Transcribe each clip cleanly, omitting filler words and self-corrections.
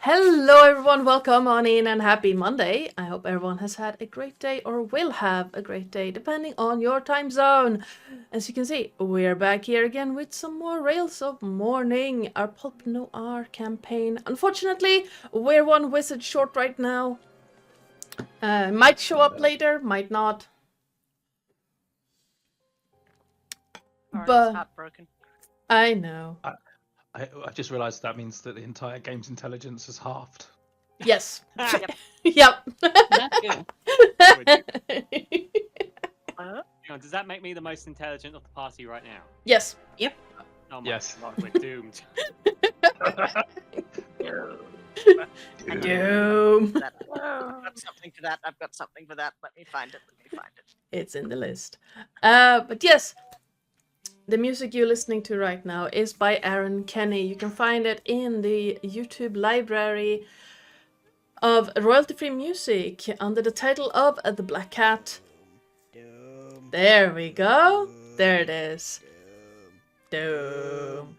Hello everyone, welcome on in and happy Monday. I hope everyone has had a great day or will have a great day depending on your time zone. As you can see, we're back here again with some more Rails of Mourning, our Pulp Noir campaign. Unfortunately, we're one wizard short right now. Might show up later, might not. But heartbroken. I know. I just realised that means that the entire game's intelligence is halved. Yes. Yep. Yep. Does that make me the most intelligent of the party right now? Yes. Yep. Oh my Yes. God, we're doomed. Doom. I've got something for that. I've got something for that. Let me find it. It's in the list. But yes, the music you're listening to right now is by Aaron Kenny. You can find it in the YouTube library of royalty-free music under the title of The Black Cat. There we go. There it is. Doom.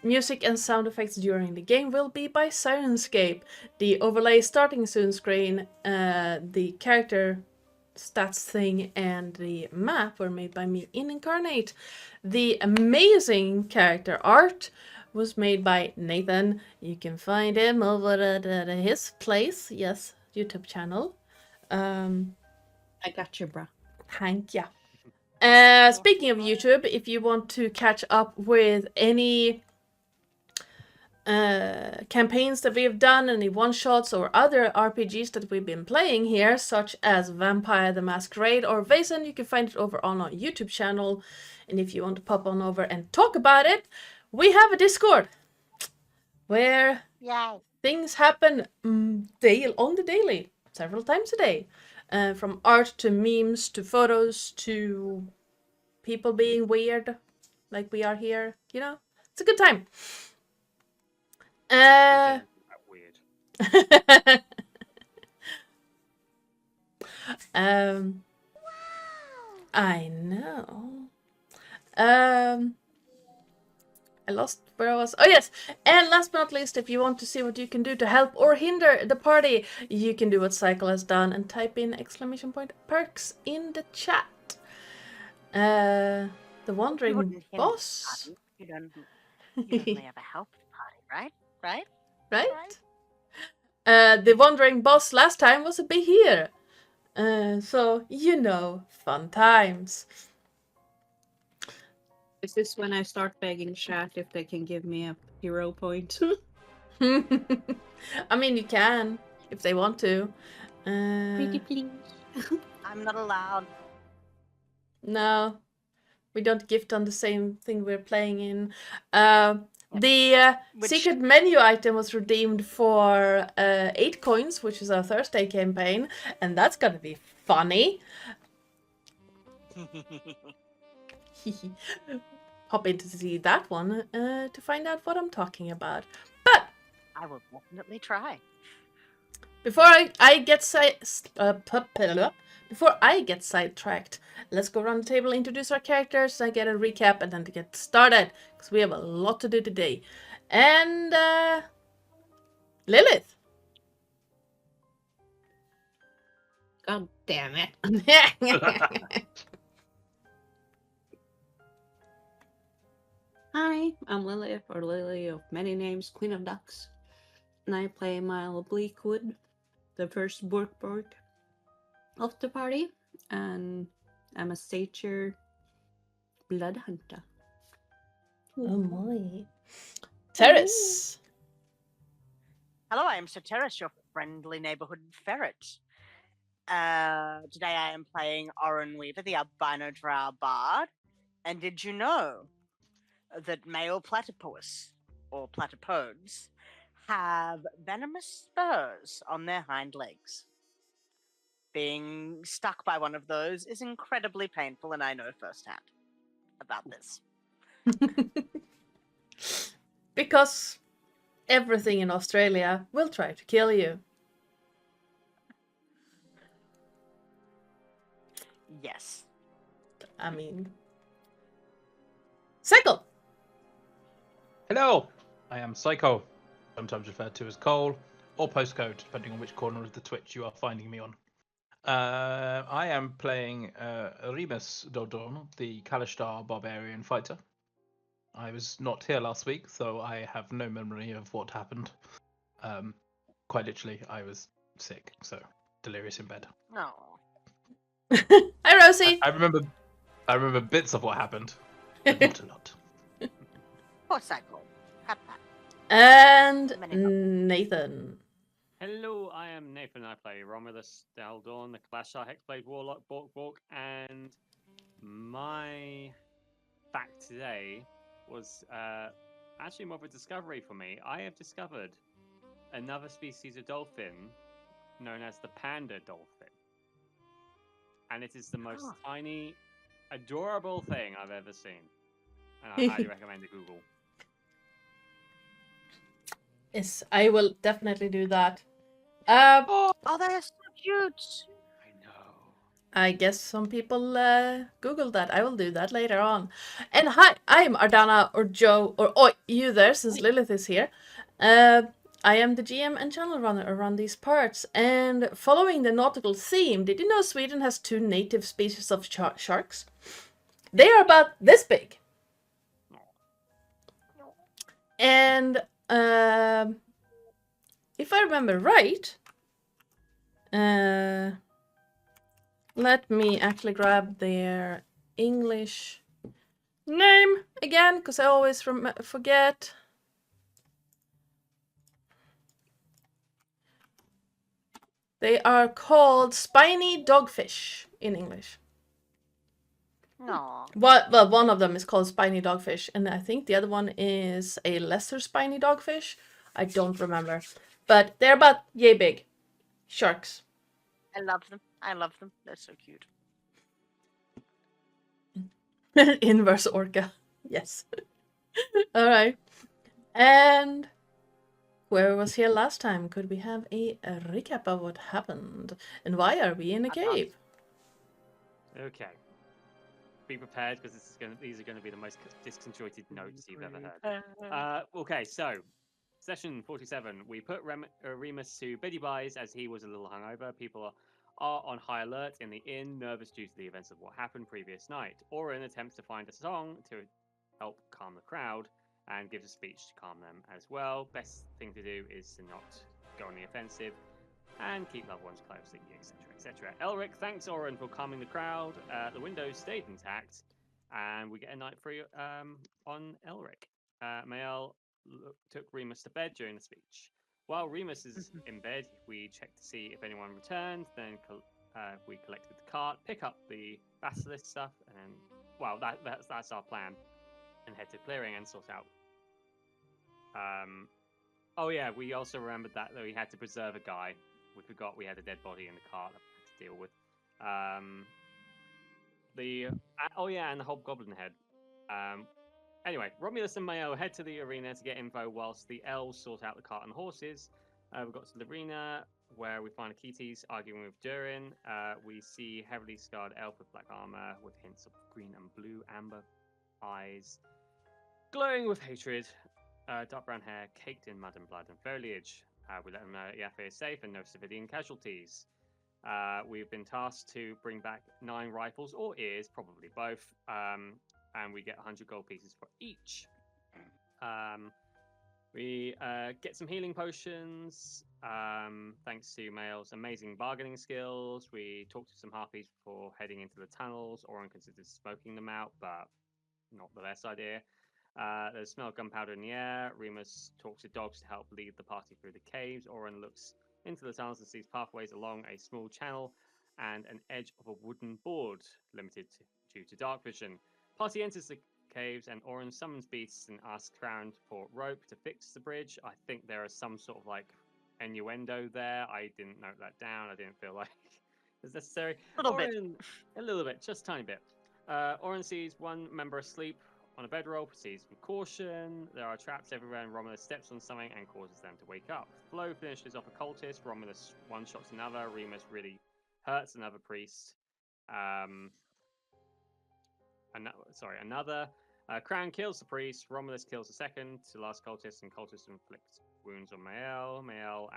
Music and sound effects during the game will be by Sirenscape. The overlay starting soon screen, the character stats thing, and the map were made by me in Incarnate. The amazing character art was made by Nathan. You can find him over at his place, yes, YouTube channel. I got you, bro. Thank you. Speaking of YouTube, if you want to catch up with any campaigns that we have done, any one-shots or other RPGs that we've been playing here, such as Vampire the Masquerade or Vaesen, you can find it over on our YouTube channel. And if you want to pop on over and talk about it, we have a Discord where things happen on the daily, several times a day. From art to memes to photos to people being weird, like we are here. You know, it's a good time. Weird. I know. I lost where I was. Oh yes, and last but not least, if you want to see what you can do to help or hinder the party, you can do what Psycole has done and type in !perks in the chat. The Wandering Boss. You don't only ever help the party, right? Right? The Wandering Boss last time was a Behir. So, you know, fun times. Is this when I start begging chat if they can give me a hero point? I mean, you can, if they want to. Pretty please. I'm not allowed. No, we don't gift on the same thing we're playing in. The secret menu item was redeemed for 8 coins, which is our Thursday campaign, and that's gonna be funny. Hop in to see that one to find out what I'm talking about. But I will definitely try. before I get sidetracked, let's go around the table, introduce our characters, I get a recap, and then to get started, because we have a lot to do today. And Lillith. God damn it. Hi, I'm Lillith, or Lily of many names, Queen of Ducks. And I play Mile Bleakwood, the first Borkborg of the party. And I'm a satyr blood hunter. Oh my. Terris. Hello, I am Sir Terris, your friendly neighborhood ferret. Today I am playing Oren Weaver, the albino drow bard. And did you know that male platypus, or platypodes, have venomous spurs on their hind legs? Being stuck by one of those is incredibly painful, and I know firsthand about this. Because everything in Australia will try to kill you. Yes. I mean... Psycole! Hello, I am Psycole, sometimes referred to as Cole, or Postcode, depending on which corner of the Twitch you are finding me on. I am playing Remus Dodon, the Kalishtar Barbarian Fighter. I was not here last week, so I have no memory of what happened. Quite literally, I was sick, so delirious in bed. No. Hi, Rosie. I remember bits of what happened, but not a lot. Poor Psycole. Pat pat. And Many love. Nathan. Hello, I am Nathan. I play Romulus Daldorn, the Kalashtar Hexblade Warlock, Bork, and my fact today was actually more of a discovery for me. I have discovered another species of dolphin known as the panda dolphin. And it is the most tiny, adorable thing I've ever seen. And I highly recommend it Google. Yes, I will definitely do that. Oh, they're so cute. I know. I guess some people Google that. I will do that later on. And hi, I'm Ardana or Joe or you there, since Lillith is here. I am the GM and channel runner around these parts. And following the nautical theme, did you know Sweden has 2 native species of sharks? They are about this big. And if I remember right, let me actually grab their English name again, because I always forget. They are called spiny dogfish in English. No. Well, one of them is called spiny dogfish, and I think the other one is a lesser spiny dogfish. I don't remember. But they're about yay big. Sharks. I love them. I love them. They're so cute. Inverse orca. Yes. Alright. And whoever was here last time, could we have a recap of what happened? And why are we in a cave? Okay. Be prepared, because these are going to be the most disconjointed notes you've ever heard. Okay, so session 47. We put Remus to biddy buys as he was a little hungover. People are on high alert in the inn, nervous due to the events of what happened previous night. Orin attempts to find a song to help calm the crowd and gives a speech to calm them as well. Best thing to do is to not go on the offensive and keep loved ones close, etc., etc. Elric thanks Orin for calming the crowd. The windows stayed intact, and we get a night free on Elric. Mael took Remus to bed during the speech. While Remus is in bed, we check to see if anyone returned. Then we collected the cart, pick up the basilisk stuff, and then, well, that's our plan, and head to clearing and sort out. Oh yeah, we also remembered that we had to preserve a guy. We forgot we had a dead body in the cart that we had to deal with. Oh yeah, and the hobgoblin head. Anyway, Romulus and Mayo head to the arena to get info whilst the elves sort out the cart and the horses. We got to the arena where we find Aketes arguing with Durin. We see heavily scarred elf with black armor with hints of green and blue amber eyes, glowing with hatred. Dark brown hair caked in mud and blood and foliage. We let them know Yaffe is safe and no civilian casualties. We've been tasked to bring back 9 rifles or ears, probably both, and we get 100 gold pieces for each. We get some healing potions, thanks to Mael's amazing bargaining skills. We talk to some harpies before heading into the tunnels. Orin considers smoking them out, but not the best idea. There's smell of gunpowder in the air. Remus talks to dogs to help lead the party through the caves. Orin looks into the tunnels and sees pathways along a small channel and an edge of a wooden board, limited due to dark vision. Party enters the caves and Orin summons beasts and asks Crown for rope to fix the bridge. I think there is some sort of like innuendo there. I didn't note that down. I didn't feel like it's necessary. A little bit, just a tiny bit. Orin sees one member asleep on a bedroll, proceeds with caution. There are traps everywhere, and Romulus steps on something and causes them to wake up. Flo finishes off a cultist. Romulus one-shots another. Remus really hurts another priest. Another. Crown kills the priest, Romulus kills the second to last cultist, and cultist inflicts wounds on Mael,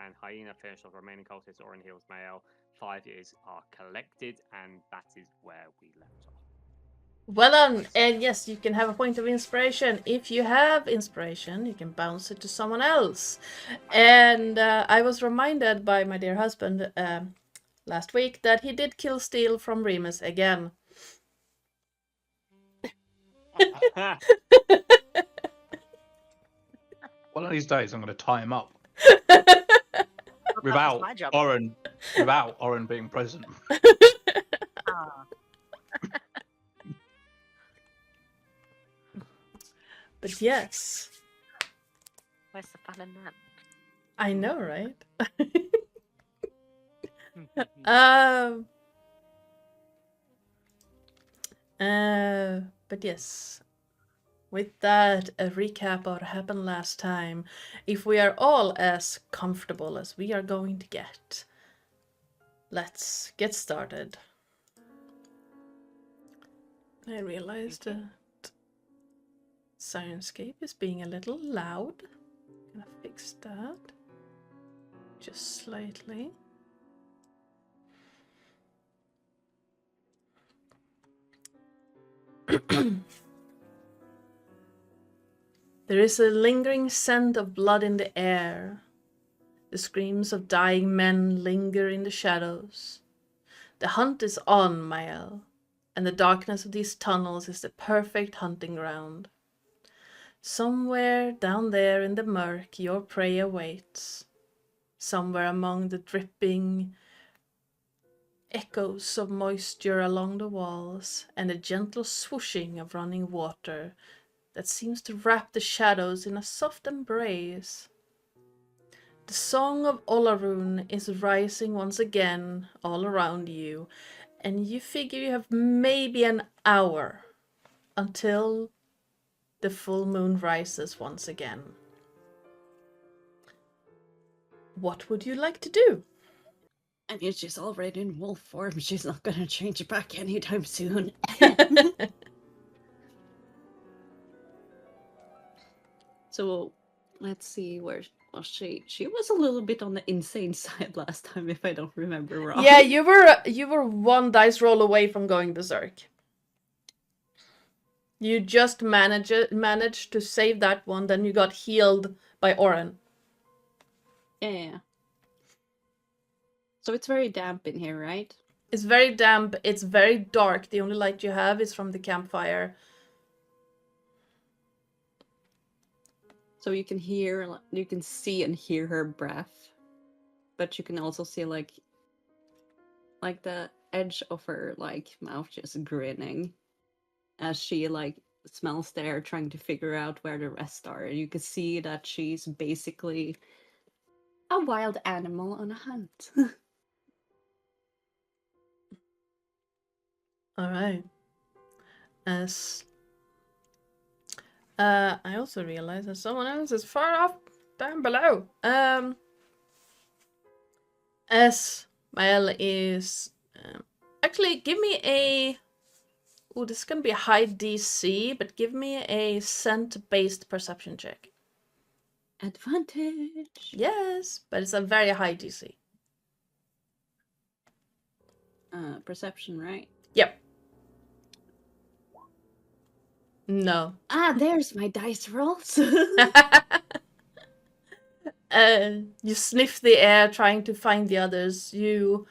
and Hyena finish off the remaining cultist, Orin heals Mael. 5 years are collected, and that is where we left off. Well done! And yes, you can have a point of inspiration. If you have inspiration, you can bounce it to someone else. And I was reminded by my dear husband last week that he did kill Steel from Remus again. One of these days, I'm going to tie him up Well, without my job. Oren being present. Ah. But yes, Where's the fun in that? I know, right? But yes, with that, a recap of what happened last time. If we are all as comfortable as we are going to get, let's get started. I realized that Sirenscape is being a little loud. Gonna fix that just slightly. There is a lingering scent of blood in the air. The screams of dying men linger in the shadows. The hunt is on, Mael, and the darkness of these tunnels is the perfect hunting ground. Somewhere down there in the murk your prey awaits. Somewhere among the dripping echoes of moisture along the walls and a gentle swooshing of running water that seems to wrap the shadows in a soft embrace. The song of Olarun is rising once again all around you, and you figure you have maybe an hour until the full moon rises once again. What would you like to do? I mean, she's already in wolf form. She's not gonna change it back anytime soon. So, let's see, where was she? She was a little bit on the insane side last time, if I don't remember wrong. Yeah, you were one dice roll away from going berserk. You just managed to save that one, then you got healed by Oren. Yeah. So it's very damp in here, right? It's very damp, it's very dark. The only light you have is from the campfire. So you can hear, you can see and hear her breath, but you can also see like the edge of her mouth just grinning as she smells the air, trying to figure out where the rest are. You can see that she's basically a wild animal on a hunt. All right. As I also realized that someone else is far off down below. As Mael is actually, give me a. Oh, this is gonna be a high DC, but give me a scent-based perception check. Advantage. Yes, but it's a very high DC. Perception, right? Yep. No. Ah, there's my dice rolls. You sniff the air trying to find the others. You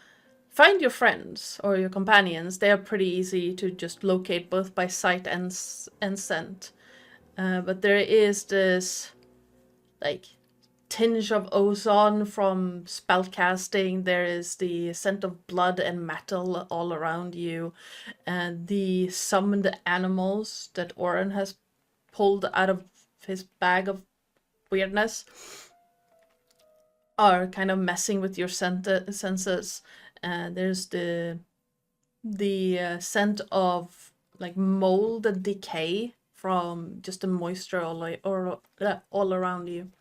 find your friends or your companions. They are pretty easy to just locate both by sight and scent. But there is this tinge of ozone from spellcasting. There is the scent of blood and metal all around you. And the summoned animals that Oren has pulled out of his bag of weirdness are kind of messing with your senses. There's the scent of mold and decay from just the moisture all around you.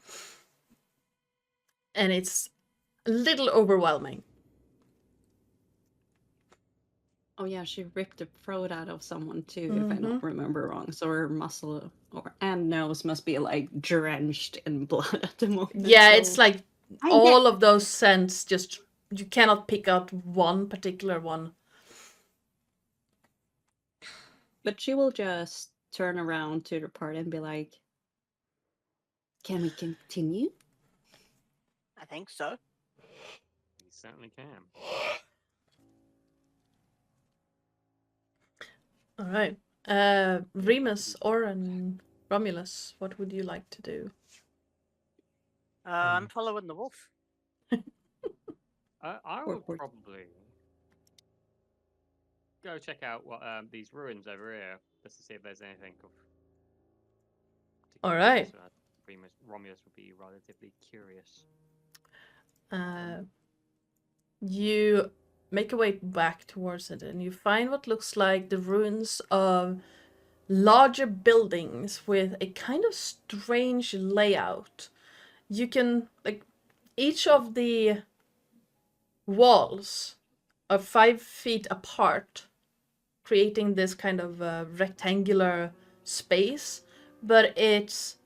And it's a little overwhelming. Oh yeah, she ripped the throat out of someone too, if I don't remember wrong. So her muscle and nose must be like drenched in blood at the moment. Yeah, so it's like all of those scents, just you cannot pick out one particular one. But she will just turn around to the party and be like, "Can we continue?" I think so. You certainly can. All right. Remus, Oren, Romulus, what would you like to do? I'm following the wolf. I Work, would work. probably go check out what these ruins over here, just to see if there's anything of. All right. So Romulus would be relatively curious. You make your way back towards it, and you find what looks like the ruins of larger buildings with a kind of strange layout. You can, like, each of the walls are 5 feet apart, creating this kind of rectangular space, but it's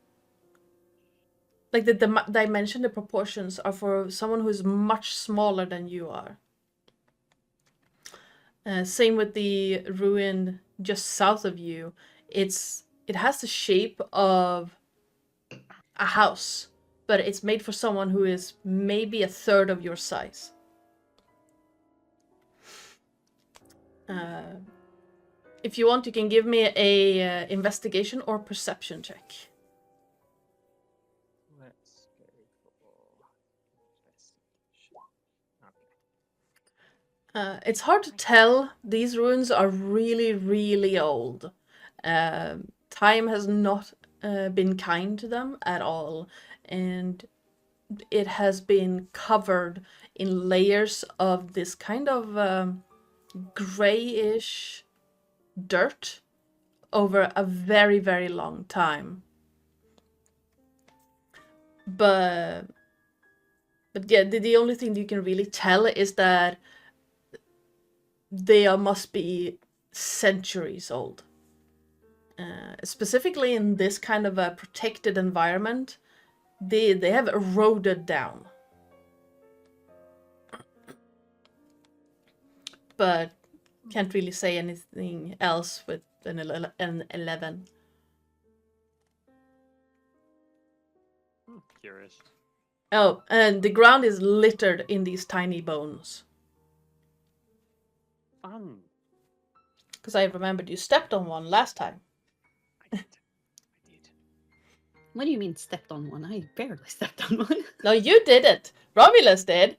like the dimension, the proportions are for someone who is much smaller than you are. Same with the ruin just south of you. It has the shape of a house, but it's made for someone who is maybe a third of your size. If you want, you can give me a investigation or perception check. Let's go for investigation. It's hard to tell. These ruins are really, really old. Time has not been kind to them at all, and it has been covered in layers of this kind of grayish dirt over a very, very long time. But yeah, the only thing you can really tell is that they must be centuries old. Specifically in this kind of a protected environment, they have eroded down. But can't really say anything else with an 11. Curious. Oh, and the ground is littered in these tiny bones. Fun. Because I remembered you stepped on one last time. I did. What do you mean stepped on one? I barely stepped on one. No, you didn't. Romulus did.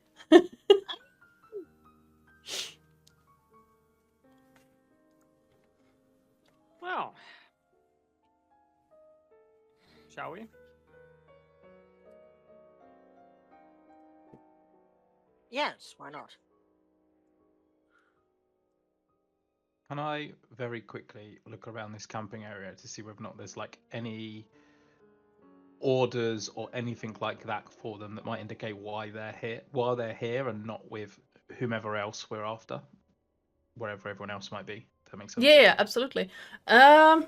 Well, shall we? Yes, why not? Can I very quickly look around this camping area to see whether or not there's like any orders or anything like that for them that might indicate why they're here and not with whomever else we're after, wherever everyone else might be. That makes sense. Yeah, absolutely. Give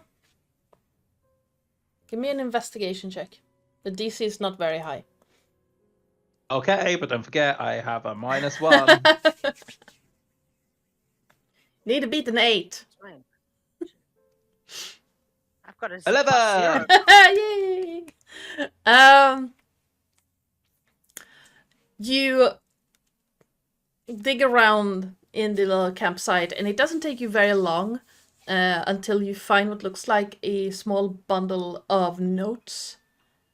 me an investigation check. The DC is not very high. Okay, but don't forget I have a -1. Need to beat an 8. It's fine. I've got a 11! Yay! You dig around in the little campsite, and it doesn't take you very long until you find what looks like a small bundle of notes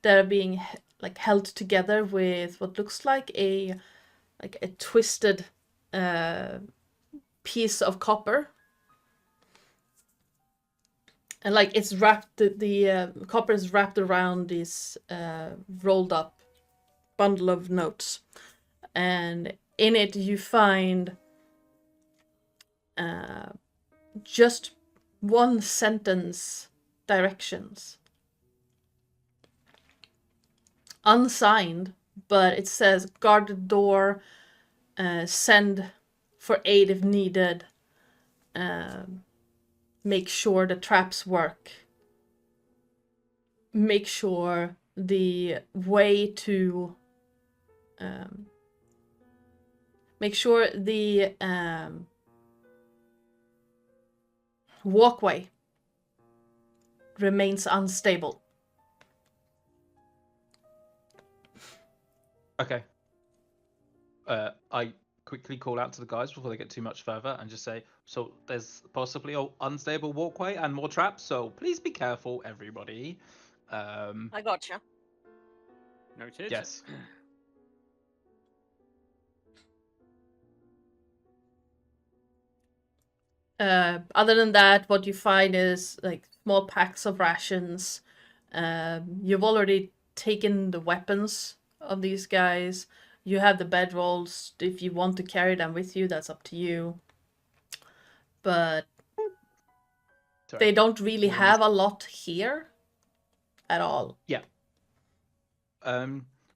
that are being held together with what looks like a twisted piece of copper. And it's wrapped, the copper is wrapped around this rolled up bundle of notes. And in it you find just one sentence directions. Unsigned, but it says guard the door, send for aid if needed. make sure the traps work. Make sure the way to make sure the walkway remains unstable. Okay. I quickly call out to the guys before they get too much further and just say, so there's possibly an unstable walkway and more traps, so please be careful, everybody. I gotcha. Noted. Yes. Other than that, what you find is like small packs of rations. You've already taken the weapons of these guys. You have the bedrolls. If you want to carry them with you, that's up to you. But Sorry. they don't really Yeah, have a lot here at all. Yeah.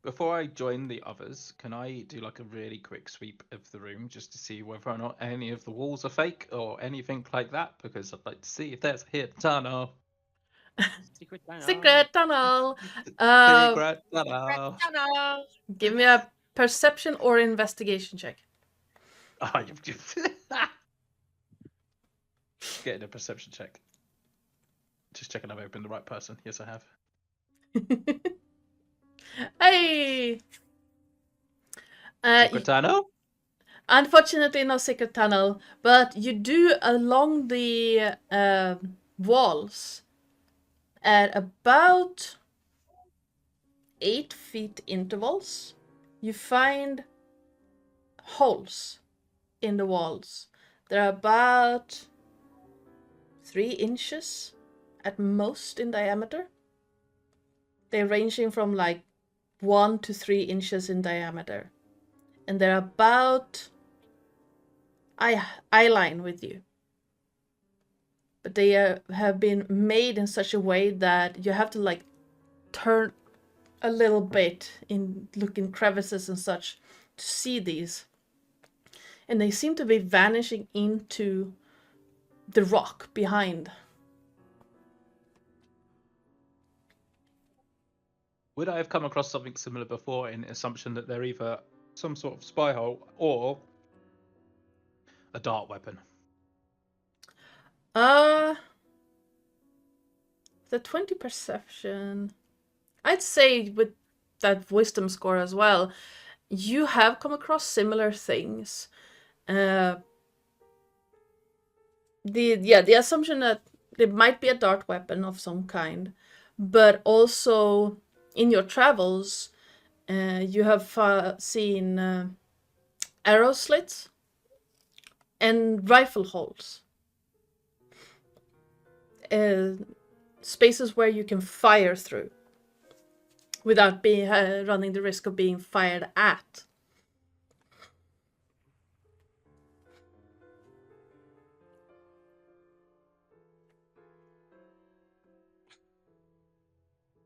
Before I join the others, can I do like a really quick sweep of the room just to see whether or not any of the walls are fake or anything like that? Because I'd like to see if there's a hidden tunnel. Secret tunnel. Secret tunnel. Secret tunnel. Tunnel. Give me a perception or investigation check. Oh, you've getting a perception check. Just checking I've opened the right person. Yes, I have. Hey! Secret tunnel? Unfortunately, no secret tunnel, but you do along the walls at about 8 feet intervals. You find holes in the walls. They're about 3 inches at most in diameter. They're ranging from like 1 to 3 inches in diameter. And they're about eye line with you. But they have been made in such a way that you have to like turn a little bit in looking crevices and such to see these. And they seem to be vanishing into the rock behind. Would I have come across something similar before in assumption that they're either some sort of spy hole or a dart weapon? The 20 perception. I'd say with that wisdom score as well, you have come across similar things. The assumption that it might be a dart weapon of some kind, but also in your travels, you have seen arrow slits and rifle holes. Spaces where you can fire through without being running the risk of being fired at.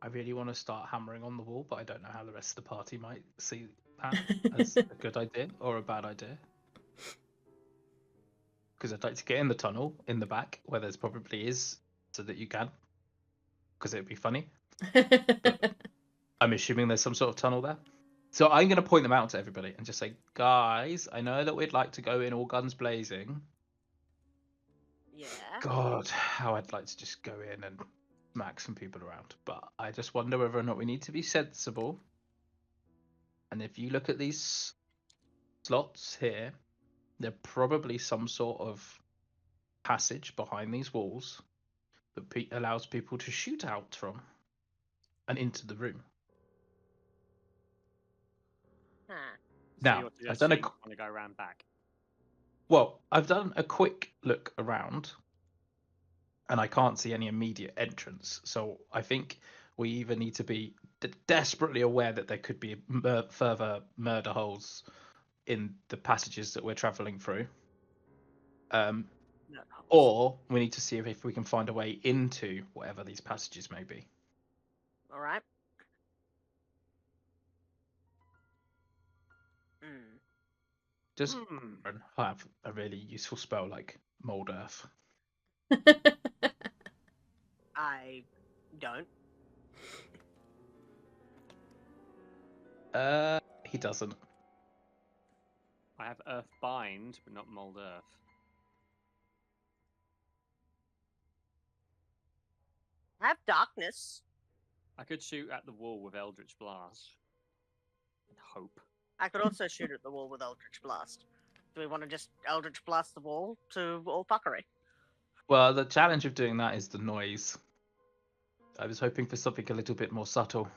I really want to start hammering on the wall, but I don't know how the rest of the party might see that as a good idea or a bad idea. Because I'd like to get in the tunnel in the back where there's probably is, so that you can. Because it'd be funny. But I'm assuming there's some sort of tunnel there. So I'm going to point them out to everybody and just say, guys, I know that we'd like to go in all guns blazing. Yeah. God, how I'd like to just go in and smack some people around. But I just wonder whether or not we need to be sensible. And if you look at these slots here, they're probably some sort of passage behind these walls that allows people to shoot out from and into the room. Huh. Now, So I've done a want to go around back. Well, I've done a quick look around, and I can't see any immediate entrance. So I think we either need to be desperately aware that there could be further murder holes in the passages that we're traveling through, or we need to see if we can find a way into whatever these passages may be. All right. Does Hmm. Aaron have a really useful spell like Mold Earth? I don't. He doesn't. I have Earth Bind, but not Mold Earth. I have darkness. I could shoot at the wall with Eldritch Blast. And hope. I could also shoot at the wall with Eldritch Blast. Do we want to just Eldritch Blast the wall to all fuckery? Well, the challenge of doing that is the noise. I was hoping for something a little bit more subtle.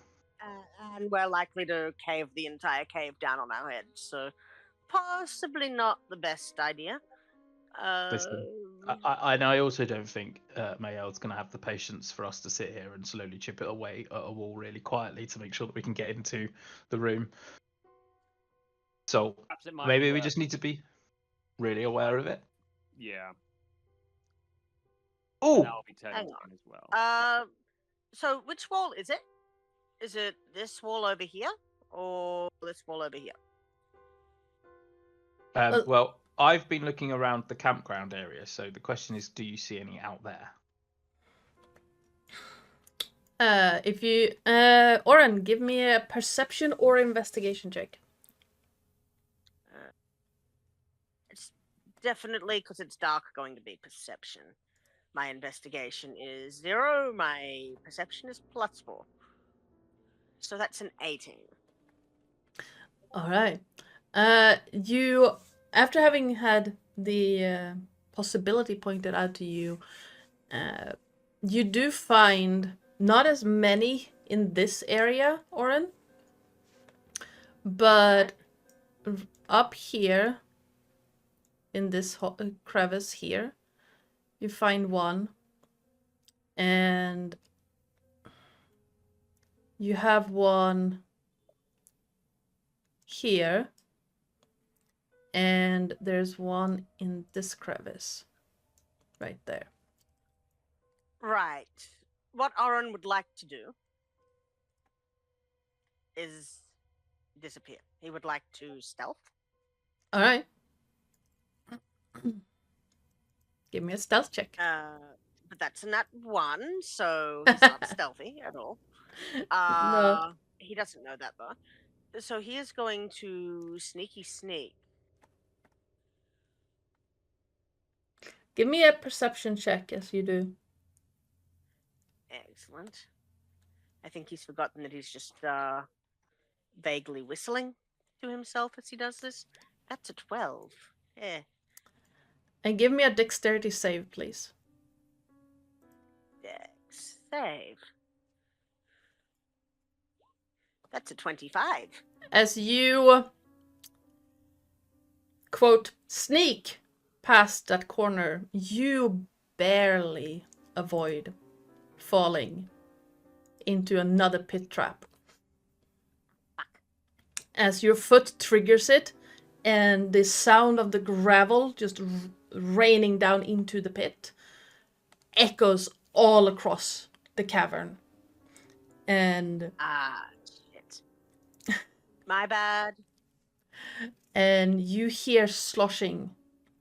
And we're likely to cave the entire cave down on our heads, so possibly not the best idea. Listen, and I also don't think Mayel's going to have the patience for us to sit here and slowly chip it away at a wall really quietly to make sure that we can get into the room. So Perhaps it might maybe be we worth- just need to be really aware of it. Yeah. Oh, That'll be turning hang in on. as well. So which wall is it? Is it this wall over here, or this wall over here? well, I've been looking around the campground area, so the question is, do you see any out there? If you Oren, give me a perception or investigation check. It's definitely, because it's dark, going to be perception. My investigation is 0. My perception is +4. So that's an 18. All right. You, after having had the possibility pointed out to you, you do find not as many in this area, Oren, but up here in this crevice here, you find one, and you have one here, and there's one in this crevice right there. Right. What Aaron would like to do is disappear. He would like to stealth. All right. Give me a stealth check. But that's a nat 1, so he's not stealthy at all. No. He doesn't know that though. So he is going to sneaky sneak. Give me a perception check as you do. Excellent. I think he's forgotten that he's just vaguely whistling to himself as he does this. That's a 12. Yeah. And give me a dexterity save, please. Dex save. That's a 25. As you, quote, sneak past that corner, you barely avoid falling into another pit trap. As your foot triggers it, and the sound of the gravel just raining down into the pit echoes all across the cavern. And Shit. My bad. and you hear sloshing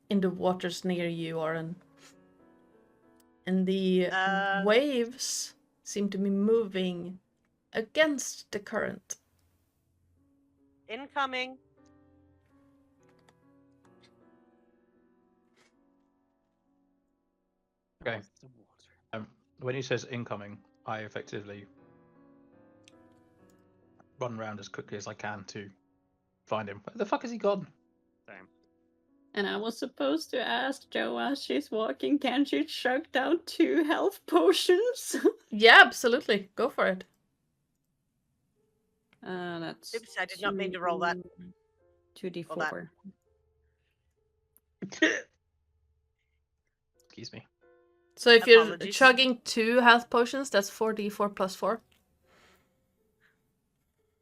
in the waters near you, Oren. And the waves seem to be moving against the current. Incoming. Okay. When he says incoming, I effectively run around as quickly as I can to find him. Where the fuck has he gone? Same. And I was supposed to ask Jo as she's walking, can she chug down 2 health potions? Yeah, absolutely. Go for it. That's. Oops, I did not mean to roll that. 2d4. Excuse me. So if you're Apologies. chugging 2 health potions, that's 4d4 plus 4.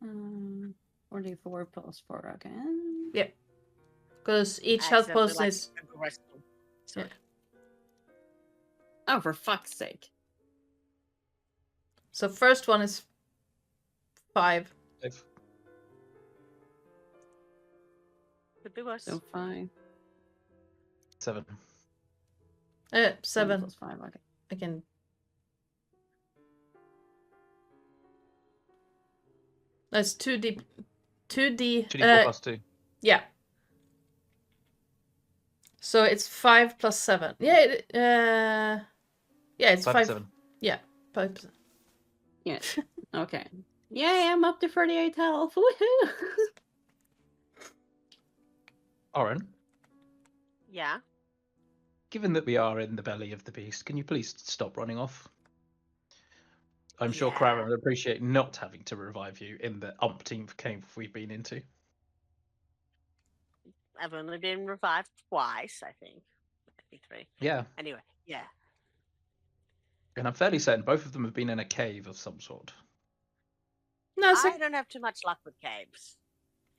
4d4 plus 4 again. Yeah. Because each health Accidentally, potion like, is... aggressive. Sorry. Oh, for fuck's sake. So first one is 5. Could be worse. So 5. 7. 7. Plus 5, okay. I can. That's 2D. 2D. 2d4 plus 2. Yeah. So it's 5 plus 7. Yeah. Yeah, it's 5. 7. Yeah, 5%. Yeah. Okay. Yay, I'm up to 38 health. Woohoo! Oren, Yeah. given that we are in the belly of the beast, can you please stop running off? I'm sure Yeah. Crowder would appreciate not having to revive you in the umpteenth cave we've been into. I've only been revived twice, I think. Maybe 3. Yeah, Anyway, yeah. and I'm fairly certain both of them have been in a cave of some sort. No, I don't have too much luck with caves.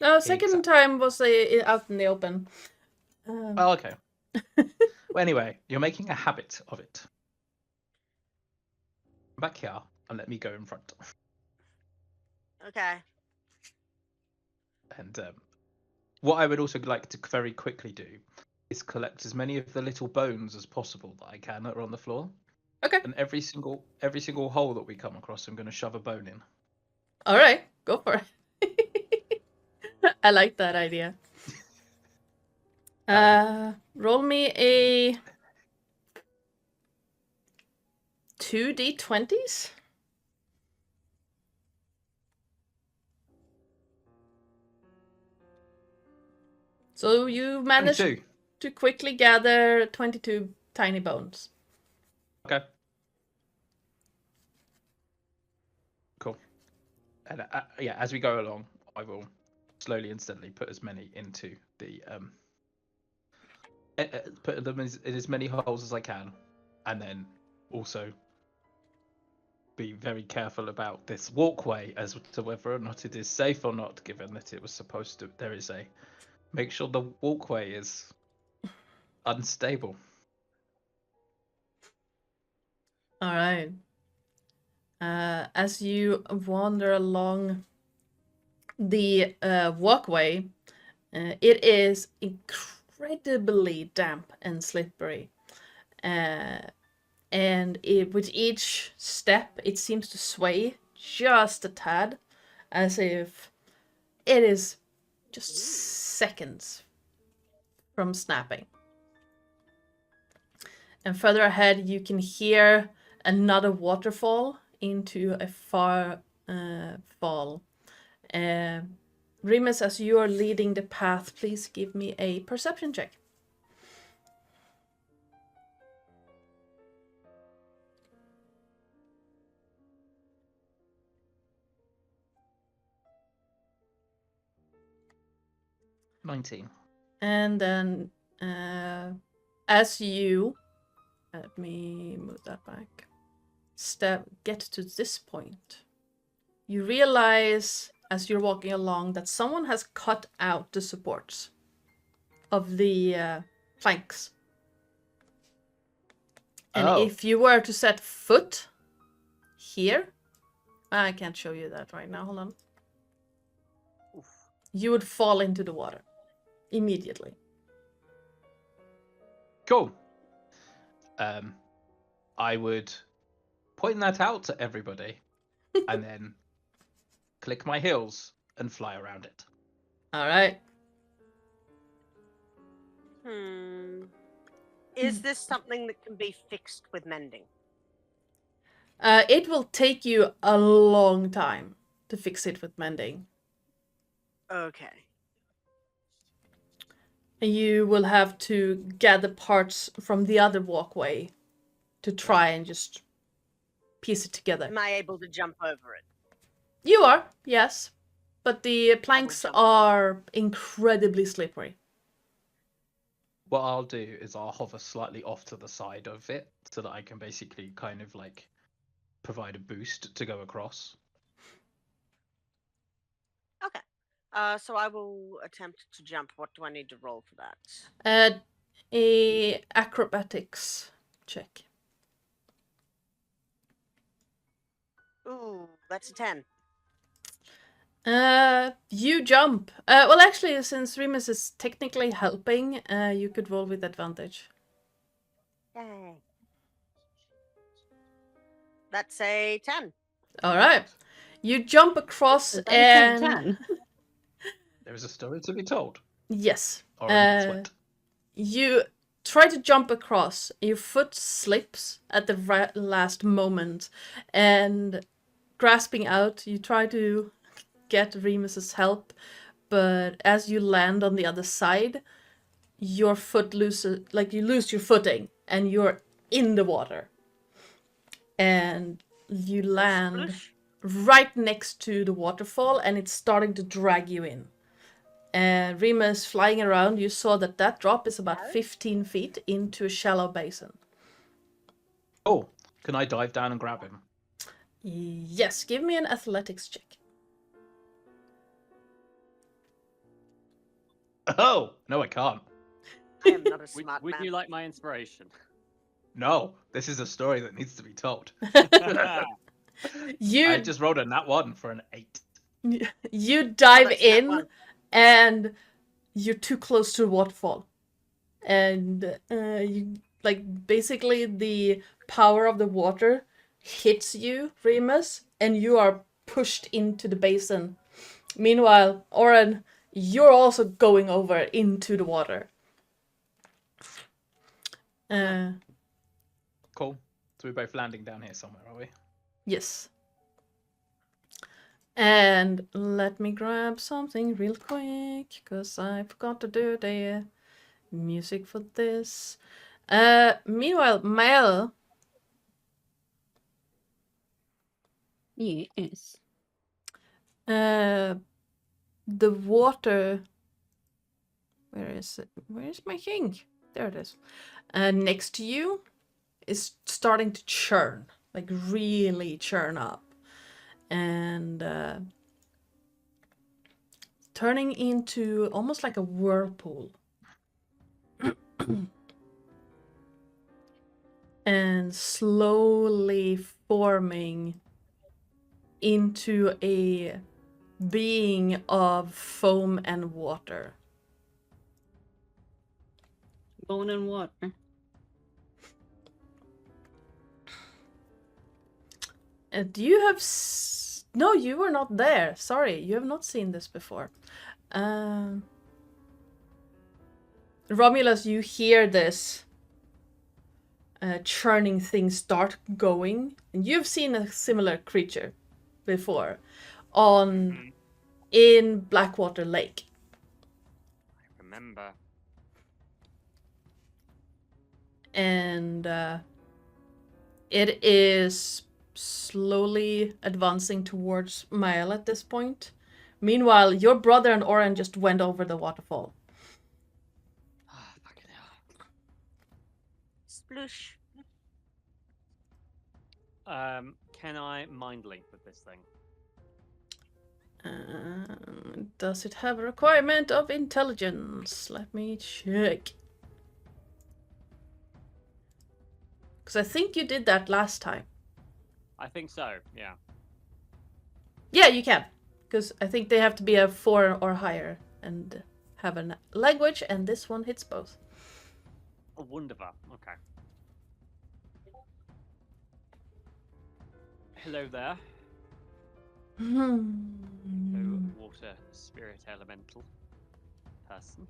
no, second Exactly. time was out in the open. Oh, okay. Well, anyway, you're making a habit of it. Come back here and let me go in front. Okay. And what I would also like to very quickly do is collect as many of the little bones as possible that I can that are on the floor. Okay. And every single hole that we come across, I'm going to shove a bone in. All right, go for it. I like that idea. Roll me a 2d20s. So you managed 22. to quickly gather 22 tiny bones. Okay. Cool. And yeah, as we go along, I will slowly and steadily put as many into the put them in as many holes as I can, and then also be very careful about this walkway as to whether or not it is safe or not, given that it was supposed to. There is a make sure the walkway is unstable. All right. As you wander along the walkway, it is incredibly damp and slippery. And with each step, it seems to sway just a tad, as if it is just seconds from snapping. And further ahead, you can hear another waterfall into a far fall. Remus, as you are leading the path, please give me a perception check. $19. And then as you, let me move that back, get to this point, you realize as you're walking along that someone has cut out the supports of the planks. And if you were to set foot here, I can't show you that right now, hold on. You would fall into the water immediately. Cool. I would point that out to everybody and then click my heels and fly around it. All right. Is this something that can be fixed with mending? It will take you a long time to fix it with mending. Okay. You will have to gather parts from the other walkway to try and just piece it together. Am I able to jump over it? You are, yes. But the planks are incredibly slippery. What I'll do is I'll hover slightly off to the side of it so that I can basically kind of like provide a boost to go across. Okay. So I will attempt to jump. What do I need to roll for that? A acrobatics check. Ooh, that's a 10. You jump. Well, actually, since Remus is technically helping, you could roll with advantage. Yay. That's a 10. All right. You jump across Is that a and 10? There is a story to be told. yes, Oren gets wet. you try to jump across. Your foot slips at the last moment, and grasping out, you try to get Remus's help, but as you land on the other side, your foot loses, like you lose your footing, and you're in the water, and you land Splish. right next to the waterfall, and it's starting to drag you in. And Remus flying around, you saw that that drop is about 15 feet into a shallow basin. Oh, can I dive down and grab him? Yes, give me an athletics check. Oh, no, I can't. I am not a smart Would man. you like my inspiration? No, this is a story that needs to be told. You I just rolled a nat 1 for an 8. you dive that's that in, one. and you're too close to the waterfall, and you like basically the power of the water hits you, Remus, and you are pushed into the basin. Meanwhile, Oren, you're also going over into the water. Cool. So we're both landing down here somewhere, are we? Yes. And let me grab something real quick, because I forgot to do the music for this. Meanwhile, Mel, Yes. the water. Where is it? Where is my king? There it is. Next to you is starting to churn, like really churn up. And turning into almost like a whirlpool. And slowly forming into a being of foam and water. Bone and water. Do you have... No, you were not there. Sorry, you have not seen this before. Romulus, you hear this churning thing start going. And you've seen a similar creature before in Blackwater Lake. I remember. And it is slowly advancing towards Mael at this point. Meanwhile, your brother and Oren just went over the waterfall. Ah, fucking hell. Sploosh. Can I mind link with this thing? Does it have a requirement of intelligence? Let me check. Because I think you did that last time. I think so, yeah. Yeah, you can. Because I think they have to be a 4 or higher and have a language, and this one hits both. Oh, wonderful. Okay. Hello there. Hello, water spirit elemental person.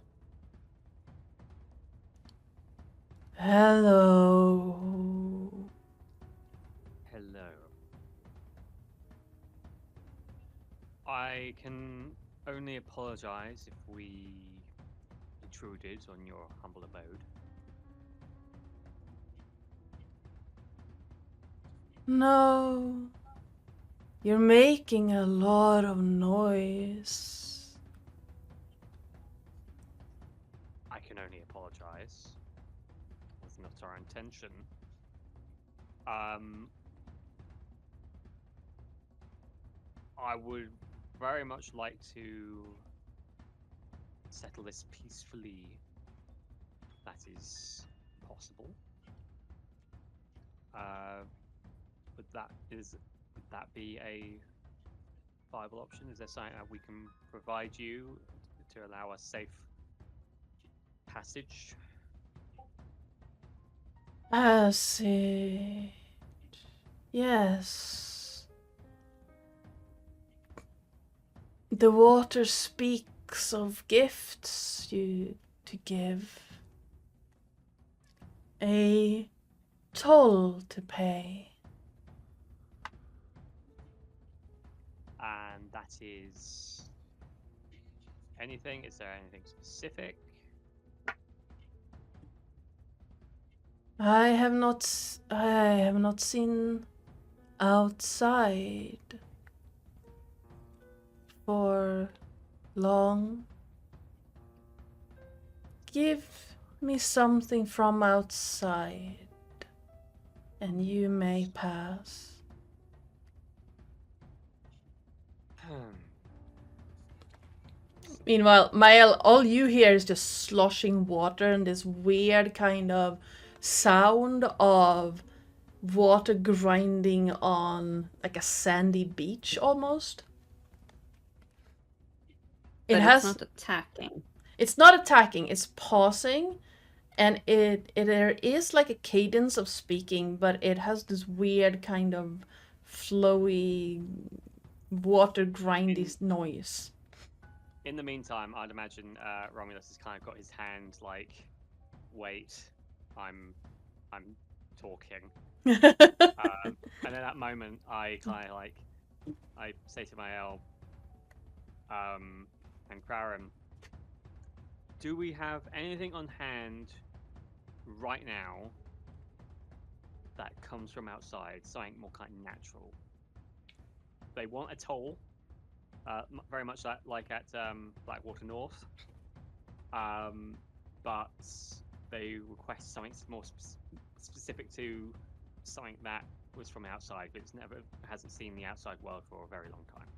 Hello. Hello. I can only apologize if we intruded on your humble abode. No. You're making a lot of noise. I can only apologize. That's not our intention. I would very much like to settle this peacefully. That is possible. Would that be a viable option? Is there something that we can provide you to allow us safe passage? Passage. Yes. The water speaks of gifts you to give. A toll to pay. And that is anything? Is there anything specific? I have not seen outside for long. Give me something from outside, and you may pass. Meanwhile, Mael, all you hear is just sloshing water and this weird kind of sound of water grinding on like a sandy beach almost. But It has it's not attacking. It's not attacking, it's pausing, and there is like a cadence of speaking, but it has this weird kind of flowy water grindy noise. In the meantime, I'd imagine Romulus has kind of got his hand like, wait, I'm talking. And at that moment, I kind of like, I say to Mael, and Krarin, do we have anything on hand right now that comes from outside, something more kind of natural? They want a toll, very much like at Blackwater North, but they request something more specific to something that was from outside, but hasn't seen the outside world for a very long time.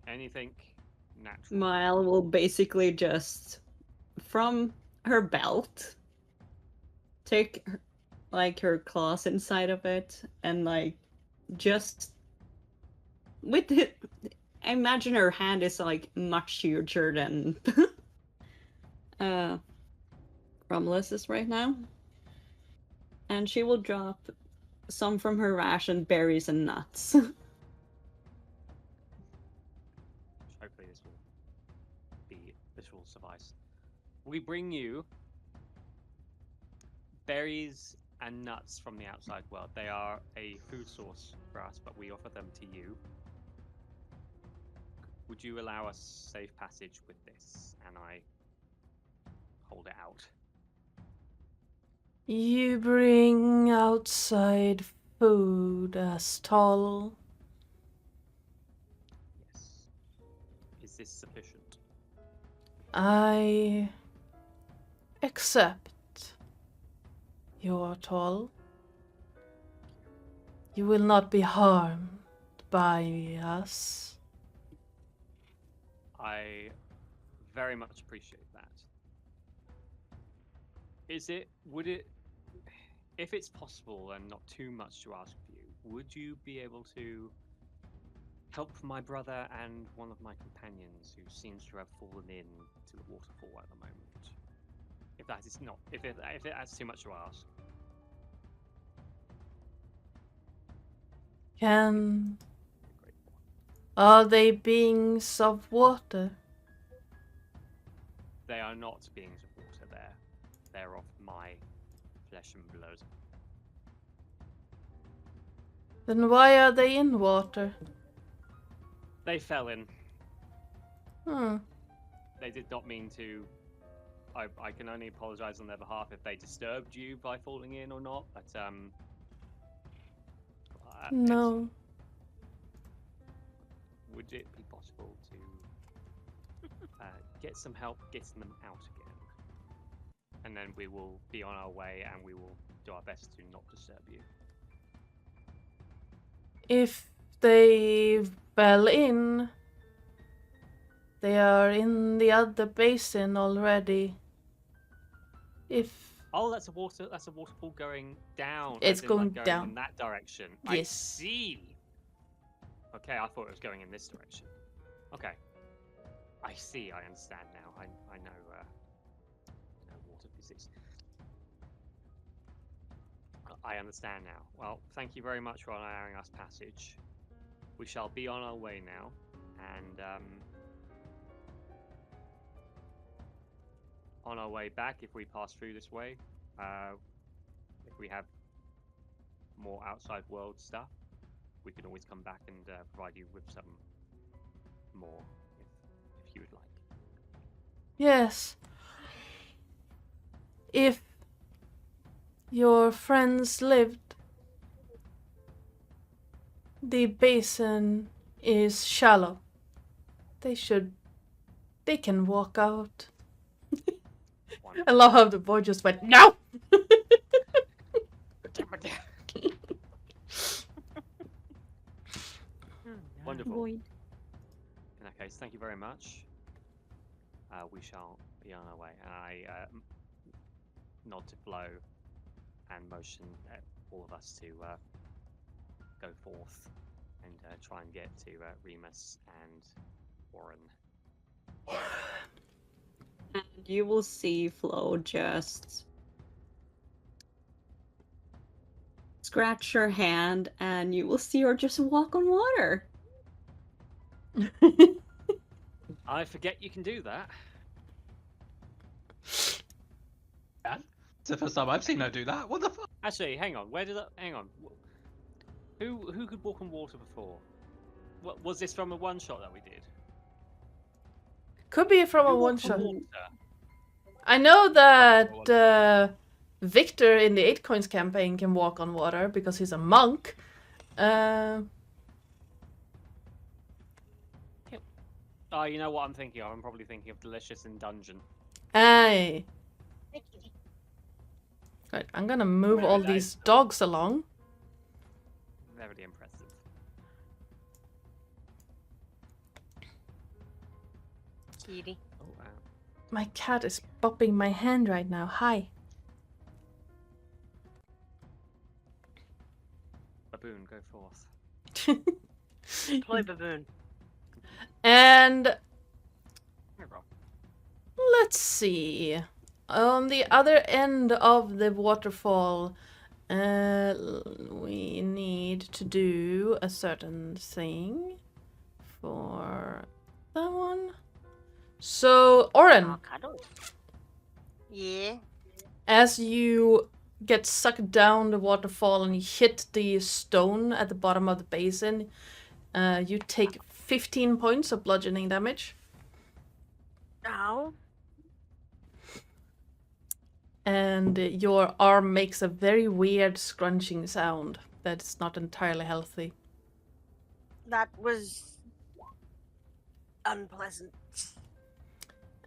Anything natural? Mael will basically just, from her belt, take her claws inside of it and like just with it. I imagine her hand is like much huger than Romulus's right now, and she will drop some from her ration, berries and nuts. Hopefully this will suffice. We bring you berries and nuts from the outside world. They are a food source for us, but we offer them to you. Would you allow us safe passage with this? And I hold it out. You bring outside food as toll. Yes. Is this sufficient? I accept your toll. You will not be harmed by us. I very much appreciate that. Would it, if it's possible and not too much to ask of you, would you be able to help my brother and one of my companions who seems to have fallen into the waterfall at the moment? If that is not, if that's too much to ask. Are they beings of water? They are not beings of water. They're of my flesh and blood. Then why are they in water? They fell in. Hmm. They did not mean to. I can only apologize on their behalf if they disturbed you by falling in or not, but No. Would it be possible to get some help getting them out again? And then we will be on our way and we will do our best to not disturb you. If they fell in, they are in the other basin already. Oh, that's a waterfall going down. It's as in, going like, down. in that direction. Yes. I see. Okay, I thought it was going in this direction. Okay. I see, I understand now. I know water physics. I understand now. Well, thank you very much for allowing us passage. We shall be on our way now, and on our way back, if we pass through this way, if we have more outside world stuff, we can always come back and provide you with some more, if you would like. Yes. If your friends lived, the basin is shallow. They can walk out. I love how the boy just went, no! Wonderful. Void. In that case, thank you very much. We shall be on our way. And I nod to Flo and motion at all of us to go forth and try and get to Remus and Warren. And you will see Flo just scratch her hand, and you will see her just walk on water. I forget you can do that. It's the first time I've seen her do that. What the fuck? Actually, hang on. Where did that? Hang on. Who could walk on water before? What was this from a one shot that we did? Could be from a Who one walked on shot. water? I know that Victor in the 8 Coins campaign can walk on water because he's a monk. Oh, you know what I'm thinking of? I'm probably thinking of Delicious in Dungeon. Aye. Right, I'm gonna move all Very these dogs along. Very impressive. Kitty. Oh, wow. My cat is bopping my hand right now. Hi. Baboon, go forth. Toy baboon. And Hey, Rob. let's see. On the other end of the waterfall, we need to do a certain thing for that one. So, Oren, Cuddles. Yeah. as you get sucked down the waterfall and you hit the stone at the bottom of the basin, you take 15 points of bludgeoning damage. Ow. And your arm makes a very weird scrunching sound that's not entirely healthy. That was unpleasant.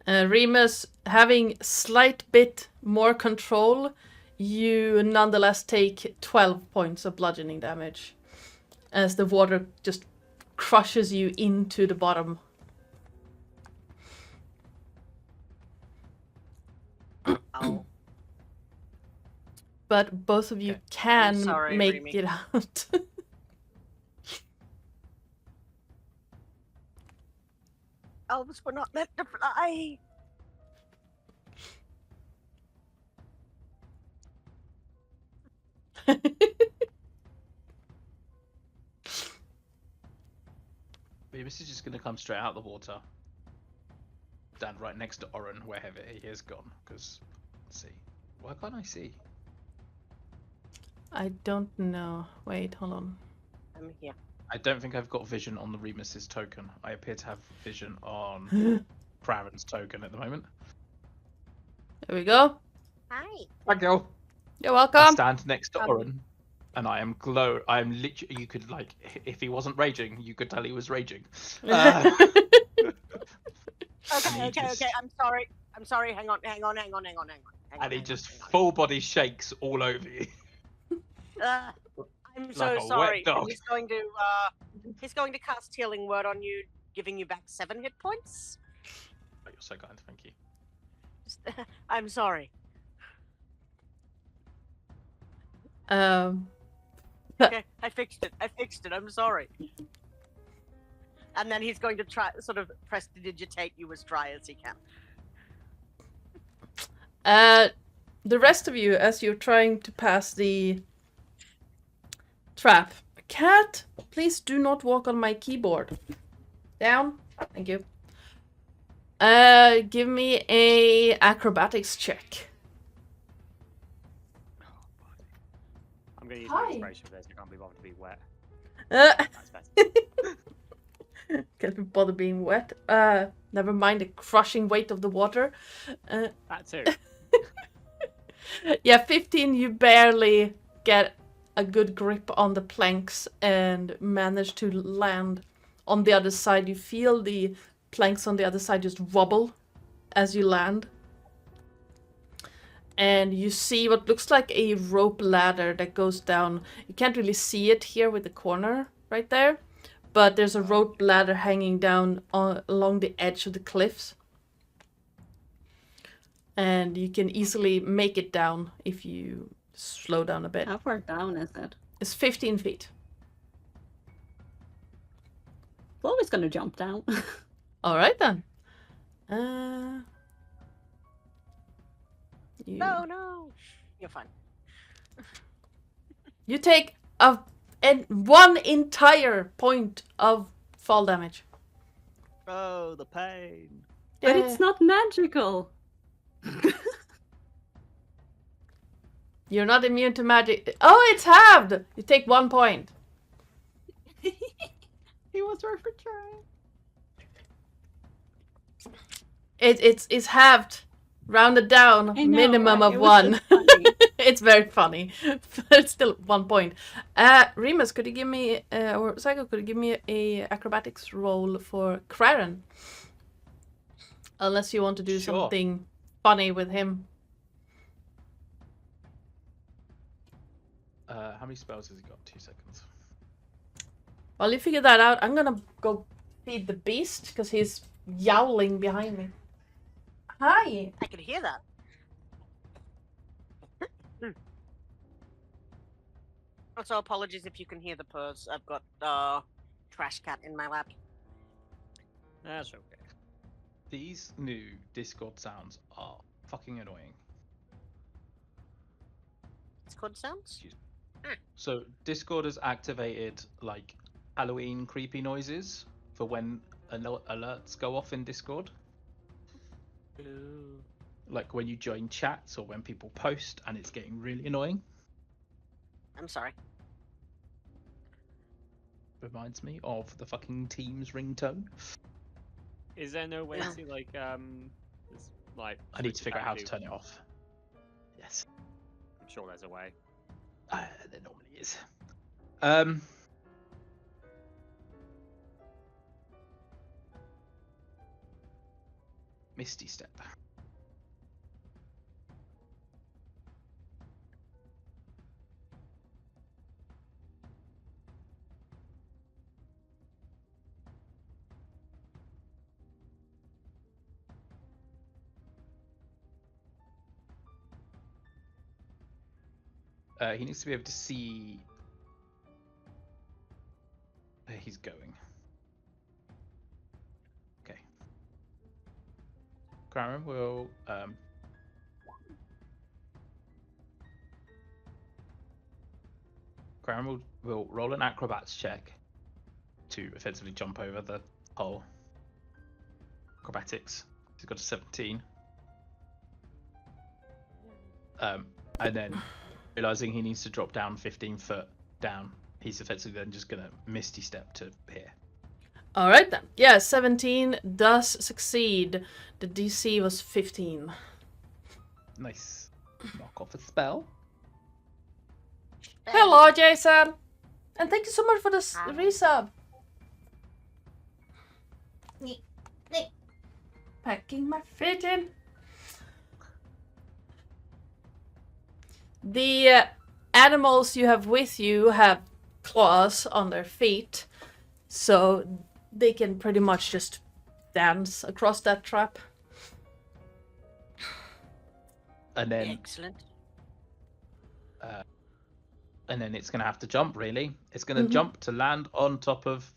Remus, having slight bit more control, you nonetheless take 12 points of bludgeoning damage as the water just crushes you into the bottom. Oh. But both of you Okay. can sorry, make Remy. it out. Elves were not meant to fly. This is just going to come straight out of the water. Stand right next to Oren, wherever he has gone. Because, let's see. Why can't I see? I don't know. Wait, hold on. I'm here. I don't think I've got vision on the Remus's token. I appear to have vision on Kraven's token at the moment. There we go. Hi. Thank you. You're I welcome. stand next to Oren, and I am I am literally. You could like, if he wasn't raging, you could tell he was raging. Okay, And he just- I'm sorry. I'm sorry. Hang on. And he just full body shakes all over you. I'm so Like a wet sorry. dog. And he's going to cast Healing Word on you, giving you back 7 hit points. Oh, you're so kind, thank you. I'm sorry. Um, Okay, I fixed it. I'm sorry. And then he's going to try sort of prestidigitate you as dry as he can. The rest of you, as you're trying to pass the trap. Cat, please do not walk on my keyboard. Down. Thank you. Give me a acrobatics check. I'm going to use my Hi. inspiration for this. I can't be bothered to be wet. Uh, That's better. Can't be bothered being wet. Never mind the crushing weight of the water. That too. Yeah, 15, you barely get a good grip on the planks and manage to land on the other side. You feel the planks on the other side just wobble as you land. And you see what looks like a rope ladder that goes down. You can't really see it here with the corner right there, but there's a rope ladder hanging down along the edge of the cliffs. And you can easily make it down if you slow down a bit. How far down is it? It's 15 feet. Always gonna jump down. All right then. No. You're fine. You take one entire point of fall damage. Oh, the pain. But it's not magical. You're not immune to magic. Oh, it's halved! You take 1 point. It was worth a try. It's halved. Rounded down. I know, Minimum right? of It was 1. just funny. It's very funny. But it's still 1 point. Remus, could you give me, or Psycho, could you give me a acrobatics roll for Craren? Unless you want to do Sure. something funny with him. How many spells has he got? 2 seconds. While you figure that out, I'm gonna go feed the beast, because he's yowling behind me. Hi! I could hear that. Also, apologies if you can hear the purrs. I've got trash cat in my lap. That's okay. These new Discord sounds are fucking annoying. Discord sounds? So Discord has activated like Halloween creepy noises for when alerts go off in Discord. Ooh. Like when you join chats or when people post, and it's getting really annoying. I'm sorry. Reminds me of the fucking Teams ringtone. Is there no way Yeah. to like I need to switch it figure out back how to turn it off. Yes, I'm sure there's a way. there normally is. Misty Step. He needs to be able to see where he's going. Okay. Craren will will roll an acrobats check to effectively jump over the hole. Acrobatics. He's got a 17. And then realizing he needs to drop down 15 foot down, he's effectively then just gonna misty step to here. Alright then. Yeah, 17 does succeed. The DC was 15. Nice. Knock off a spell. Hello, Jason! And thank you so much for the Hi. resub. Packing my fidget. The animals you have with you have claws on their feet, so they can pretty much just dance across that trap. And then Excellent. it's gonna have to jump, really. It's gonna jump to land on top of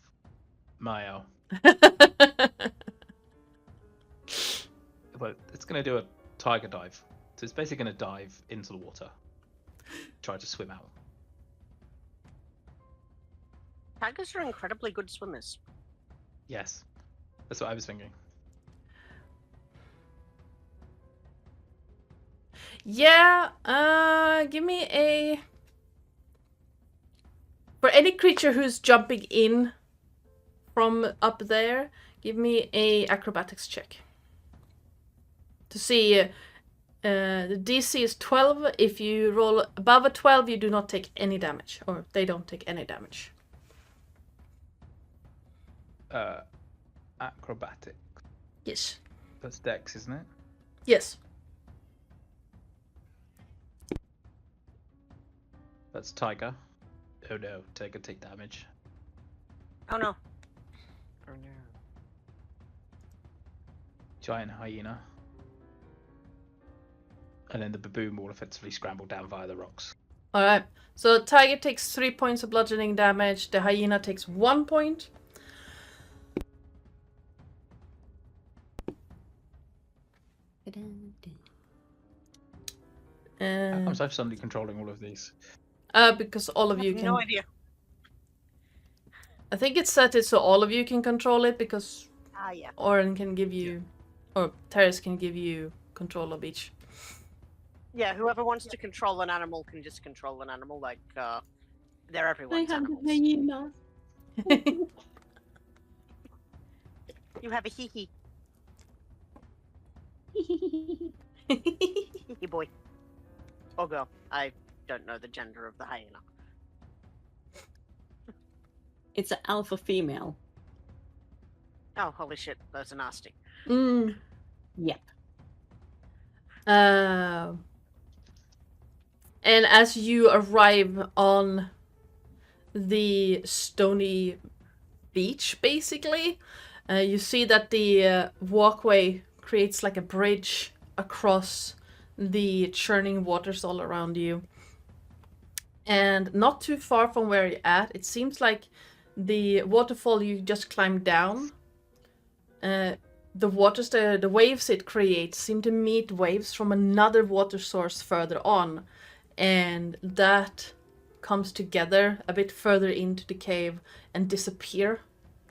Mayo. But it's going to do a tiger dive. So it's basically going to dive into the water. Try to swim out. Tigers are incredibly good swimmers. Yes. That's what I was thinking. Yeah, give me a... For any creature who's jumping in from up there, give me a acrobatics check. To see, the DC is 12. If you roll above a 12, you do not take any damage, or they don't take any damage. Acrobatic. Yes. That's Dex, isn't it? Yes. That's Tiger. Oh no, Tiger take damage. Oh no. Oh no. Giant hyena. And then the baboon will effectively scramble down via the rocks. Alright. So tiger takes 3 points of bludgeoning damage. The hyena takes 1 point. How comes I'm suddenly controlling all of these? Because all of I you have can... no idea. I think it's set it so all of you can control it, because Ah, yeah. Oren can give you... Or Terris can give you control of each. Yeah, whoever wants to control an animal can just control an animal, like, they're I everyone's have animals. the hyena. You have a hee-hee. Hee-hee boy. Or girl. I don't know the gender of the hyena. It's an alpha female. Oh, holy shit, those are nasty. Mm. Yep. And as you arrive on the stony beach, basically, you see that the walkway creates like a bridge across the churning waters all around you. And not too far from where you're at, it seems like the waterfall you just climbed down, the waters, the waves it creates seem to meet waves from another water source further on. And that comes together a bit further into the cave and disappear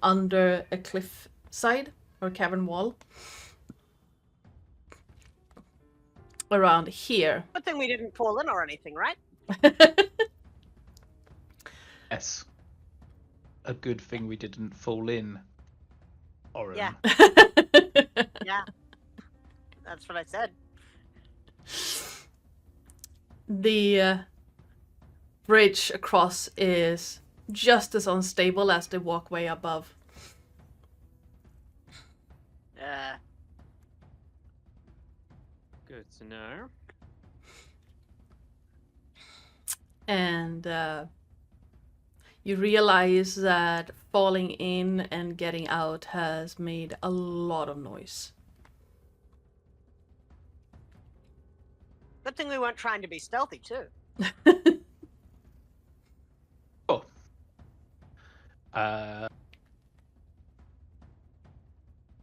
under a cliff side or cavern wall. Around here. Good thing we didn't fall in or anything, right? Yes. A good thing we didn't fall in. Oren. Yeah. Yeah. That's what I said. The bridge across is just as unstable as the walkway above. Good to know. And you realize that falling in and getting out has made a lot of noise. Good thing we weren't trying to be stealthy, too. Oh.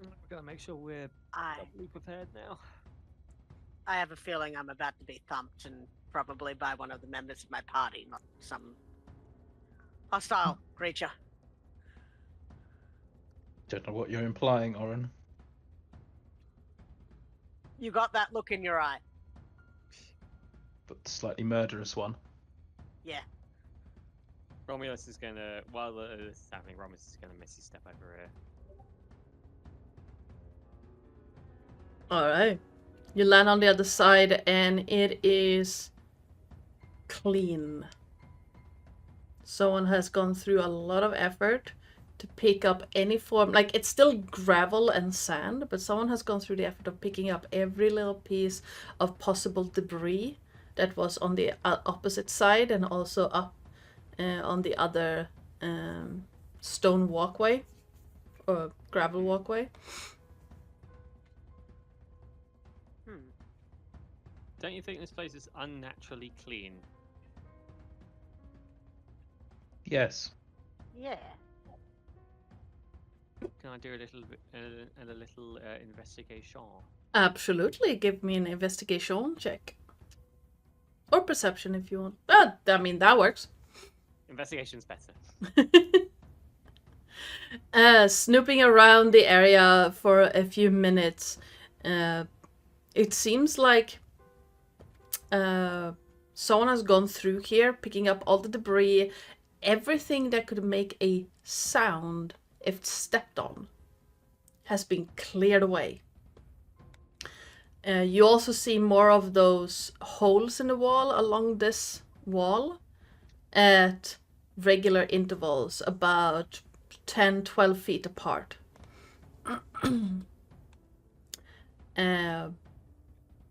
We gotta make sure we're doubly prepared now. I have a feeling I'm about to be thumped, and probably by one of the members of my party, not some hostile creature. Don't know what you're implying, Oren. You got that look in your eye. But slightly murderous one. Yeah. Romulus is gonna, while this is happening, Romulus is gonna missy step over here. Alright. You land on the other side and it is clean. Someone has gone through a lot of effort to pick up any form, like it's still gravel and sand, but someone has gone through the effort of picking up every little piece of possible debris that was on the opposite side and also up on the other stone walkway or gravel walkway. Don't you think this place is unnaturally clean? Yes. Yeah. can I do a little investigation? Absolutely. Give me an investigation check. Or perception if you want. I mean, that works. Investigation's better. Snooping around the area for a few minutes, it seems like someone has gone through here, picking up all the debris, everything that could make a sound if stepped on has been cleared away. You also see more of those holes in the wall along this wall at regular intervals, about 10-12 feet apart.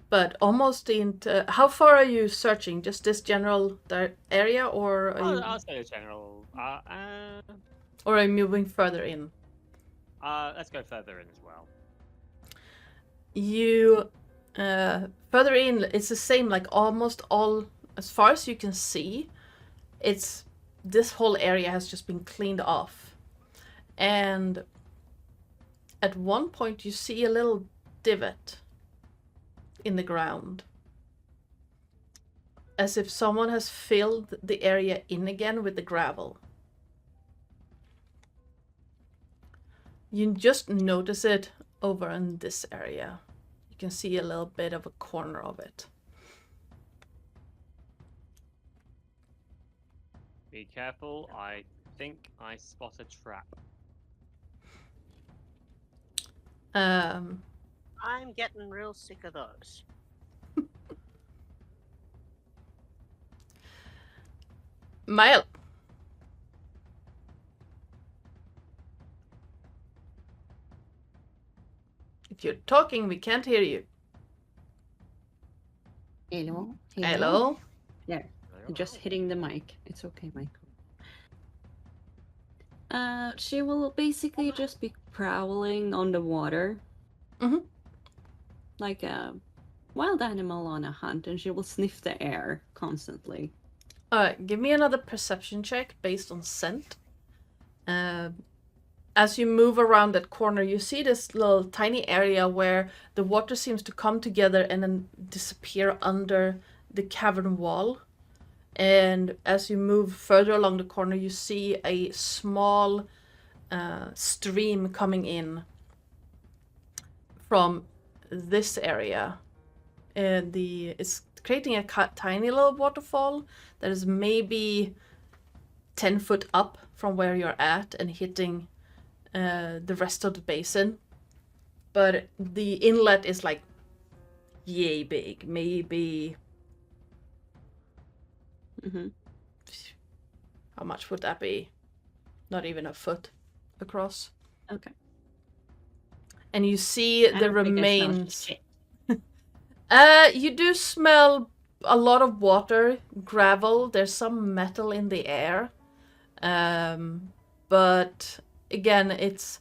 But almost into... How far are you searching? Just this general area, or are you... I'll say a general. Or are you moving further in? Let's go further in as well. You... further in, it's the same, like almost all... As far as you can see, it's... This whole area has just been cleaned off. And at one point you see a little divot in the ground. As if someone has filled the area in again with the gravel. You just notice it over in this area. You can see a little bit of a corner of it. Be careful, I think I spot a trap. I'm getting real sick of those. Mile. If you're talking, we can't hear you. Hello? Hello? There. Just hitting the mic. It's okay, Michael. She will basically just be prowling on the water. Mhm. Like a wild animal on a hunt, and she will sniff the air constantly. Alright, give me another perception check based on scent. As you move around that corner, you see this little tiny area where the water seems to come together and then disappear under the cavern wall. And as you move further along the corner, you see a small stream coming in from this area. And it's creating a tiny little waterfall that is maybe 10 foot up from where you're at and hitting the rest of the basin. But the inlet is like yay big, maybe... Mm-hmm. How much would that be? Not even a foot across. Okay. And you see I the don't think I smell remains. shit. You do smell a lot of water, gravel. There's some metal in the air. But again, it's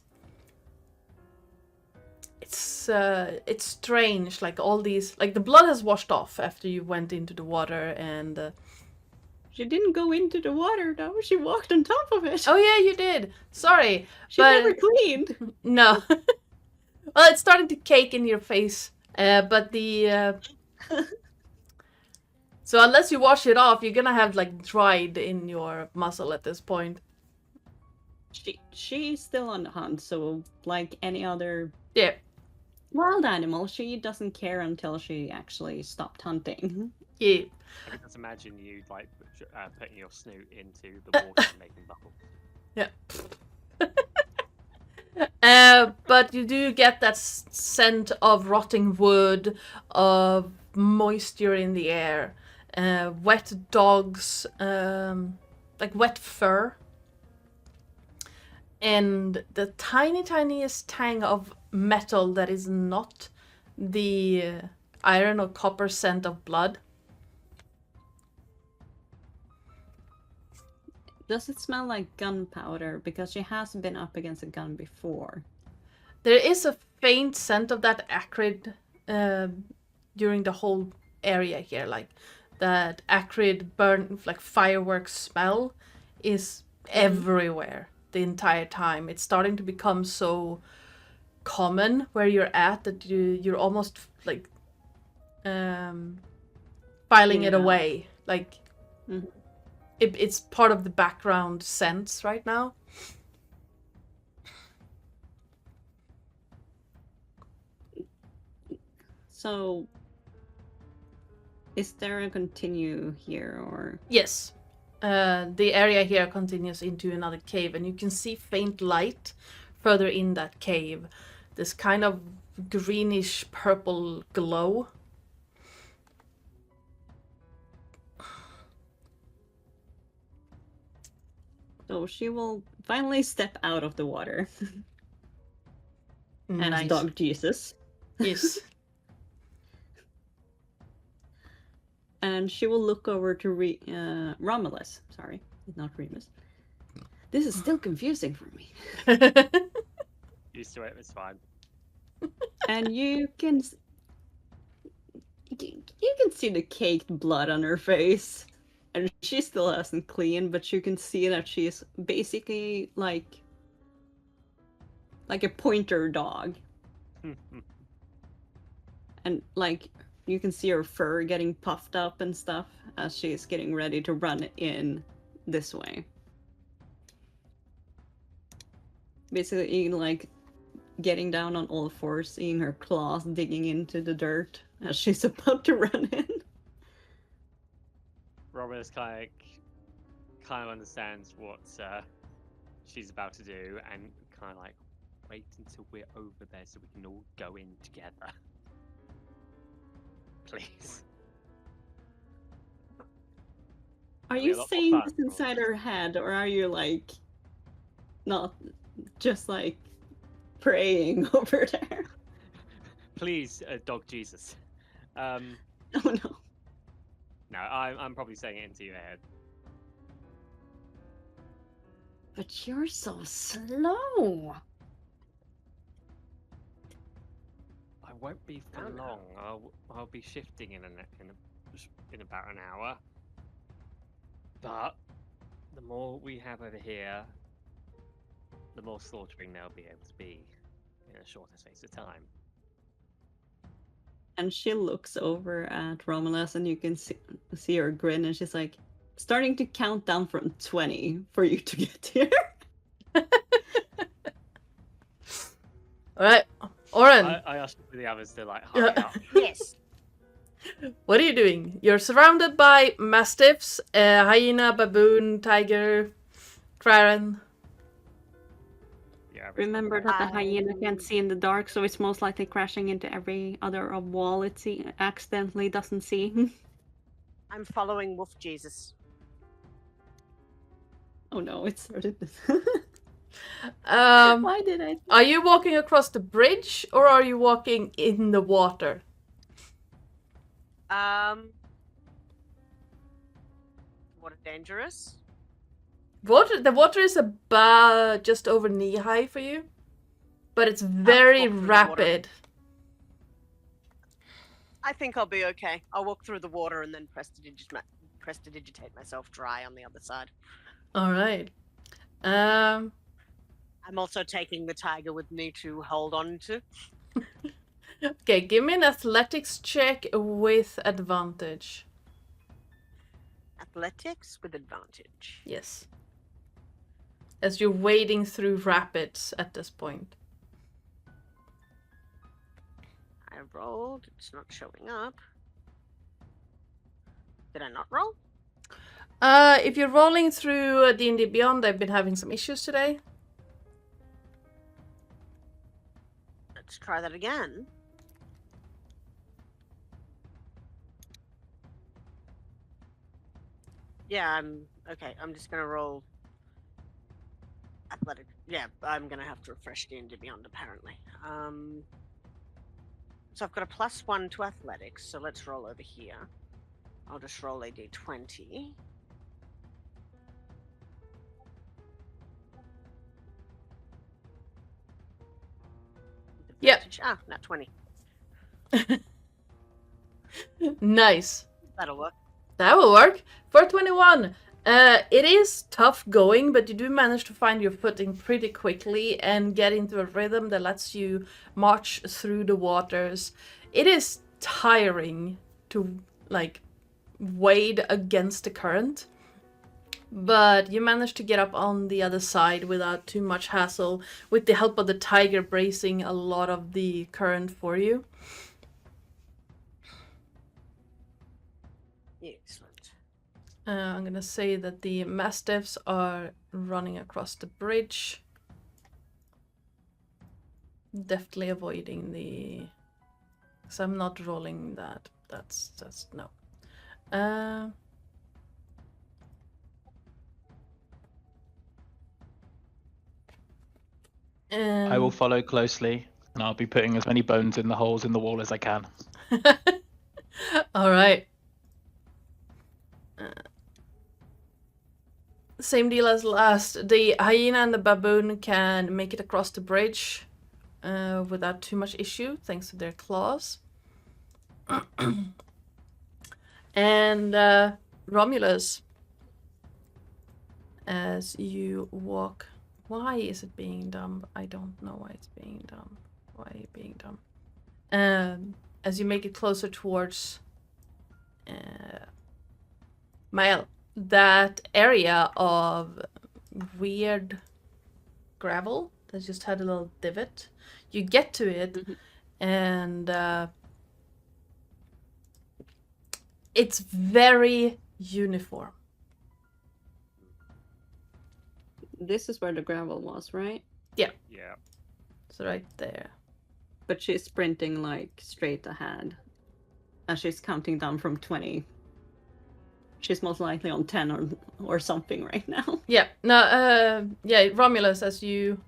strange. Like all these, like the blood has washed off after you went into the water, and She didn't go into the water though. She walked on top of it. oh yeah, you did. Sorry, She but never cleaned. no. Well, it's starting to cake in your face. But the so unless you wash it off, you're gonna have like dried in your muscle at this point. She's still on the hunt, so like any other Yeah. wild animal, she doesn't care until she actually stopped hunting. Yeah. I can just imagine you like putting your snoot into the water and making bubbles. Yeah. But you do get that scent of rotting wood, of moisture in the air, wet dogs, like wet fur, and the tiniest tang of metal that is not the iron or copper scent of blood. Does it smell like gunpowder? Because she has been up against a gun before. There is a faint scent of that acrid during the whole area here, like that acrid burn, like fireworks smell is everywhere. the entire time. It's starting to become so common where you're at that you're almost like filing it Yeah. away. Like Mhm. it's part of the background sense right now. So, is there a continue here, or Yes. The area here continues into another cave, and you can see faint light further in that cave. This kind of greenish purple glow. so she will finally step out of the water and Nice. dog Jesus, Yes. and she will look over to Romulus. Sorry, not Remus. This is still confusing for me. Used to it. It's fine. And you can see the caked blood on her face, and she still hasn't cleaned, but you can see that she's basically like a pointer dog, and like you can see her fur getting puffed up and stuff as she's getting ready to run in this way. Basically, like getting down on all fours, seeing her claws digging into the dirt as she's about to run in. Romulus kind of understands what she's about to do, and kind of like wait until we're over there so we can all go in together. Please. Are It'll be a you lot more saying fun, this inside her head, or are you like not just like praying over there? Please, dog Jesus. Oh no. No, I'm probably saying it into your head. But you're so slow. I won't be for long. I'll be shifting in about an hour. But the more we have over here, the more slaughtering there'll be able to be in a shorter space of time. And she looks over at Romulus, and you can see her grin, and she's like, starting to count down from 20 for you to get here. Alright. Oren, I asked for the others to like hurry up. Yes. what are you doing? You're surrounded by mastiffs, hyena, baboon, tiger, Craren. Yeah, Remember that the hyena can't see in the dark, so it's most likely crashing into every other wall it accidentally doesn't see. I'm following Wolf Jesus. Oh no, it started. Why did I? Are you walking across the bridge or are you walking in the water? Water dangerous? The water is about just over knee high for you, but it's very walk through the water. rapid. I think I'll be okay. I'll walk through the water and then prestidigitate myself dry on the other side. All right. I'm also taking the tiger with me to hold on to. Okay, give me an athletics check with advantage. Athletics with advantage. Yes. As you're wading through rapids at this point. I rolled. It's not showing up. Did I not roll? If you're rolling through D&D Beyond, I've been having some issues today. Let's try that again. Yeah, I'm okay. I'm just gonna roll athletic. Yeah, I'm gonna have to refresh D&D Beyond apparently. So I've got a +1 to athletics. So let's roll over here. I'll just roll a d20. Yep. Ah, not 20. Nice. That'll work. That will work. For 21, It is tough going, but you do manage to find your footing pretty quickly and get into a rhythm that lets you march through the waters. It is tiring to, like, wade against the current, but you manage to get up on the other side without too much hassle, with the help of the tiger bracing a lot of the current for you. Excellent. I'm gonna say that the mastiffs are running across the bridge, deftly avoiding the. Because I'm not rolling that. That's no. I will follow closely, and I'll be putting as many bones in the holes in the wall as I can. All right. Same deal as last. The hyena and the baboon can make it across the bridge without too much issue, thanks to their claws. And Romulus, as you walk. Why is it being dumb? I don't know why it's being dumb. Why are you being dumb? As you make it closer towards Mael, that area of weird gravel that just had a little divot, you get to it, and it's very uniform. This is where the gravel was, right? Yeah. It's right there. But she's sprinting like straight ahead. And she's counting down from 20. She's most likely on 10 or something right now. Yeah. No, yeah, Romulus, as you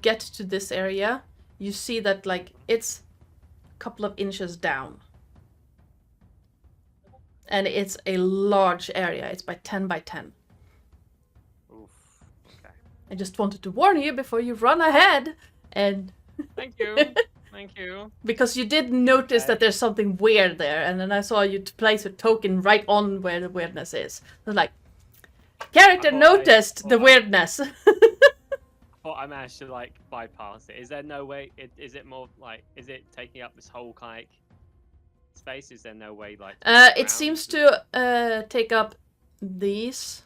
get to this area, you see that, like, it's a couple of inches down. And it's a large area. It's by 10 by 10. Oof. Okay. I just wanted to warn you before you run ahead, and Thank you. Thank you. because you did notice that there's something weird there, and then I saw you place a token right on where the weirdness is. I was like, character noticed the weirdness. Well, I managed to like bypass it. Is there no way? Is it more like? Is it taking up this whole kayak space? Is there no way like? It seems to take up these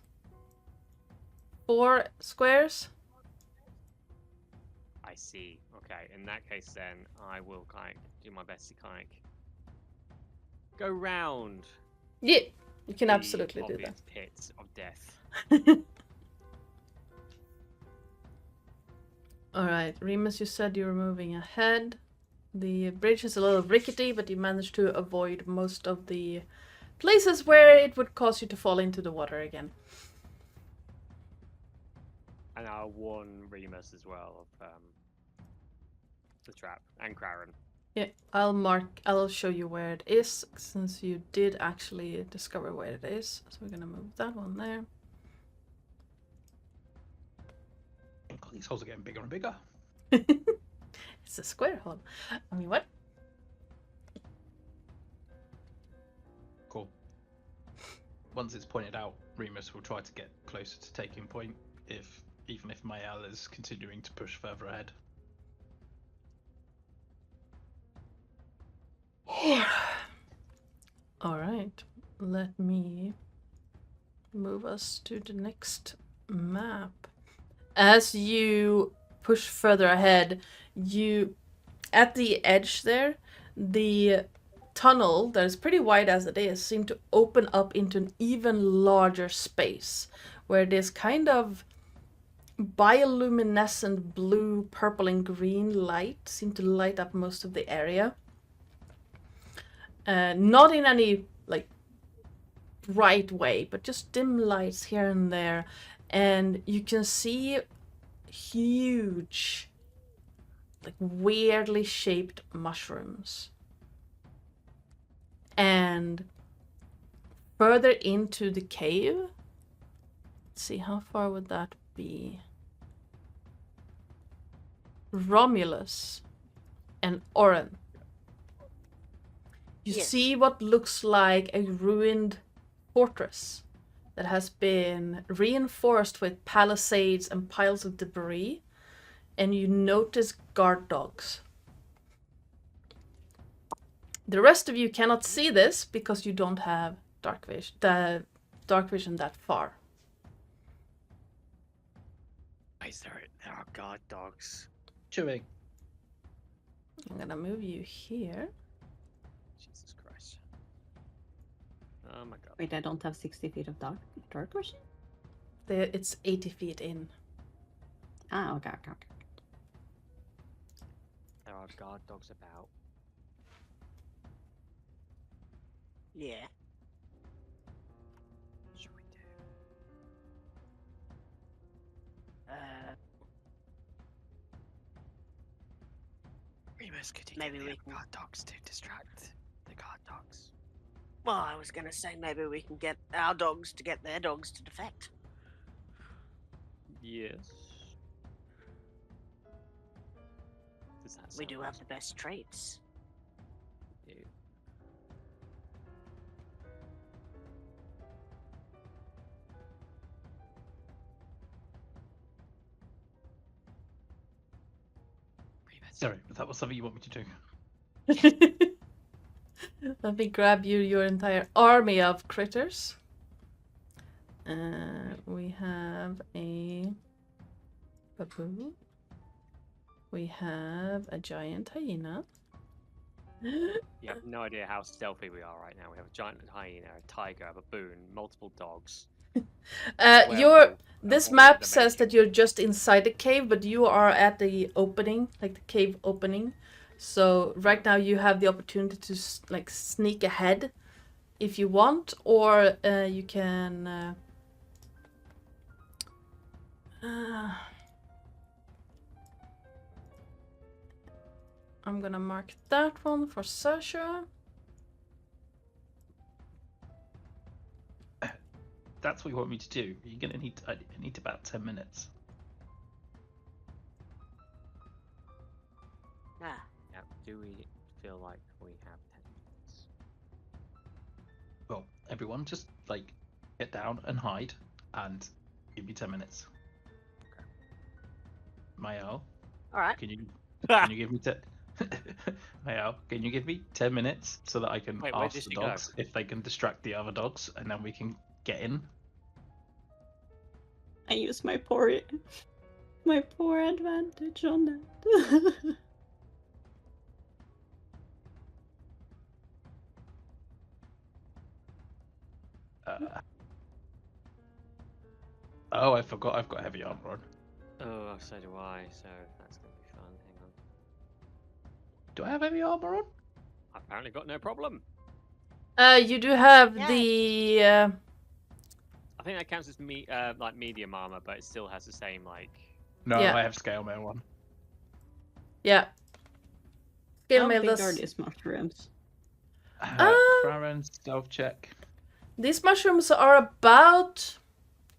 4 squares. I see. Okay. In that case, then I will kind of do my best to kind of go round. Yeah, you can the absolutely do obvious that. Pits of death. Alright, Remus, you said you were moving ahead. The bridge is a little rickety, but you managed to avoid most of the places where it would cause you to fall into the water again. And I'll warn Remus as well of the trap and Craren. Yeah, I'll show you where it is, since you did actually discover where it is. So we're gonna move that one there. These holes are getting bigger and bigger. It's a square hole. I mean, what? Cool. Once it's pointed out, Remus will try to get closer to taking point, even if Mael is continuing to push further ahead. Alright, let me move us to the next map. As you push further ahead, at the edge there, the tunnel that is pretty wide as it is seemed to open up into an even larger space, where this kind of bioluminescent blue, purple, and green light seemed to light up most of the area. Not in any like bright way, but just dim lights here and there, and you can see huge, like weirdly shaped mushrooms. And further into the cave, let's see, how far would that be? Romulus and Oren. You Yes. see what looks like a ruined fortress that has been reinforced with palisades and piles of debris, and you notice guard dogs. The rest of you cannot see this because you don't have dark vision that far. Guys, there are guard dogs. Chewing. I'm gonna move you here. Jesus Christ. Oh my god. Wait, I don't have 60 feet of dark vision? It's 80 feet in. Ah, okay. There are guard dogs about. Yeah. What should we do? Remus, could you Maybe get we the can- guard dogs to distract the guard dogs? Well, I was gonna say maybe we can get our dogs to get their dogs to defect. Yes. Does that We sound do have the best traits. Yeah. Remus, Sorry, is that was something you want me to do? Let me grab your entire army of critters. We have a baboon. We have a giant hyena. You have no idea how stealthy we are right now. We have a giant hyena, a tiger, a baboon, multiple dogs. This all map the says making. that you're just inside the cave, but you are at the opening, like the cave opening. So right now you have the opportunity to like sneak ahead if you want, or you can. I'm gonna mark that one for Sasha. That's what you want me to do. You're gonna need. I need about 10 minutes. Ah, Yeah. Do we feel like we have 10 minutes? Well, everyone, just like get down and hide, and give me 10 minutes. Okay. Mayo, all right. can you give me 10? Mayo, can you give me 10 minutes so that I can Wait, where ask did the she go? dogs if they can distract the other dogs, and then we can get in? I use my poor advantage on that. Oh, I forgot. I've got heavy armor on. Oh, so do I. So that's gonna be fun. Hang on. Do I have heavy armor on? I've apparently got no problem. You do have Yes. the. I think that counts as like medium armor, but it still has the same like. No, Yeah. I have scale mail on. Yeah. Scale How mail big does. are these mushrooms? Craren, stealth check. These mushrooms are about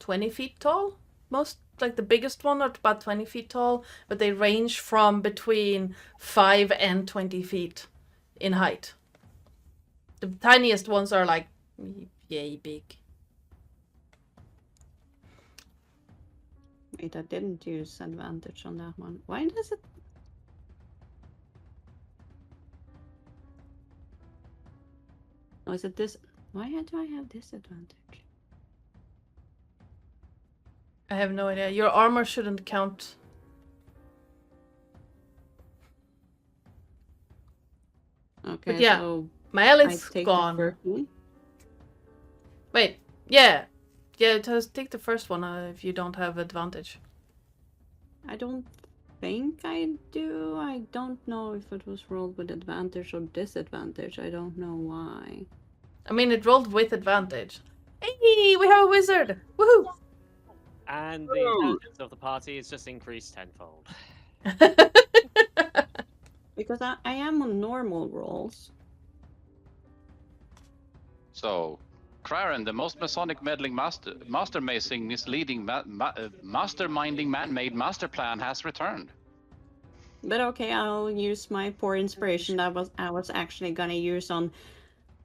20 feet tall. Most, like the biggest one, are about 20 feet tall, but they range from between 5 and 20 feet in height. The tiniest ones are like yay big. Wait, I didn't use advantage on that one. Why does it? Oh, is it this? Why do I have disadvantage? I have no idea. Your armor shouldn't count. Okay, yeah, so My I Ellen's take gone. the first one. Wait, yeah. Yeah, just take the first one if you don't have advantage. I don't think I do. I don't know if it was rolled with advantage or disadvantage. I don't know why. I mean, it rolled with advantage. Hey, we have a wizard! Woohoo! And the intelligence of the party is just increased tenfold. Because I am on normal rolls. So, Craren, the most Masonic meddling master macing, misleading, masterminding man-made master plan has returned. But okay, I'll use my poor inspiration that I was actually gonna use on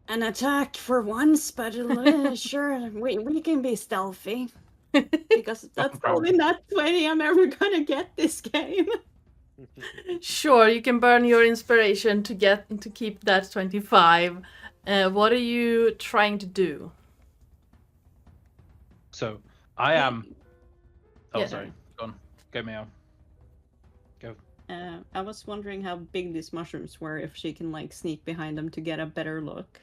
an attack for once, but sure, we can be stealthy. Because that's probably not 20 I'm ever gonna get this game. Sure, you can burn your inspiration to keep that 25. What are you trying to do? So I am. Oh, Yeah. sorry. Go on. Go, Meow. Go. I was wondering how big these mushrooms were, if she can like sneak behind them to get a better look.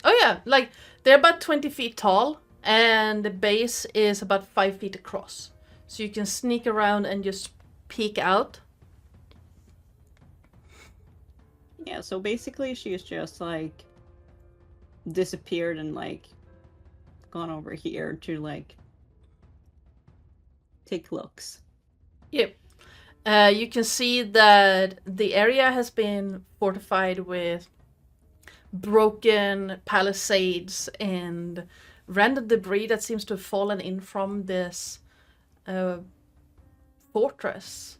Oh yeah, like they're about 20 feet tall, and the base is about 5 feet across. So you can sneak around and just peek out. Yeah, so basically she's just like disappeared and like gone over here to like take looks. Yep. You can see that the area has been fortified with broken palisades and random debris that seems to have fallen in from this fortress.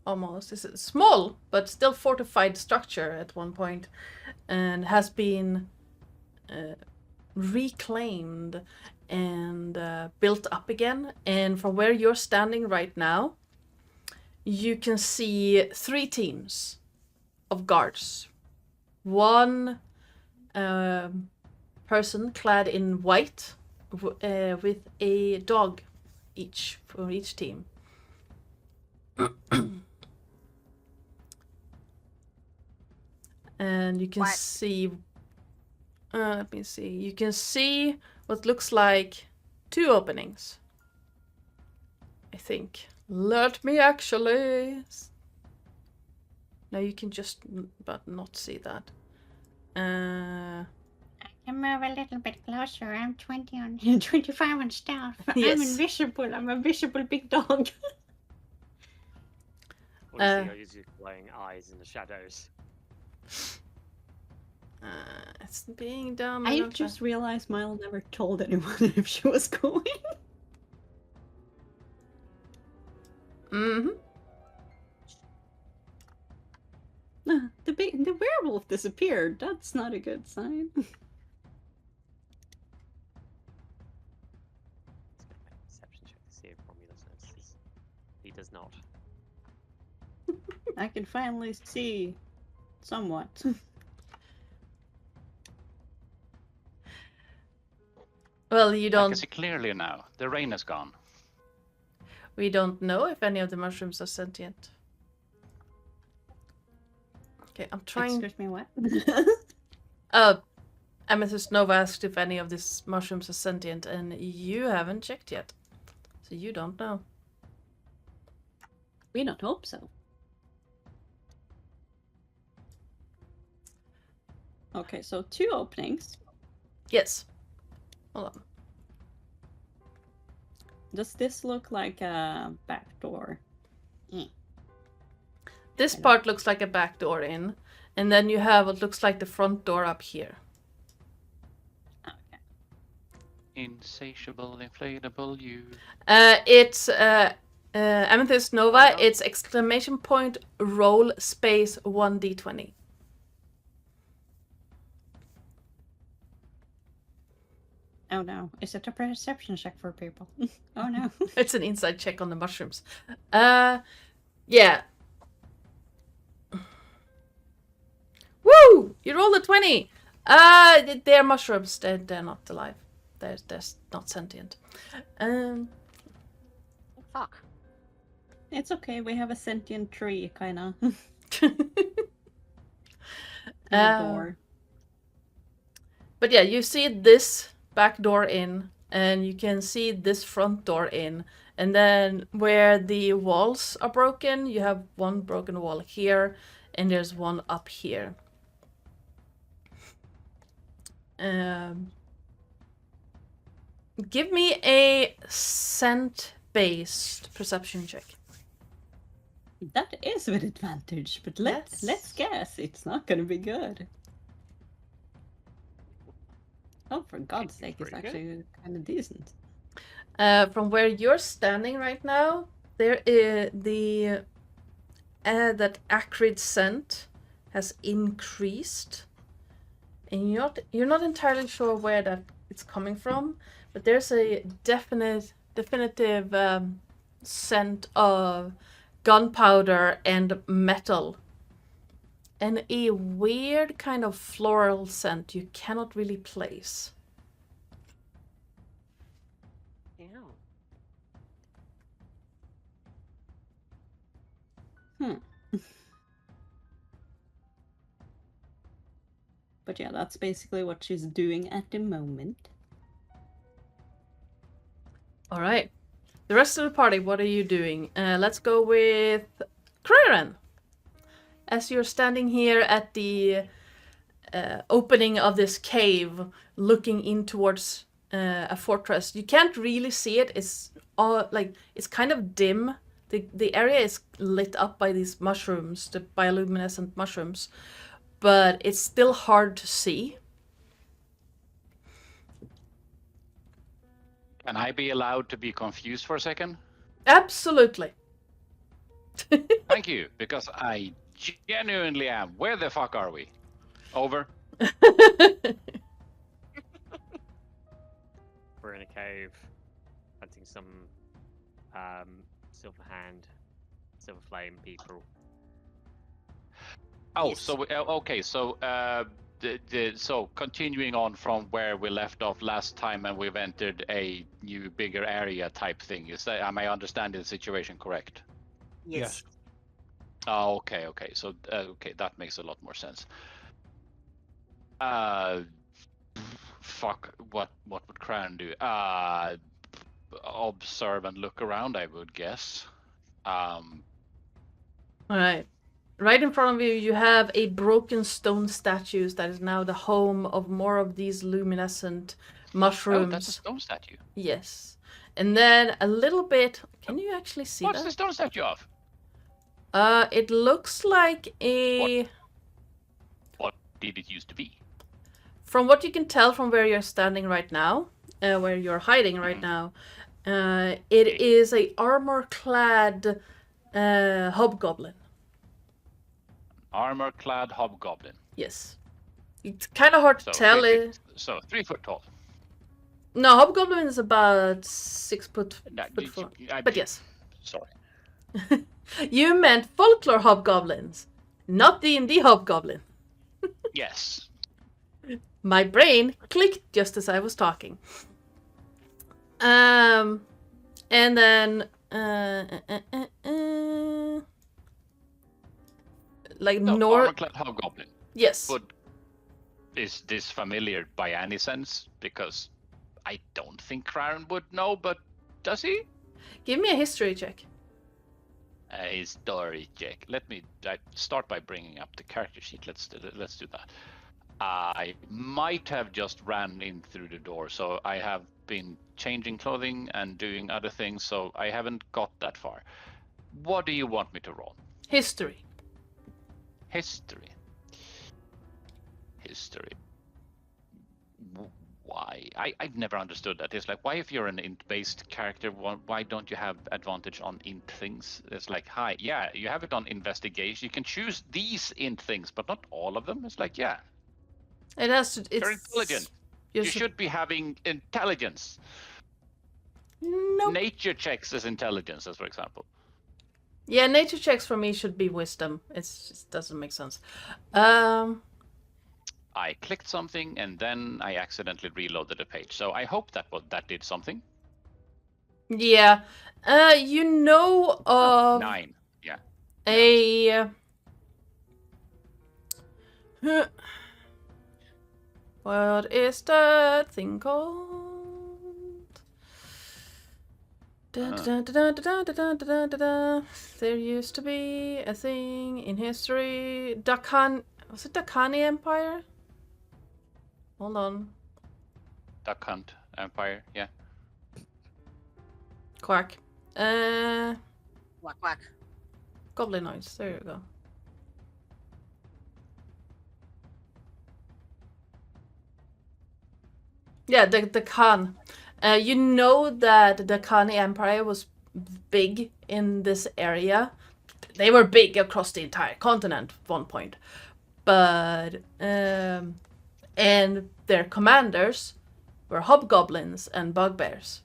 Almost. It's a small but still fortified structure at one point, and has been reclaimed and built up again. And from where you're standing right now, you can see 3 teams of guards. One person clad in white with a dog each for each team. And you can What? see, let me see, you can see what looks like 2 openings, I think. Let me actually... No, you can just but not see that. I can move a little bit closer. I'm 25 on stealth. Yes. I'm invisible. I'm a visible big dog. All you see are usually glowing eyes in the shadows. It's being done. I just realized Mile never told anyone if she was going. Mm-hmm. The werewolf disappeared. That's not a good sign. Perception check to see if Romulus notices. He does not. I can finally see somewhat. Well, you I can don't. see clearly now. The rain is gone. We don't know if any of the mushrooms are sentient. Okay, I'm trying. Excuse me, what? Amethyst Nova asked if any of these mushrooms are sentient, and you haven't checked yet, so you don't know. We don't hope so. Okay, so 2 openings. Yes. Hold on. Does this look like a back door? This part looks like a back door in, and then you have what looks like the front door up here. Okay. Insatiable, inflatable you. It's Amethyst Nova. Oh, no. It's exclamation point roll space 1d20. Oh no, is it a perception check for people? Oh no. It's an inside check on the mushrooms. Yeah. Woo! You rolled a 20. They're mushrooms. They're not alive. They're not sentient. Fuck. It's okay, we have a sentient tree, kinda. Door. But yeah, you see this back door in, and you can see this front door in, and then where the walls are broken, you have one broken wall here, and there's one up here. Give me a scent-based perception check. That is with advantage, but let's guess. It's not gonna be good. Oh, for God's sake, it's pretty good. actually kind of decent. From where you're standing right now, there is that acrid scent has increased, and you're not entirely sure where that it's coming from, but there's a definitive scent of gunpowder and metal, and a weird kind of floral scent you cannot really place. Ew. But yeah, that's basically what she's doing at the moment. All right. The rest of the party, what are you doing? Let's go with Kraren. As you're standing here at the opening of this cave, looking in towards a fortress, you can't really see it. It's all it's kind of dim. The area is lit up by these mushrooms, the bioluminescent mushrooms, but it's still hard to see. Can I be allowed to be confused for a second? Absolutely. Thank you, because I genuinely am. Where the fuck are we? Over. We're in a cave, hunting some silver hand, silver flame people. Oh, Yes. so okay. So so continuing on from where we left off last time, and we've entered a new, bigger area type thing. Is that, am I understanding the situation correct? Yes. Oh, okay, okay. So okay, that makes a lot more sense. Fuck. What would Crown do? Observe and look around, I would guess. All right. Right in front of you, you have a broken stone statue that is now the home of more of these luminescent mushrooms. Oh, that's a stone statue. Yes. And then a little bit... Can you actually see What's that? the stone statue of? It looks like a... What did it used to be? From what you can tell from where you're standing right now, where you're hiding right now, it is a armor-clad hobgoblin. Armor-clad hobgoblin. Yes. It's kind of hard to So tell. 3 foot tall. No, hobgoblin is about 6 foot, No, foot four. I- But yes. Sorry. You meant folklore hobgoblins, not D&D hobgoblin. Yes. My brain clicked just as I was talking. And then like No, north. armor-clad hobgoblin. Yes. But is this familiar by any sense? Because I don't think Crown would know, but does he? Give me a history check. A story check. Let me start by bringing up the character sheet. Let's do that. I might have just ran in through the door, so I have been changing clothing and doing other things, so I haven't got that far. What do you want me to roll? History. History. Why? I've never understood that. It's like, why if you're an int-based character, why don't you have advantage on int things? It's like, hi, yeah, you have it on investigation. You can choose these int things, but not all of them. It's like, yeah, It has to. It's, you're intelligent. You should be having intelligence. Nope. Nature checks as intelligence, as for example. Yeah, nature checks for me should be wisdom. It just doesn't make sense. I clicked something and then I accidentally reloaded the page. So I hope that did something. Yeah. You know of 9. Yeah. a what is that thing called? There used to be a thing in history. Was it Dakani Empire? Hold on. Duck Hunt Empire, yeah. Quack. Quack, quack. Goblin noise. There you go. Yeah, the Khan. You know that the Khani Empire was big in this area. They were big across the entire continent at one point. But and their commanders were hobgoblins and bugbears.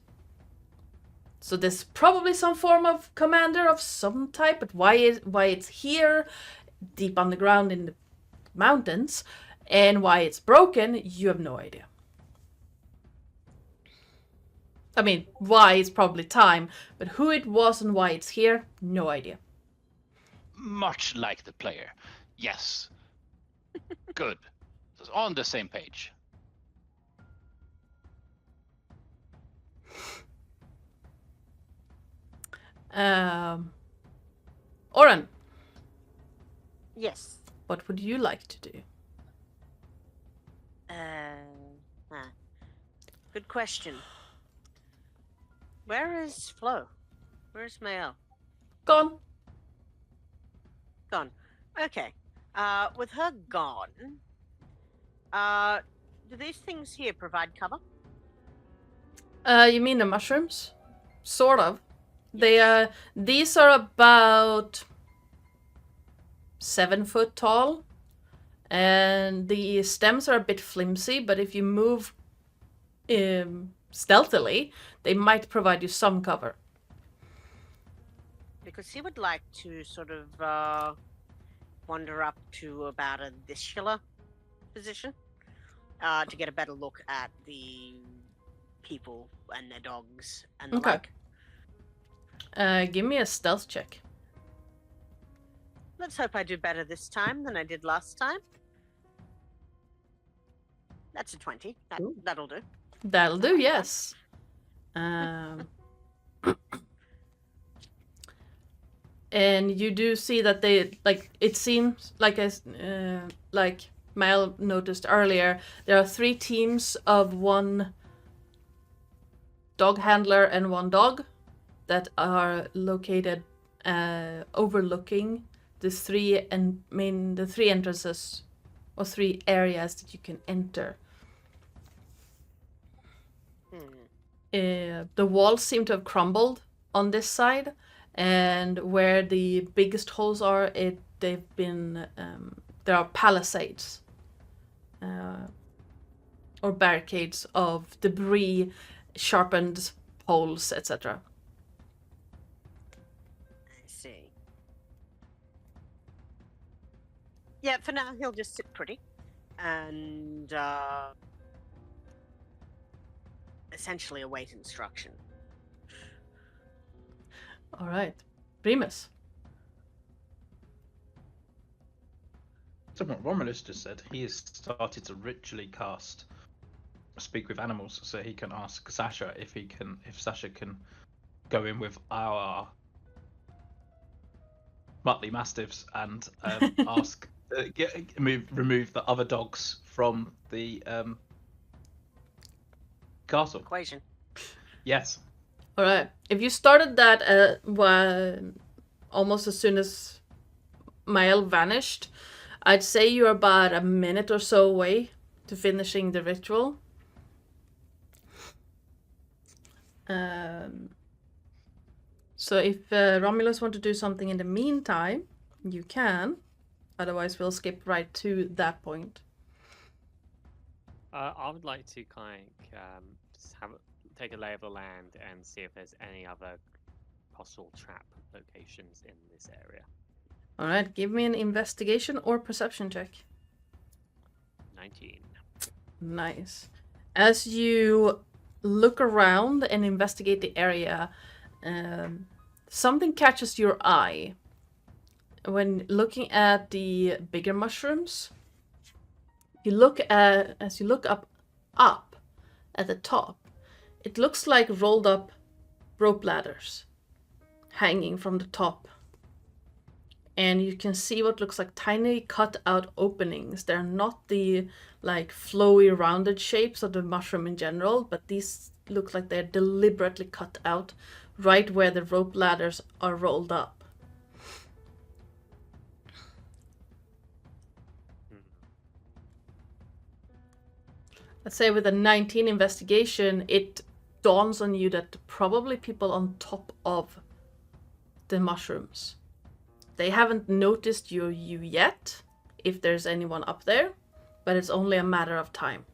So there's probably some form of commander of some type, but why it's here, deep underground in the mountains, and why it's broken, you have no idea. I mean, why is probably time, but who it was and why it's here, no idea. Much like the player. Yes. Good. On the same page. Oren, Yes. what would you like to do? Good question. Where is Flo? Where's Mael? Gone. Gone. Okay. With her gone, do these things here provide cover? You mean the mushrooms? Sort of. These are about 7 foot tall, and the stems are a bit flimsy, but if you move stealthily, they might provide you some cover. Because he would like to sort of wander up to about a discula position to get a better look at the people and their dogs and the Okay. like. Give me a stealth check. Let's hope I do better this time than I did last time. That's a 20. That'll do. That'll do, yes. And you do see that they, like, it seems like, as like Mel noticed earlier, there are 3 teams of 1 dog handler and 1 dog that are located overlooking the 3 entrances or 3 areas that you can enter. The walls seem to have crumbled on this side, and where the biggest holes are, there are palisades or barricades of debris, sharpened poles, etc. I see. Yeah, for now he'll just sit pretty and essentially await instruction. All right, Remus. So what Romulus just said, he has started to ritually cast Speak with Animals, so he can ask Sasha if Sasha can go in with our Muttley Mastiffs and ask remove the other dogs from the castle. Equation. Yes. All right. If you started that almost as soon as Mael vanished, I'd say you're about a minute or so away to finishing the ritual. So if Romulus want to do something in the meantime, you can. Otherwise, we'll skip right to that point. I would like to kind of just take a lay of the land and see if there's any other possible trap locations in this area. All right, give me an investigation or perception check. 19. Nice. As you look around and investigate the area, something catches your eye. When looking at the bigger mushrooms, as you look up at the top, it looks like rolled up rope ladders hanging from the top. And you can see what looks like tiny cut out openings. They're not the like flowy rounded shapes of the mushroom in general, but these look like they're deliberately cut out right where the rope ladders are rolled up. Let's say with a 19 investigation, it dawns on you that probably people on top of the mushrooms. They haven't noticed you yet, if there's anyone up there, but it's only a matter of time.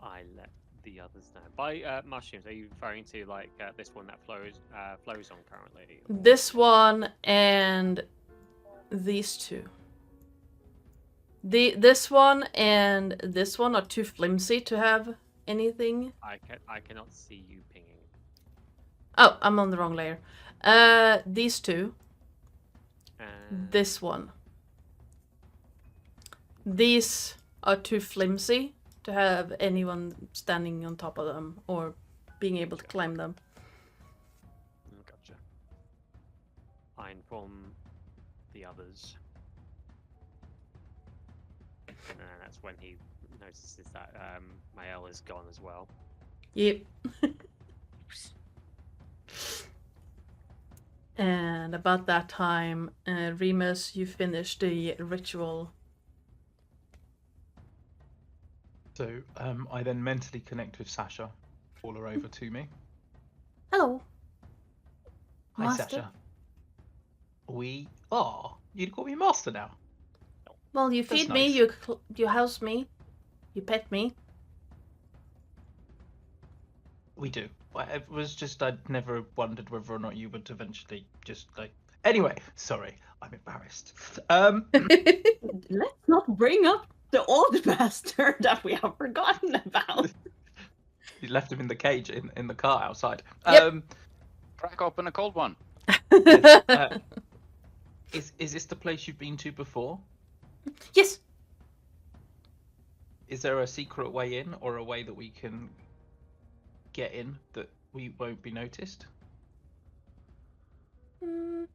I let the others know. By mushrooms, are you referring to like this one that flows on currently? This one and these two. This one and this one are too flimsy to have anything. I cannot see you pinging. Oh, I'm on the wrong layer. These two. And This one. These are too flimsy to have anyone standing on top of them or being able to climb them. Gotcha. I inform the others. And that's when he notices that Mael is gone as well. Yep. And about that time, Remus, you finished the ritual. So I then mentally connect with Sasha, call her over to me. Hello. Hi, Master? Sasha. You'd call me master now. Well, you That's feed me, nice. you house me, you pet me. We do. It was just I'd never wondered whether or not you would eventually just like. Anyway, sorry, I'm embarrassed. Let's not bring up the old master that we have forgotten about. You left him in the cage in the car outside. Yep. Crack open a cold one. Yes, is this the place you've been to before? Yes. Is there a secret way in or a way that we can get in that we won't be noticed?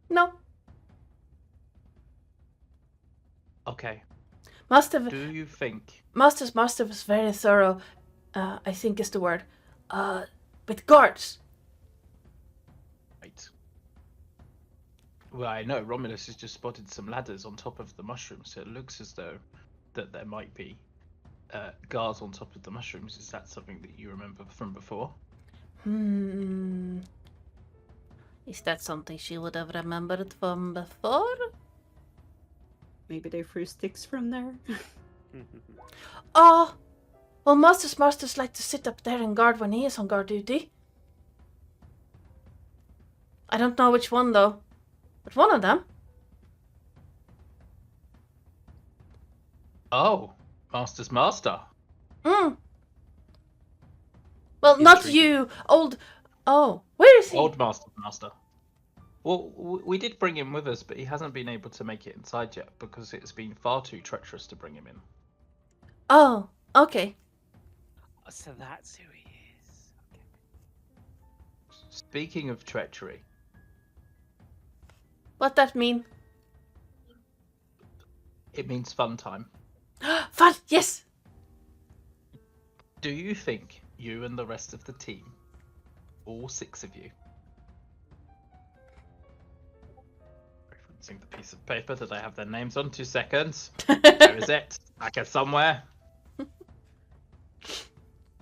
No. Okay. Master Do you think? Master was very thorough. I think is the word. With guards. Right. Well, I know Romulus has just spotted some ladders on top of the mushrooms, so it looks as though that there might be guards on top of the mushrooms. Is that something that you remember from before? Is that something she would have remembered from before? Maybe they threw sticks from there. Oh, well, Masters like to sit up there and guard when he is on guard duty. I don't know which one though, but one of them. Oh, Master's master. Well, not Intriguing. you, old. Oh, where is he? Old Master's master. Well, we did bring him with us, but he hasn't been able to make it inside yet because it's been far too treacherous to bring him in. Oh, okay. So that's who he is. Okay. Speaking of treachery, What that mean? it means fun time. Fun, yes. Do you think you and the rest of the team, all 6 of you, referencing the piece of paper that I have their names on, 2 seconds. Where is it? Back here somewhere.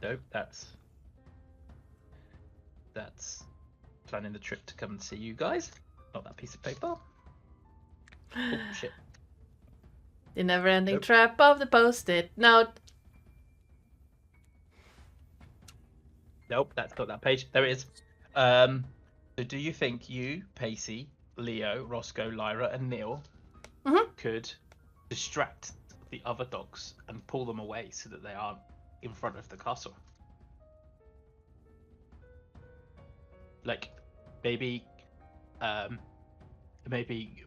Nope, that's planning the trip to come and see you guys. Not that piece of paper. Oh shit. The never-ending Nope. trap of the post-it note. Nope, that's not that page. There it is. So do you think you, Pacey, Leo, Roscoe, Lyra, and Neil could distract the other dogs and pull them away so that they aren't in front of the castle? Like, maybe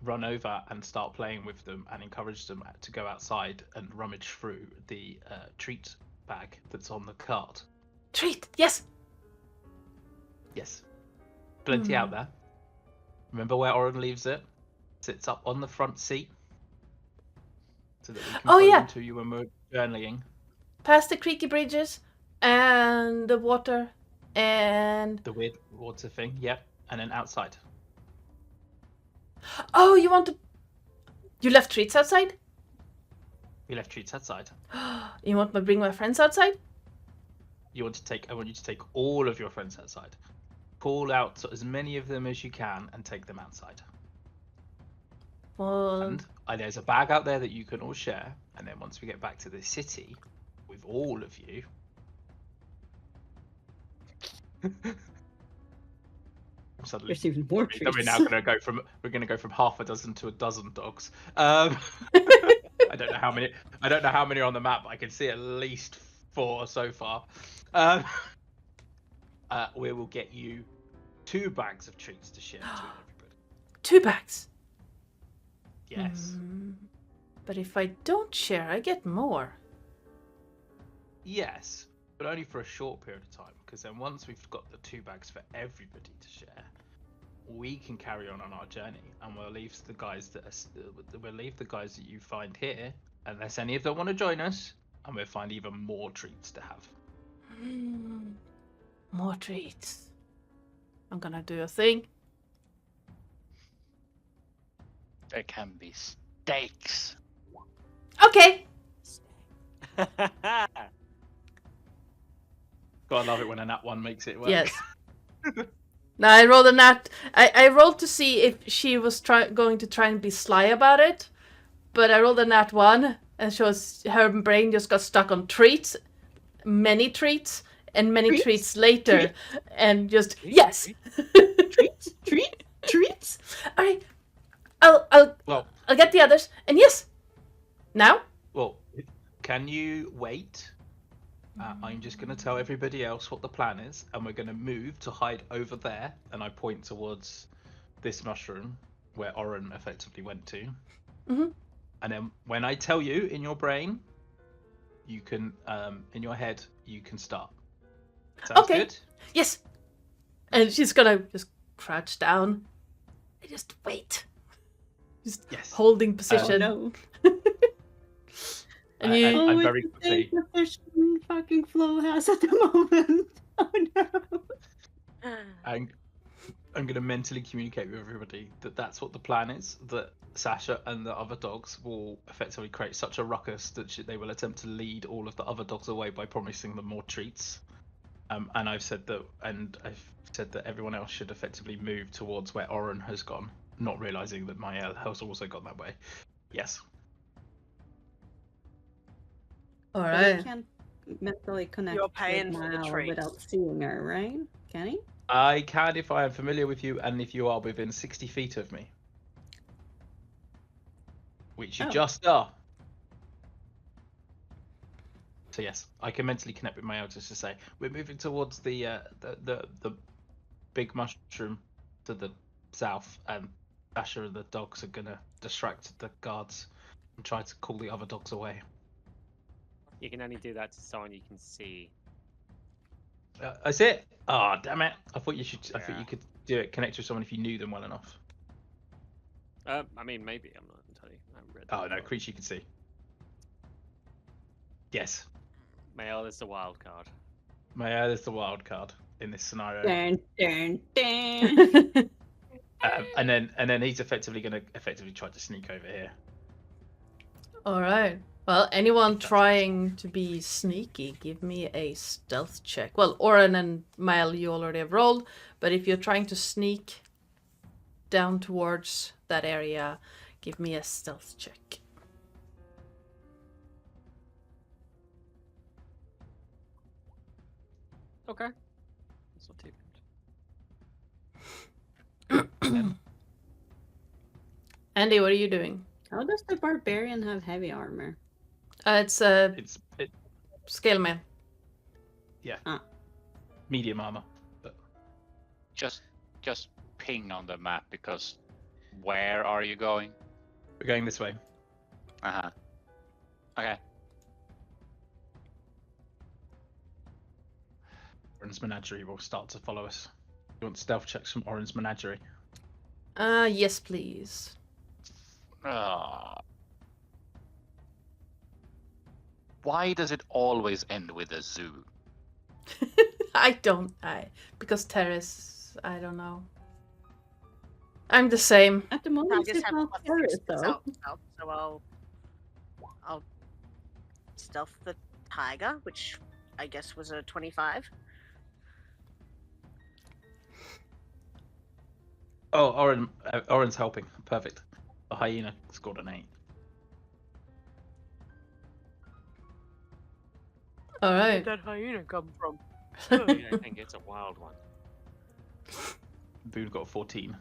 run over and start playing with them and encourage them to go outside and rummage through the treat bag that's on the cart. Treat, yes. Yes. Plenty out there. Remember where Oren leaves it? Sits up on the front seat. So that we can Oh, throw yeah. them to you when we're journeying. Past the creaky bridges and the water and... The weird water thing, yep. And then outside. Oh, you want to... You left treats outside? We left treats outside. You want me to bring my friends outside? I want you to take all of your friends outside. Call out as many of them as you can and take them outside. Well, And there's a bag out there that you can all share. And then once we get back to the city, with all of you, suddenly There's even more then we're treats. now going to go from half a dozen to a dozen dogs. I don't know how many. I don't know how many are on the map. But I can see at least 4 so far. We will get you 2 bags of treats to share between everybody. 2 bags. Yes. But if I don't share, I get more. Yes, but only for a short period of time. Because then once we've got the 2 bags for everybody to share, we can carry on our journey, and we'll leave the guys that you find here, unless any of them want to join us, and we'll find even more treats to have. More treats. I'm gonna do a thing. There can be steaks. Okay. Gotta love it when a nat 1 makes it work. Yes. Now I rolled a nat. I rolled to see if she was going to try and be sly about it, but I rolled a nat 1, and her brain just got stuck on treats, many treats, and many treats later, and just yes. Treats. All right. I'll get the others, and yes. Now. Well, can you wait? I'm just going to tell everybody else what the plan is, and we're going to move to hide over there. And I point towards this mushroom where Oren effectively went to. Mm-hmm. And then when I tell you in your brain, you can, in your head, you can start. Sounds good? Yes. And she's gonna just crouch down and just wait. Just holding position. Oh, no. And you... I'm very quickly. The fish fucking Flo has at the moment. Oh no. I'm going to mentally communicate with everybody that that's what the plan is. That Sasha and the other dogs will effectively create such a ruckus that they will attempt to lead all of the other dogs away by promising them more treats. And I've said that everyone else should effectively move towards where Oren has gone, not realizing that Mael has also gone that way. Yes. All But right. he can't mentally connect You're paying with for the Mal treats. without seeing her, right? Can he? I can if I am familiar with you and if you are within 60 feet of me. Which you just are. So yes, I can mentally connect with my elders to say we're moving towards the big mushroom to the south, and Asher and the dogs are gonna distract the guards and try to call the other dogs away. You can only do that to someone you can see. I see it. Oh damn it! I thought you Yeah. could do it. Connect with someone if you knew them well enough. I mean, maybe. I'm not entirely. I haven't read that Oh no, before. creature you can see. Yes. Mael is the wild card. Maya is the wild card in this scenario. Dun, dun, dun. And then he's effectively going to try to sneak over here. All right. Well, anyone trying to be sneaky, give me a stealth check. Well, Oren and Mael, you already have rolled, but if you're trying to sneak down towards that area, give me a stealth check. Okay. That's not too bad. Andy, what are you doing? How does the barbarian have heavy armor? It's scale mail. Medium armor. But Just ping on the map, because where are you going? we're going this way. Uh-huh. Okay. Oren's Menagerie will start to follow us. You want stealth checks from Oren's Menagerie? Yes, please. Why does it always end with a zoo? Because Terris, I don't know. I'm the same. At the I moment, just it's have not plus Terris, 6 though. stealth, so I'll stealth the tiger, which I guess was a 25. Oh, Oren's helping. Perfect. Oh, hyena scored an 8. All Where did right. that hyena come from? I think it's a wild one. Boone got a 14.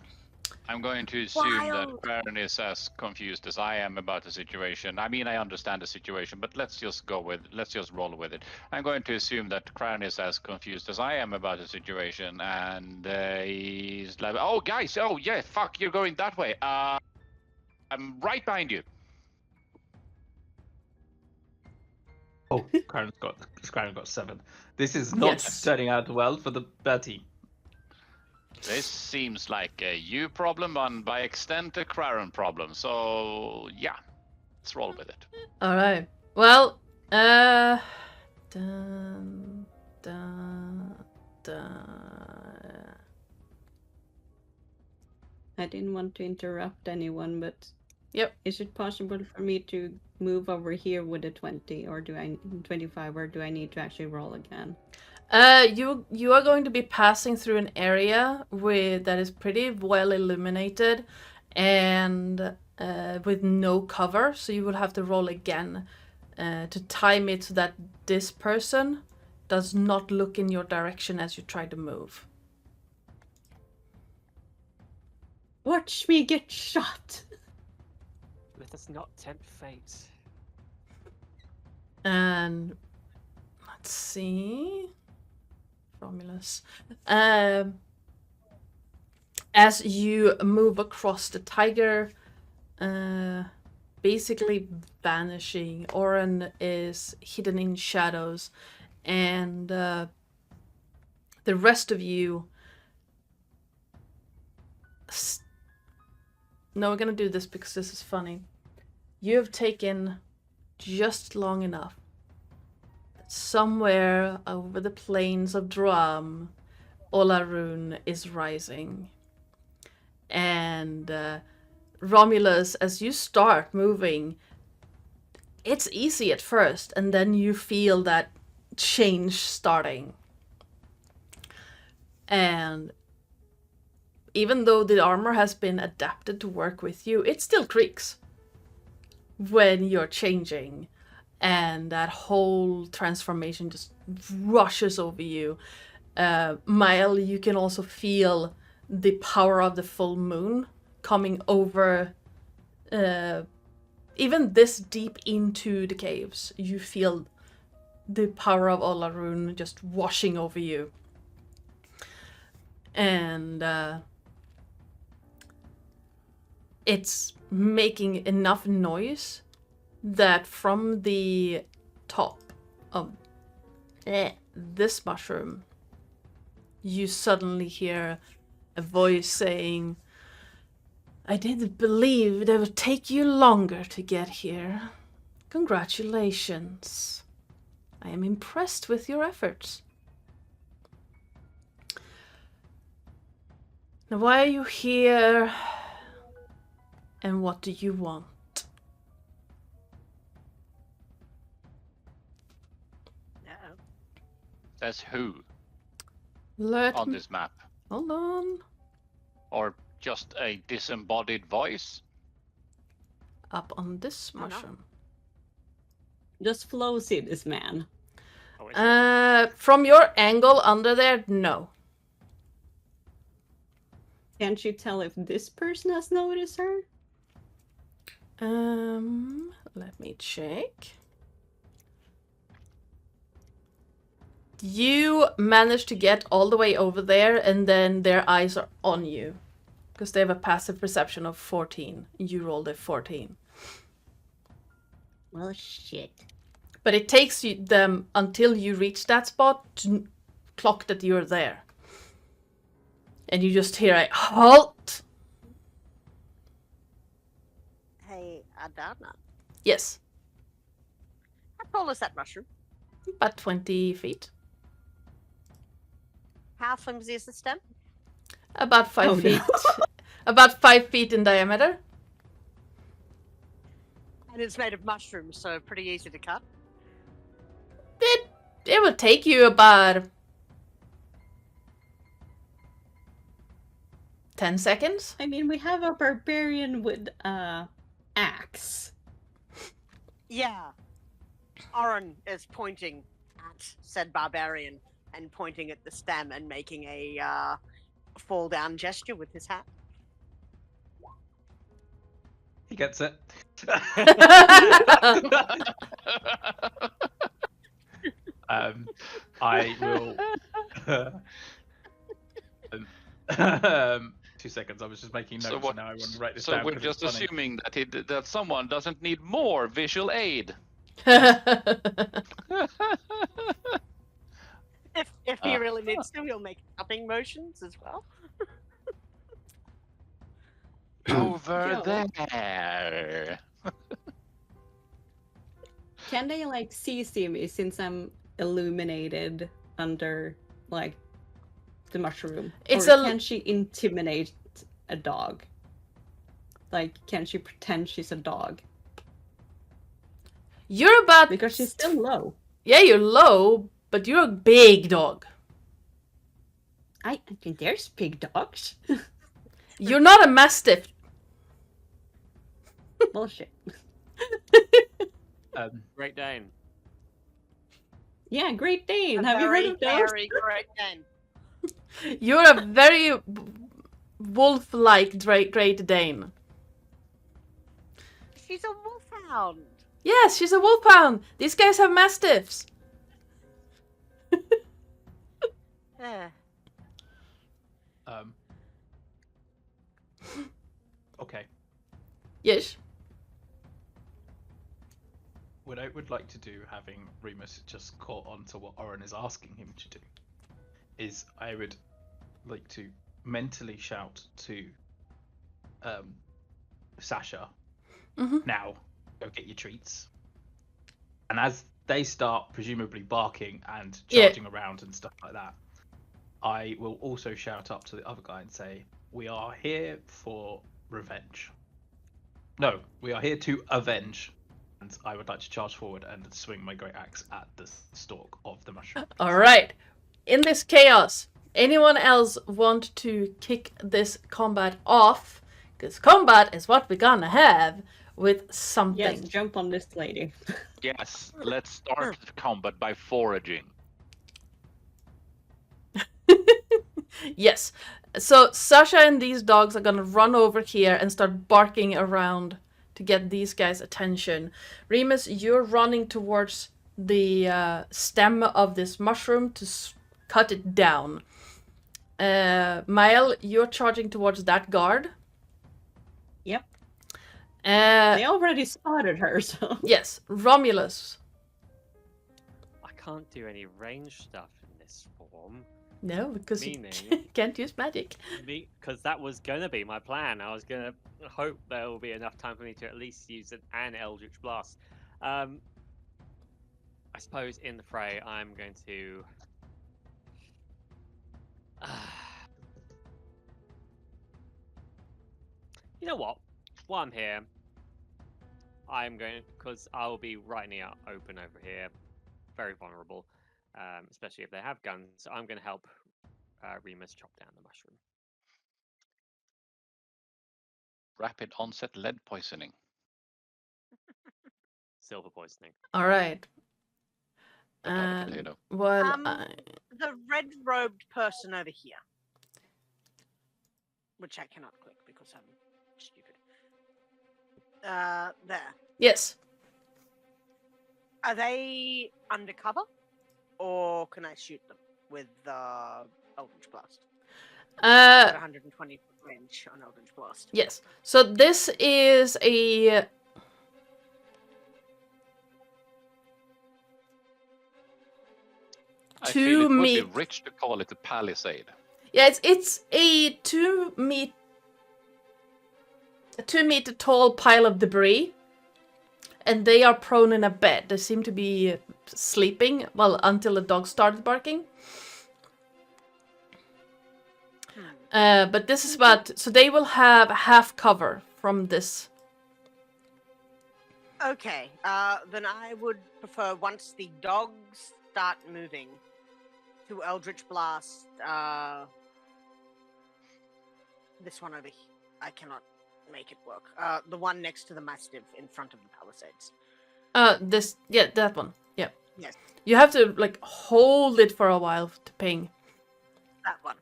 I'm going to assume that Wild. Baron is as confused as I am about the situation. I mean, I understand the situation, but let's just roll with it. I'm going to assume that Crown is as confused as I am about the situation, and he's like, "Oh, guys, oh yeah, fuck, you're going that way. I'm right behind you." Oh, Karen got 7. This is not Yes. turning out well for the bad team. This seems like a you problem, and by extent, a Craren problem. So yeah, let's roll with it. All right. Well, dun, dun, dun. I didn't want to interrupt anyone, but Yep. is it possible for me to move over here with a 20, or 25, or do I need to actually roll again? You are going to be passing through an area that is pretty well illuminated, and with no cover, so you will have to roll again to time it so that this person does not look in your direction as you try to move. Watch me get shot! Let us not tempt fate. And let's see. Romulus. As you move across the tiger, basically vanishing, Oren is hidden in shadows, and the rest of you. No, we're gonna do this because this is funny. You have taken just long enough. Somewhere over the plains of Drum, Olarun is rising. And Romulus, as you start moving, it's easy at first, and then you feel that change starting. And even though the armor has been adapted to work with you, it still creaks when you're changing. And that whole transformation just rushes over you. Mile, you can also feel the power of the full moon coming over. Even this deep into the caves, you feel the power of Olarun just washing over you. And it's making enough noise that from the top of this mushroom, you suddenly hear a voice saying, "I didn't believe it would take you longer to get here. Congratulations. I am impressed with your efforts. Now, why are you here? And what do you want?" Says who Let on me... this map? Hold on. Or just a disembodied voice? Up on this Oh, no. mushroom. Just Flozy, this man. Oh, it's From your angle under there, no. Can't you tell if this person has noticed her? Let me check. You managed to get all the way over there, and then their eyes are on you. Because they have a passive perception of 14. You rolled a 14. Well, shit. But it takes them until you reach that spot to clock that you're there. And you just hear a halt! Hey, Adana. Yes, How tall is that mushroom? about 20 feet. How flimsy is the stem? About 5 Oh, no. feet. About 5 feet in diameter. And it's made of mushrooms, so pretty easy to cut. It would take you about 10 seconds. I mean, we have a barbarian with axe. Yeah. Oren is pointing at said barbarian and pointing at the stem and making a fall down gesture with his hat. He gets it. I will. 2 seconds. I was just making notes. And now I want to write this So down. we're 'cause just it's funny. assuming that someone doesn't need more visual aid. If he really needs to, he'll make tapping motions as well. Over Yo. there. Can they like see me since I'm illuminated under like the mushroom? It's or a- can she intimidate a dog? Like, can she pretend she's a dog? You're about... Because she's still low. Yeah, you're low, but you're a big dog. I think there's big dogs. You're not a mastiff. Bullshit. Great Dane. Yeah, Great Dane. A Have you heard very of those? hairy Great Dane. You're a very wolf-like Great Dane. She's a wolfhound. Yes, she's a wolfhound. These guys have mastiffs. Okay. Yes. What I would like to do, having Remus just caught on to what Oren is asking him to do, is I would like to mentally shout to Sasha, now, go get your treats. And as they start presumably barking and charging around and stuff like that, I will also shout up to the other guy and say, we are here for revenge. No, we are here to avenge. And I would like to charge forward and swing my great axe at the stalk of the mushroom. All right. In this chaos, anyone else want to kick this combat off? Because combat is what we're gonna have with something. Yes, jump on this lady. Yes, let's start the combat by foraging. Yes. So Sasha and these dogs are gonna run over here and start barking around to get these guys' attention. Remus, you're running towards the stem of this mushroom to cut it down. Mael, you're charging towards that guard. Yep. They already spotted her, so... Yes, Romulus. I can't do any range stuff in this form. No, because you Meaning? can't use magic. Because that was going to be my plan. I was going to hope there will be enough time for me to at least use an Eldritch Blast. I suppose in the fray, I'm going to... You know what? While I'm here, I'm going... Because I will be right in the open over here. Very vulnerable. Especially if they have guns. So I'm going to help Remus chop down the mushroom. Rapid onset lead poisoning. Silver poisoning. All right. Potato, potato. Well, The red-robed person over here, which I cannot click because I'm stupid. There. yes. Are they undercover, or can I shoot them with Eldritch Blast? I've got 120 foot range on Eldritch Blast. Yes. So this is a... I feel it would be 2 rich to call it a palisade. Yeah, it's a 2 meter tall pile of debris, and they are prone in a bed. They seem to be sleeping, well, until the dog started barking. But this is about... So they will have half cover from this. Okay, then I would prefer once the dogs start moving to Eldritch Blast This one over here. I cannot make it work. The one next to the Mastiff in front of the Palisades. That one. Yeah. Yes. You have to like hold it for a while to ping. That one.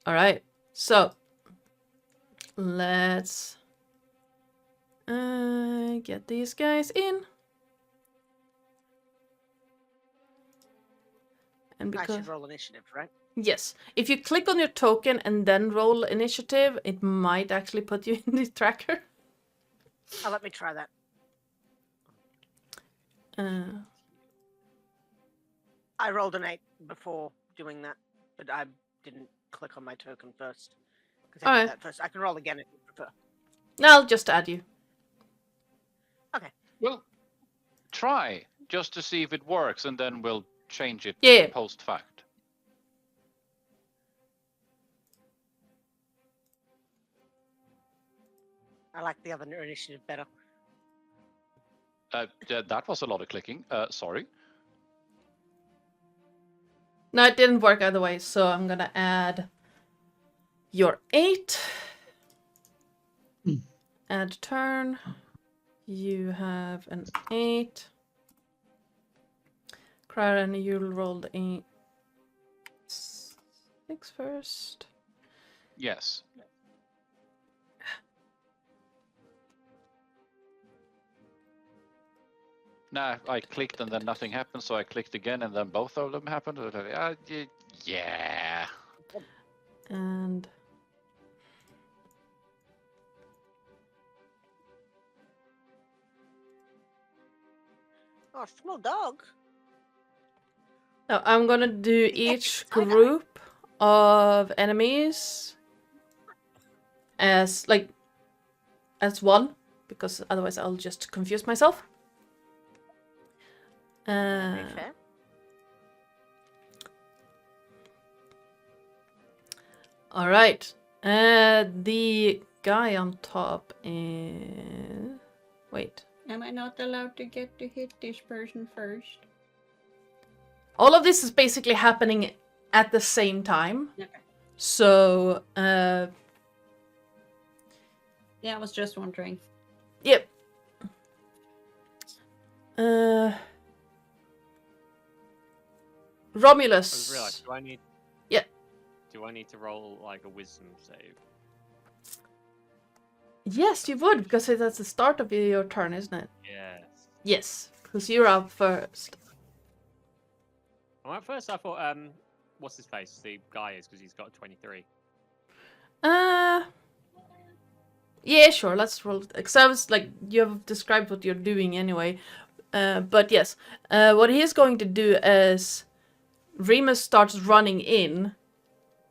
All right. So let's get these guys in. And I because should roll initiative, right? yes, if you click on your token and then roll initiative, it might actually put you in the tracker. Oh, let me try that. I rolled an 8 before doing that, but I didn't click on my token first. Because I did Alright. that first. I can roll again if you prefer. No, I'll just add you. Well, try just to see if it works, and then we'll change it Yeah. post fact. I like the other initiative better. That was a lot of clicking. Sorry. No, it didn't work either way, so I'm gonna add your 8. Add turn. You have an 8. Craren, you'll roll the 6 first. Yes. Nah, I clicked and then nothing happened, so I clicked again and then both of them happened. Yeah. And Oh, small dog. now I'm gonna do each I got it. group of enemies as one, because otherwise I'll just confuse myself. Okay. All right. The guy on top is... Wait. Am I not allowed to get to hit this person first? All of this is basically happening at the same time. Okay. So, Yeah, I was just wondering. yep. I Romulus. just realised, do I need... Yeah. Do I need to roll, like, a wisdom save? Yes, you would, because that's the start of your turn, isn't it? Yes. Yes, because you're up first. Well, at first I thought, what's his face? The guy is, because he's got a 23. Yeah, sure, let's roll. Because I was like, you have described what you're doing anyway. But yes, what he is going to do is Remus starts running in.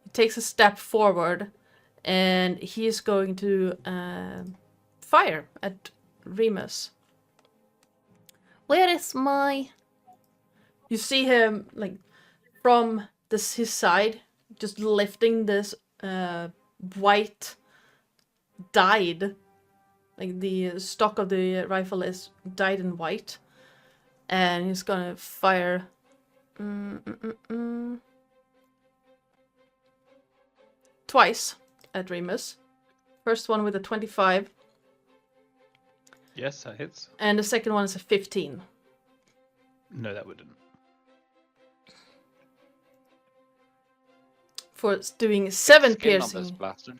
He takes a step forward, and he is going to fire at Remus. Where is my... You see him, like, from his side, just lifting this white dyed, like the stock of the rifle is dyed in white, and he's gonna fire twice at Remus. First one with a 25, Yes, that hits. and the second one is a 15. No, that wouldn't. For doing 7 Skin on this piercing. bastard.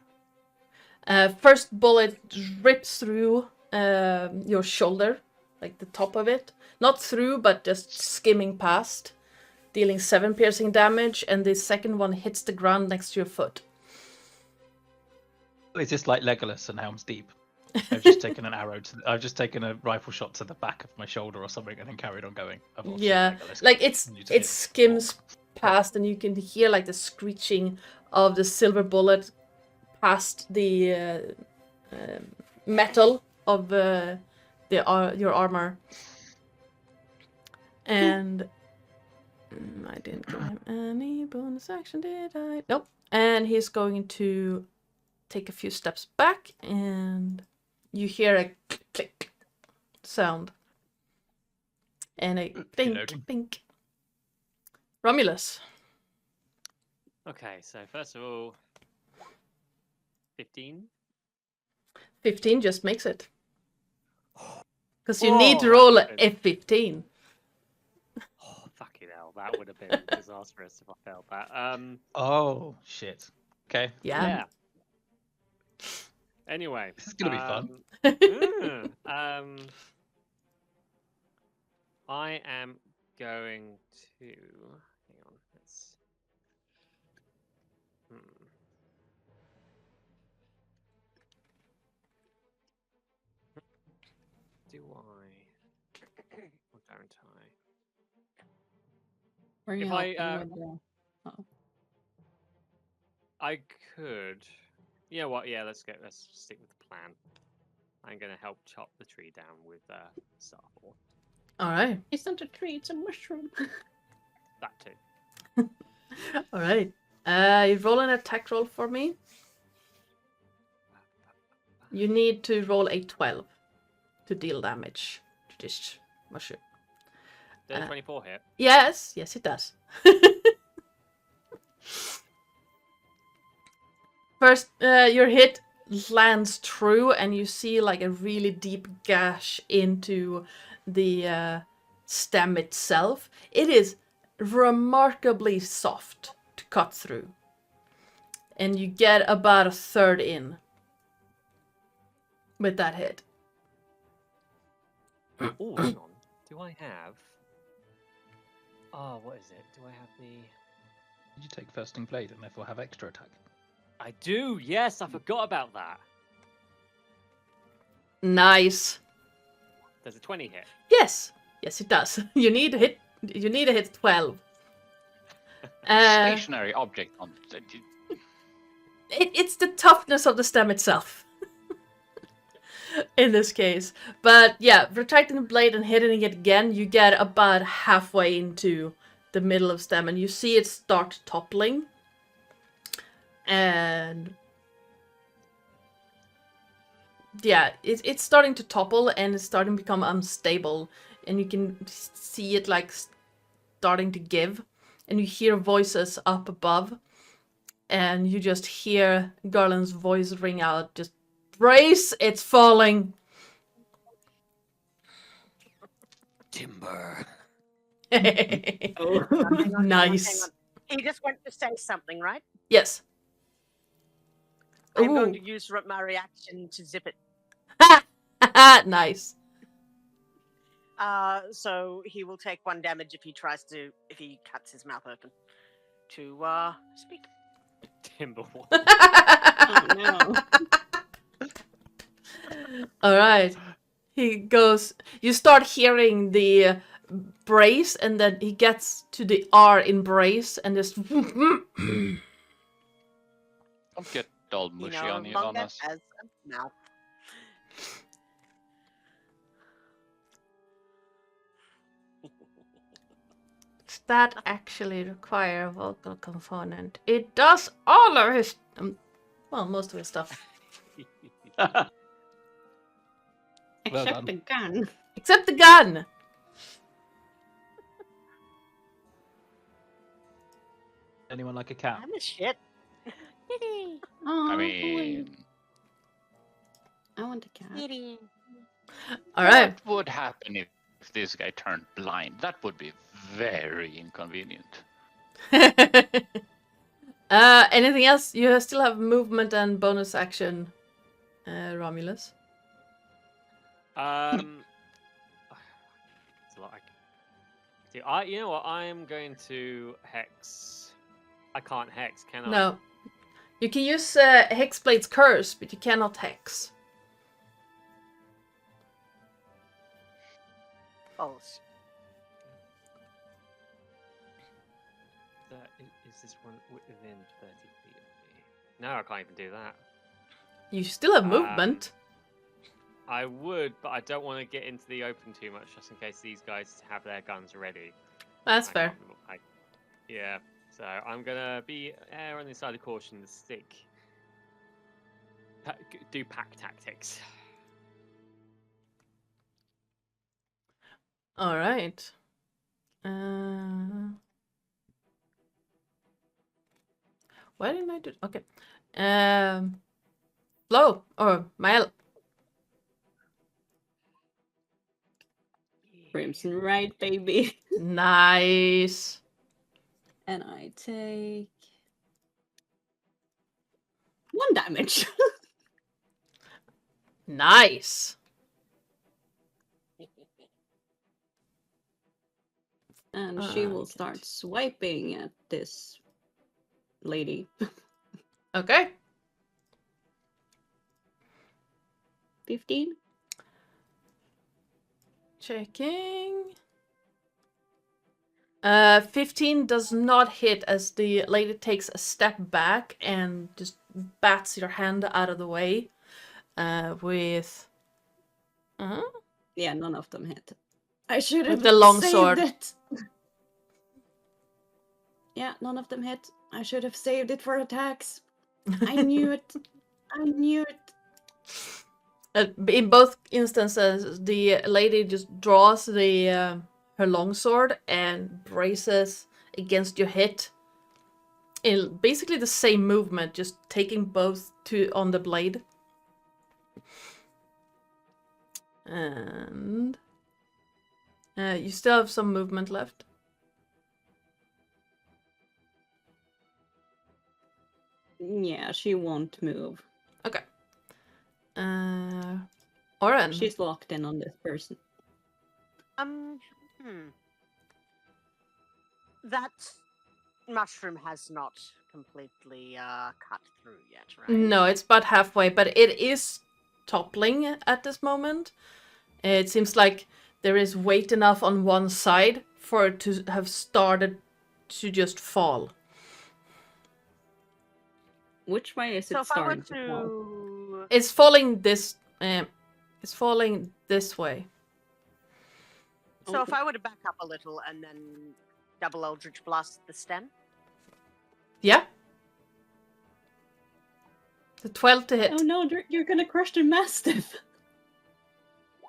First bullet rips through your shoulder, like the top of it. Not through, but just skimming past, dealing 7 piercing damage, and the second one hits the ground next to your foot. It's just like Legolas and Helm's Deep. I've just taken an arrow I've just taken a rifle shot to the back of my shoulder or something and then carried on going. I've watched Yeah, Legolas like go, it and you just hit skims past, and you can hear like the screeching of the silver bullet past the metal of your armor. And I didn't give him any bonus action, did I? Nope. And he's going to take a few steps back, and you hear a click, click sound. And a blink, Reloading. blink. Romulus. Okay, so first of all, 15. 15 just makes it. Because you need to roll a F15. Oh, fucking hell. That would have been disastrous if I failed that. Oh shit. Okay. Yeah. Anyway. This is gonna be fun. I am going to... Hang on. Let's... Do I... Or don't I? Were you If I, helping with the... Oh. I could... You know what? Yeah, let's stick with the plan. I'm going to help chop the tree down with Starfall. Alright. It's not a tree, it's a mushroom. That too. Alright. You roll an attack roll for me. You need to roll a 12 to deal damage to this mushroom. Does 24 hit? Yes, yes it does. First, your hit lands true and you see like a really deep gash into the stem itself. It is remarkably soft to cut through. And you get about a third in with that hit. Oh, hang on. Do I have... Oh, what is it? Do I have the... Did you take Firsting Blade and therefore have extra attack? I do, yes, I forgot about that. Nice. There's a 20 hit. Yes, yes it does. You need a hit 12. Stationary object on. It's the toughness of the stem itself. In this case. But yeah, retracting the blade and hitting it again, you get about halfway into the middle of stem and you see it start toppling. And yeah, it's starting to topple and it's starting to become unstable. And you can see it like starting to give. And you hear voices up above. And you just hear Garland's voice ring out, just, "Brace, it's falling." Timber. Hang on, Nice. hang on. He just went to say something, right? Yes. I'm going Ooh. to use my reaction to zip it. Nice. So he will take 1 damage if he cuts his mouth open to speak. Timber. Oh, no. All right. He goes. You start hearing the brace, and then he gets to the R in brace, and just. Don't get all mushy on Lunga us. has a mouth. Does that actually require a vocal component? It does all of his. Well, most of his stuff. Well Except done. the gun. Except the gun! Anyone like a cat? I'm a shit. Oh, I mean, I want a cat. Alright. what would happen if this guy turned blind? That would be very inconvenient. Anything else? You still have movement and bonus action, Romulus. It's a lot. You know what? I am going to hex. I can't hex, can I? No. You can use Hexblade's Curse, but you cannot hex. False. Is this one within 30 feet of me? No, I can't even do that. You still have movement. I would, but I don't want to get into the open too much, just in case these guys have their guns ready. That's fair. Yeah, so I'm gonna be on the side of caution. Stick. Do pack tactics. All right. Why didn't I do? Okay. Flo or Mael. Crimson right, baby. Nice. And I take 1 damage. Nice. And she will Good. start swiping at this lady. Okay. 15. Checking. 15 does not hit as the lady takes a step back and just bats your hand out of the way. With. Yeah, none of them hit. I should have With the long saved sword. it. Yeah, none of them hit. I should have saved it for attacks. I knew it. I knew it. In both instances, the lady just draws the her longsword and braces against your hit. In basically the same movement, just taking both on the blade. And you still have some movement left. Yeah, she won't move. Okay. Oren. She's locked in on this person. That mushroom has not completely cut through yet, right? No, it's about halfway, but it is toppling at this moment. It seems like there is weight enough on one side for it to have started to just fall. Which way is So it if I were starting to fall? to... It's falling this. It's falling this way. So if I were to back up a little and then double Eldritch Blast the stem? Yeah. The 12 to hit. Oh no, you're gonna crush the Mastiff.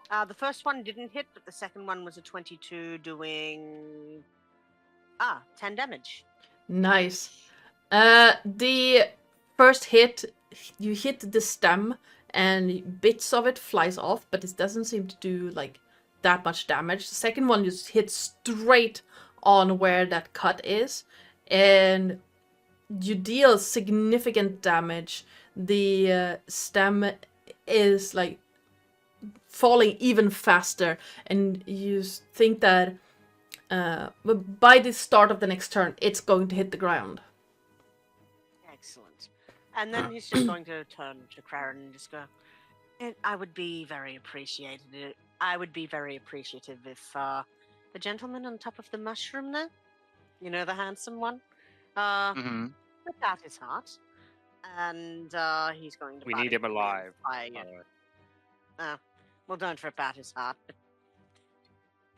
The first one didn't hit, but the second one was a 22 doing... 10 damage. Nice. The first hit, you hit the stem and bits of it flies off, but it doesn't seem to do like that much damage. The second one just hits straight on where that cut is, and you deal significant damage. The stem is like falling even faster, and you think that by the start of the next turn, it's going to hit the ground. Excellent. And then he's just going to turn to Craren and just go, I would be very appreciative if the gentleman on top of the mushroom there, you know, the handsome one, rip out his heart. And he's going to... We need him alive. Well, don't rip out his heart, but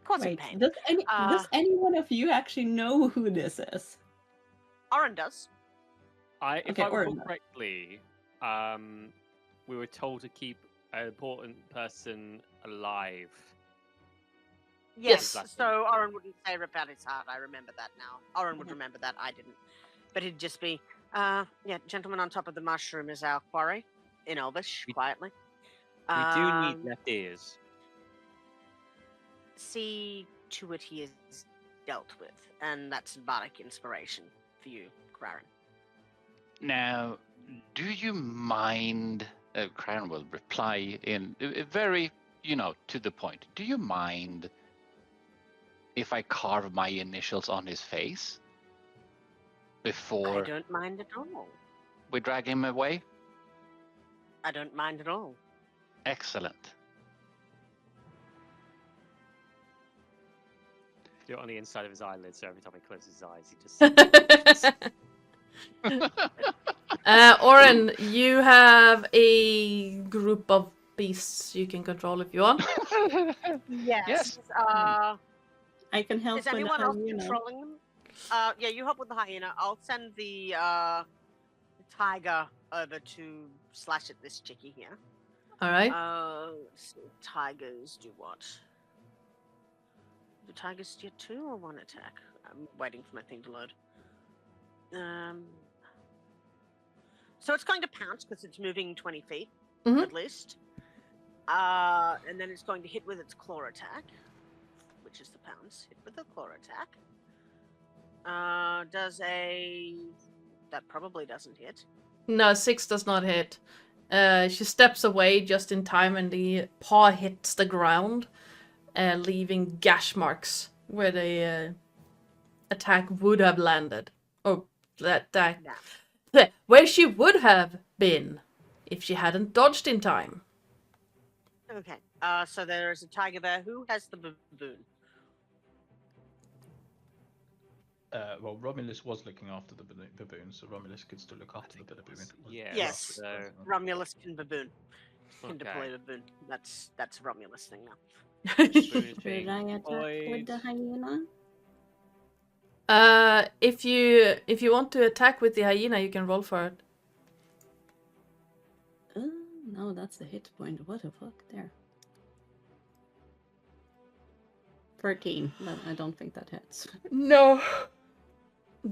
cause him Wait, pain. does any one of you actually know who this is? Oren does. If Okay, I recall Oren. correctly, we were told to keep an important person alive. Yes, Exactly. so Oren wouldn't say rip out his heart. I remember that now. Oren would remember that. I didn't. But it'd just be, gentleman on top of the mushroom is our quarry. In Elvish, quietly. We do need left ears. See to it he is dealt with. And that's bardic inspiration for you, Craren. Now, do you mind? Crown will reply in very, to the point. Do you mind if I carve my initials on his face before I don't mind at all. we drag him away? I don't mind at all. Excellent. Do it on the inside of his eyelids, so every time he closes his eyes, he just. Oren, you have a group of beasts you can control if you want. Yes. I can help Is with anyone else hyena. controlling them? Yeah, you help with the hyena. I'll send the tiger over to slash at this chickie here. All right. So tigers do what? Do tigers get 2 or 1 attack? I'm waiting for my thing to load. So it's going to pounce because it's moving 20 feet Mhm. at least. And then it's going to hit with its claw attack, which is the pounce. Hit with the claw attack. That probably doesn't hit. No, 6 does not hit. She steps away just in time, and the paw hits the ground, leaving gash marks where the attack would have landed. Or that where she would have been if she hadn't dodged in time. Okay. So there's a tiger there. Who has the baboon? Well, Romulus was looking after the baboon, so Romulus could still look after the baboon. Yeah. Yes. So Romulus can baboon. Can okay. deploy baboon. That's a Romulus thing now. Baboon is Should being I attack with the deployed. hyena? If you want to attack with the hyena, you can roll for it. No, that's a hit point. What the fuck? There. 13. No, I don't think that hits. No.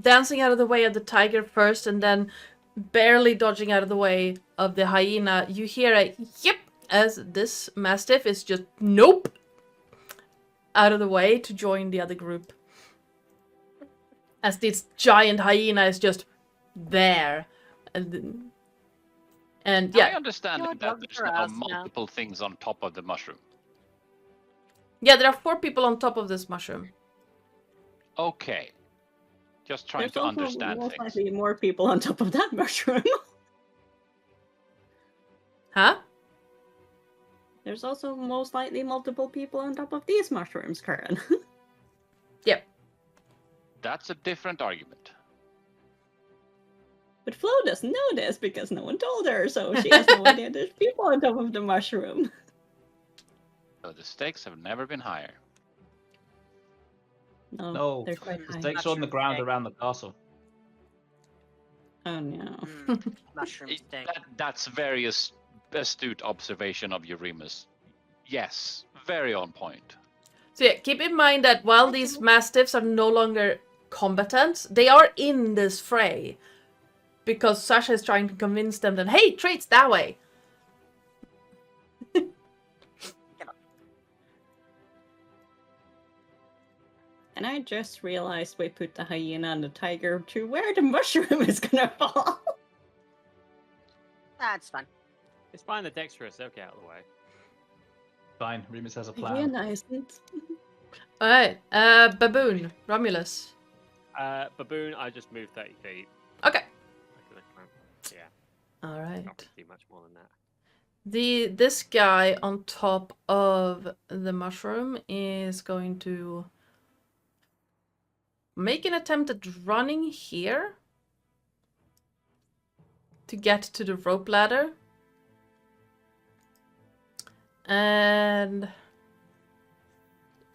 Dancing out of the way of the tiger first, and then barely dodging out of the way of the hyena, you hear a yip as this mastiff is just nope out of the way to join the other group. As this giant hyena is just there. And I yeah. understand Your that dogs there's are now us now. multiple things on top of the mushroom. Yeah, there are 4 people on top of this mushroom. Okay. Just trying There's to also understand most things. likely more people on top of that mushroom. Huh? There's also most likely multiple people on top of these mushrooms, Karen. Yep. That's a different argument. But Flo doesn't know this because no one told her, so she has no idea there's people on top of the mushroom. So the stakes have never been higher. No, they're quite the high. stakes are on the ground Mushroom around the castle. Oh no. Mushroom steak. That's very astute observation of Euremus. Yes, very on point. So yeah, keep in mind that while these mastiffs are no longer combatants, they are in this fray. Because Sasha is trying to convince them that, hey, traits that way. And I just realized we put the hyena and the tiger to where the mushroom is gonna fall. That's fine. It's fine. The dexterous. Okay, out of the way. Fine, Remus has a plan. Hyena isn't. Alright, baboon, Romulus. Baboon. I just moved 30 feet. Okay. Yeah. Alright. Can't do much more than that. This guy on top of the mushroom is going to make an attempt at running here to get to the rope ladder. And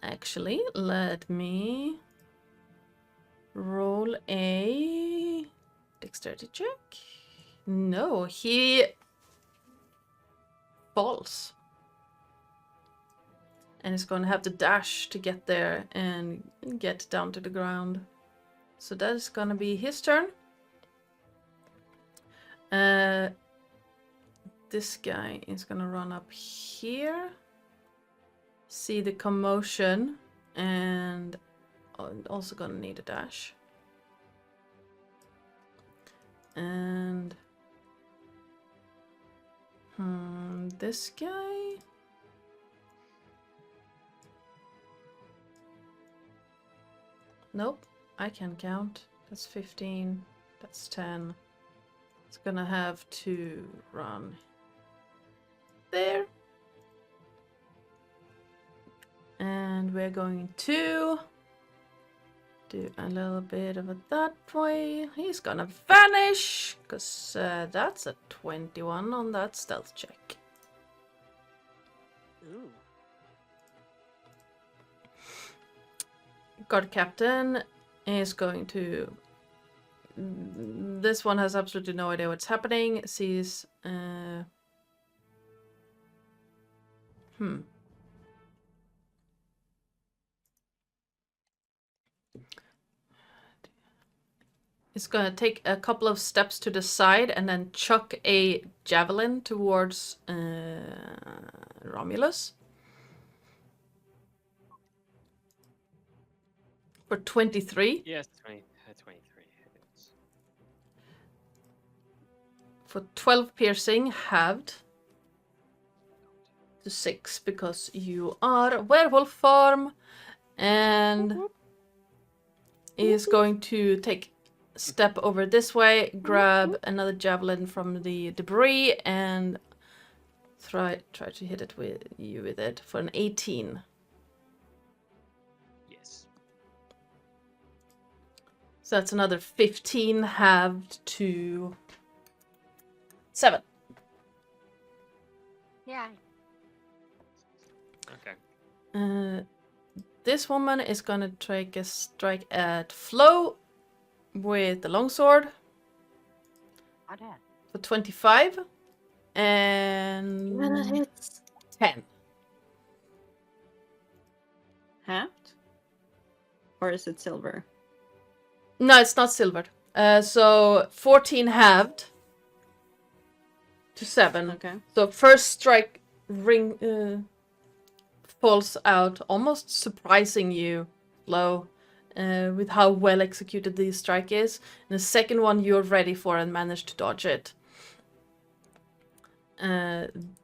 actually, let me roll a dexterity check. No, he falls. And he's going to have to dash to get there and get down to the ground. So that is going to be his turn. This guy is going to run up here. See the commotion. And also going to need a dash. And this guy. Nope, I can count. That's 15. That's 10. It's gonna have to run there. And we're going to do a little bit of it that way. He's gonna vanish, because that's a 21 on that stealth check. Ooh. Guard captain is going to... This one has absolutely no idea what's happening. Sees... is gonna take a couple of steps to the side and then chuck a javelin towards Romulus. For 23. Yes, 23 hits. For 12 piercing, halved to 6 because you are werewolf form, and is going to take a step over this way, grab another javelin from the debris, and try to hit it with it for an 18. Yes. So that's another 15 halved to 7. Yeah. Okay. This woman is gonna take a strike at Flo with the longsword I did. for 25 and Yeah, that hits. 10. Halved? Or is it silver? No, it's not silvered. So 14 halved to 7. Okay. So first strike falls out, almost surprising you, Flo, with how well executed the strike is. And the second one you're ready for and manage to dodge it.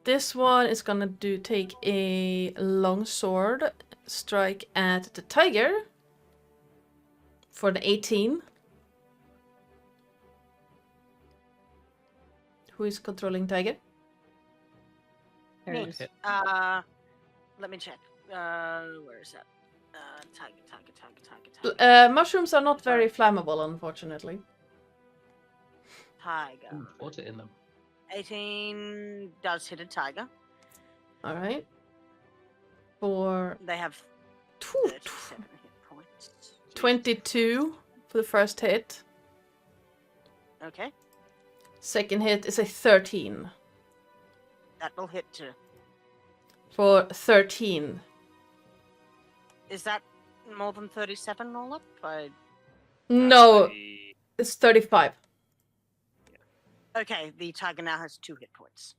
This one is gonna take a longsword strike at the tiger for the 18. Who is controlling tiger? Terris. Hit. Let me check. Where is that? Tiger. Mushrooms are not very flammable, unfortunately. Tiger. Ooh, water in them. 18 does hit a tiger. All right. For They have Phew, 37 hit points. 22 for the first hit. Okay, Second hit is a 13 that will hit too. for 13. Is that more than 37 all up? No, it's 35. Okay, the tiger now has 2 hit points.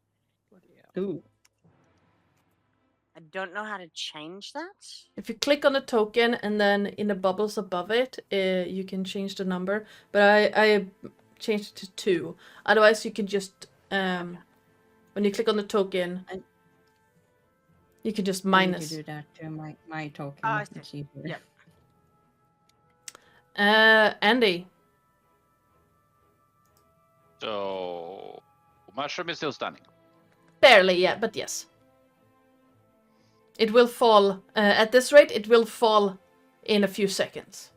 Ooh. I don't know how to change that. If you click on the token and then in the bubbles above it, you can change the number. But I changed it to 2. Otherwise, you can just when you click on the token, you can just I need minus. to do that to my token. I It's see. easier. Yep. Andy. So, mushroom is still standing. Barely, yeah, but yes. It will fall, at this rate, it will fall in a few seconds.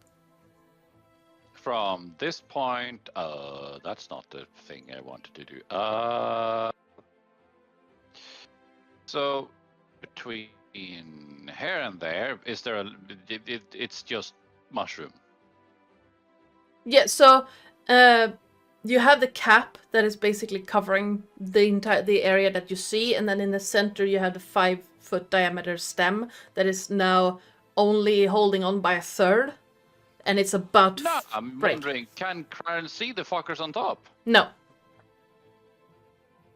From this point, that's not the thing I wanted to do. So, between here and there, is there it's just mushroom. Yeah, so you have the cap that is basically covering the area that you see, and then in the center you have the 5-foot diameter stem that is now only holding on by a third, and it's about to No, I'm break. wondering, can Karen see the fuckers on top? No,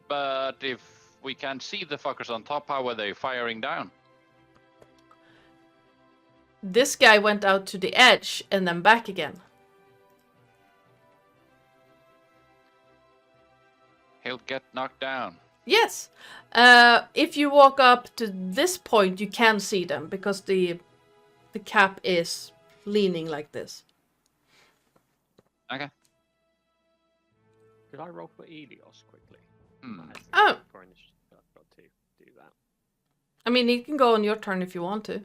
But if we can't see the fuckers on top, how are they firing down? this guy went out to the edge and then back again. He'll get knocked down. Yes, if you walk up to this point, you can see them because the cap is leaning like this. Okay. Could I roll for Elios quickly? Hmm. Oh. Carnis, I've got to do that. I mean, you can go on your turn if you want to,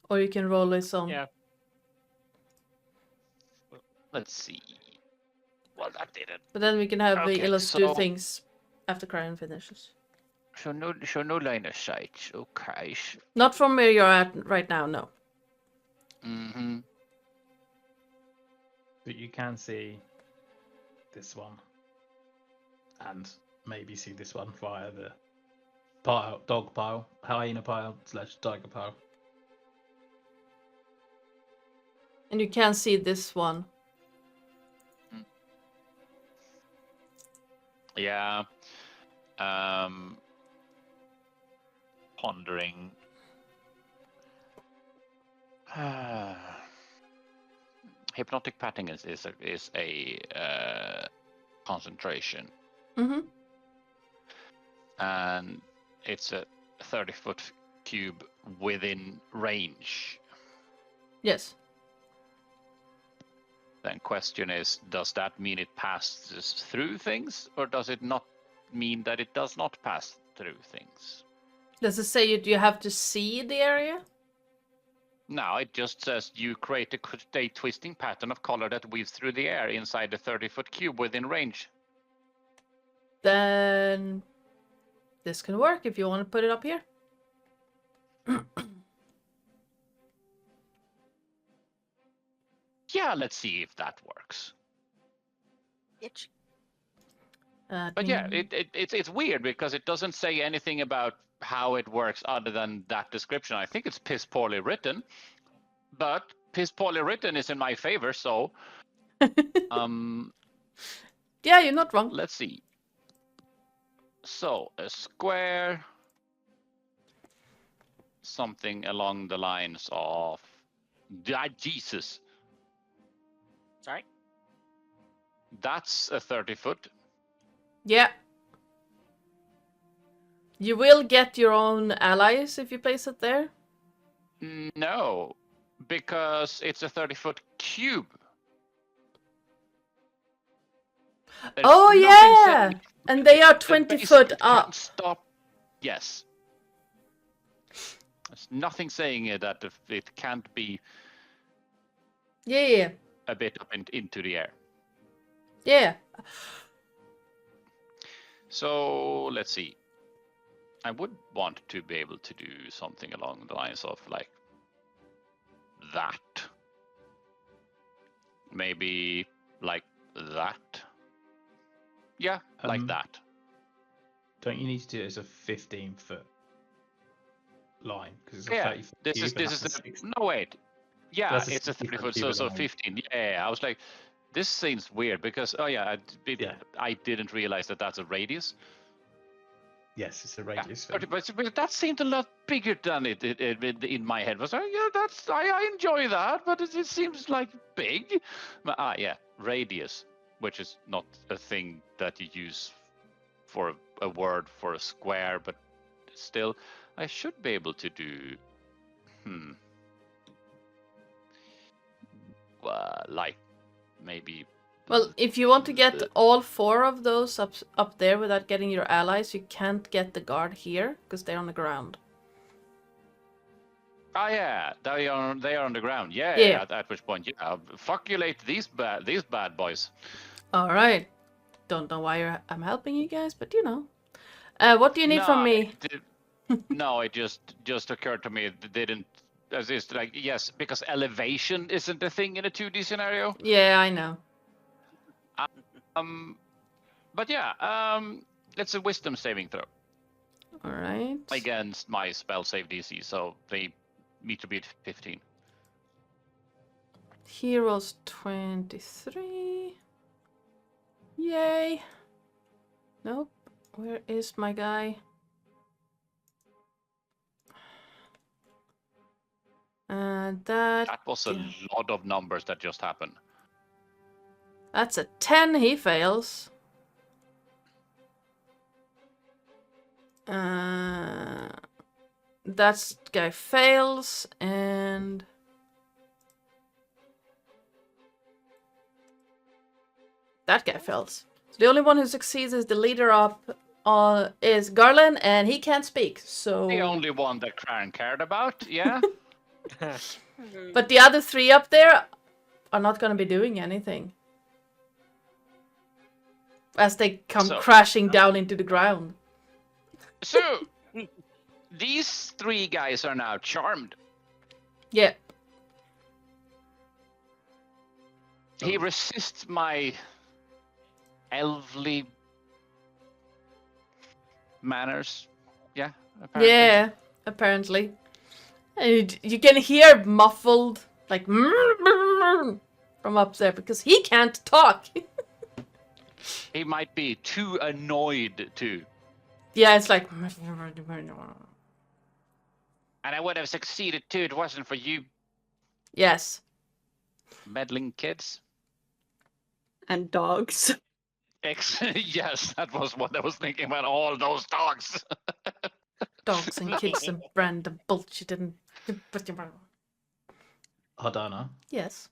or you can roll his own. Yeah. Let's see. Well, that did it. But then we can have the Okay, Illos do so- things after Cryon finishes. So no line of sight. Okay. Not from where you're at right now, no. Mm-hmm. But you can see this one. And maybe see this one via the pile, dog pile, hyena pile / tiger pile. And you can see this one. Yeah. Pondering. Hypnotic patting is a concentration, Mm-hmm. and it's a 30-foot cube within range. Yes. Then question is, does that mean it passes through things, or does it not mean that it does not pass through things? Does it say you have to see the area? No, it just says you create a twisting pattern of color that weaves through the air inside the 30-foot cube within range. Then this can work if you want to put it up here. Yeah, let's see if that works. Itch. But yeah, it's weird because it doesn't say anything about how it works other than that description. I think it's piss poorly written, but piss poorly written is in my favor, so Yeah, you're not wrong. let's see. So a square, something along the lines of Jesus. Sorry. That's a 30-foot. Yeah. You will get your own allies if you place it there. No, because it's a 30-foot cube. There's Oh nothing yeah, saying and they are the 20 base foot can't up. Stop. Yes. There's nothing saying that it can't be Yeah. a bit up into the air. Yeah. So let's see. I would want to be able to do something along the lines of like that. Maybe like that. Yeah, like that. Don't you need to do it as a 15-foot line? Because it's a Yeah, 30-foot this cube is and this that's is a 60. no wait. Yeah, That's a it's a 60-foot 30-foot, cube so at the moment. 15. Yeah, I was like, this seems weird because I didn't realize that that's a radius. Yes, it's a Yeah, radius. but that seemed a lot bigger than it in my head. Was like, yeah, that's I enjoy that, but it seems like big. But, yeah, radius, which is not a thing that you use for a word for a square, but still, I should be able to do. Like maybe. Well, if you want to get all 4 of those up there without getting your allies, you can't get the guard here because they're on the ground. Oh yeah, they are on the ground. Yeah. Yeah. At which point, yeah, fuckulate these bad boys. All right. Don't know why I'm helping you guys, but you know. What do you need from me? No, it just occurred to me. It didn't. As it's like yes, because elevation isn't a thing in a 2D scenario. Yeah, I know. But yeah, it's a wisdom saving throw All right. against my spell save DC, so they need to beat 15. Heroes 23. Yay. Nope. Where is my guy? That was a lot of numbers that just happened. That's a 10. He fails. That guy fails, and that guy fails. So the only one who succeeds is the leader up is Garland, and he can't speak. So The only one that Karen cared about, yeah. but the other 3 up there are not going to be doing anything as they come crashing down into the ground. So these 3 guys are now charmed. Yeah. He resists my elfly manners. Yeah, apparently. Yeah, apparently. And you can hear muffled, like, from up there because he can't talk. He might be too annoyed to. Yeah, it's like. And I would have succeeded too. It wasn't for you Yes. meddling kids. And dogs. Yes, that was what I was thinking about. All those dogs. Dogs and kids and random bullshit and. Hardana, Yes.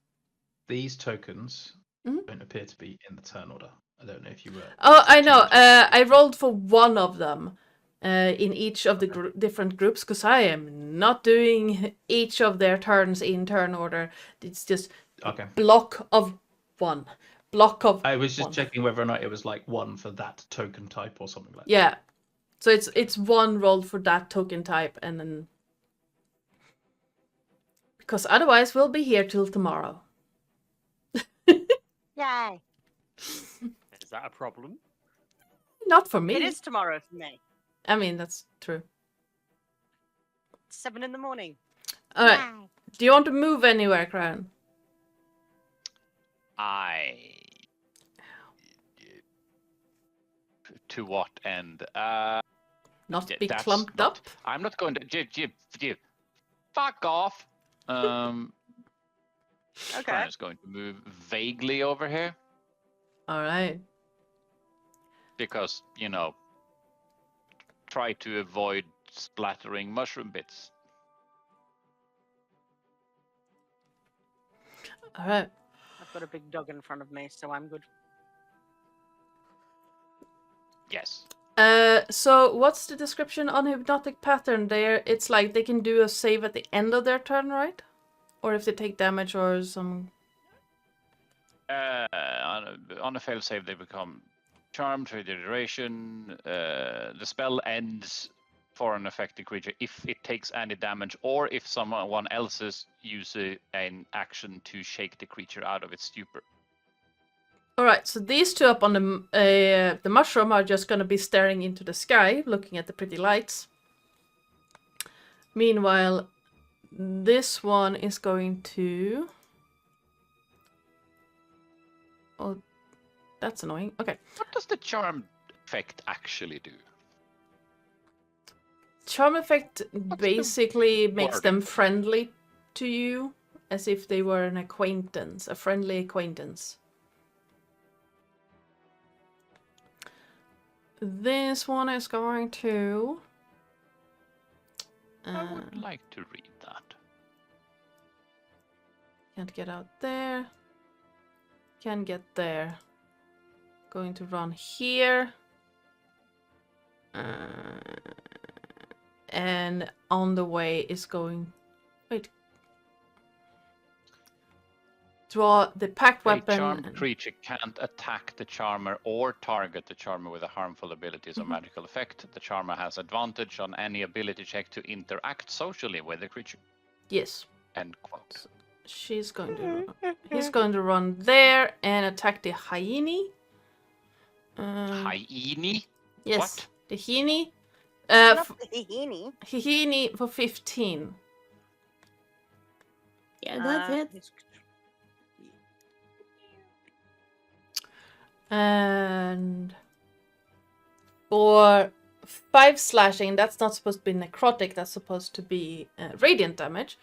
these tokens Mhm. don't appear to be in the turn order. I don't know if you were. Oh, I know. I rolled for one of them in each of the different groups because I am not doing each of their turns in turn order. It's just Okay. block of one. Block of I was just one. checking whether or not it was like one for that token type or something like that. Yeah. So it's one roll for that token type and then because otherwise we'll be here till tomorrow. Yay! Is that a problem? Not for me. It is tomorrow for me. I mean, that's true. 7 in the morning. All right. Do you want to move anywhere, Crown? To what end? Not be that's clumped not- up? I'm not going to. Jib. Fuck off. Okay. I'm just going to move vaguely over here All right. because try to avoid splattering mushroom bits. All right. I've got a big dog in front of me, so I'm good. Yes. So what's the description on hypnotic pattern there? It's like they can do a save at the end of their turn, right? Or if they take damage or some. On a failed save, they become charmed for the duration. The spell ends for an affected creature if it takes any damage, or if someone else uses an action to shake the creature out of its stupor. All right. So these two up on the mushroom are just gonna be staring into the sky, looking at the pretty lights. Meanwhile, this one is going to. Oh, that's annoying. Okay. What does the charm effect actually do? Charm effect the basically makes wording them for that? friendly to you, as if they were an acquaintance, a friendly acquaintance. This one is going to. I would like to read that. Can't get out there. Can get there. Going to run here. And on the way is going. Wait. Draw the packed A weapon. charmed creature can't attack the charmer or target the charmer with a harmful abilities or magical effect. The charmer has advantage on any ability check to interact socially with the creature. Yes. End quote. She's going to. He's going to run there and attack the hyena. Hyena? Yes. What? The hyena. Not the Hihini. Hyena for 15. Yeah, that's it. And for 5 slashing, that's not supposed to be necrotic, that's supposed to be radiant damage.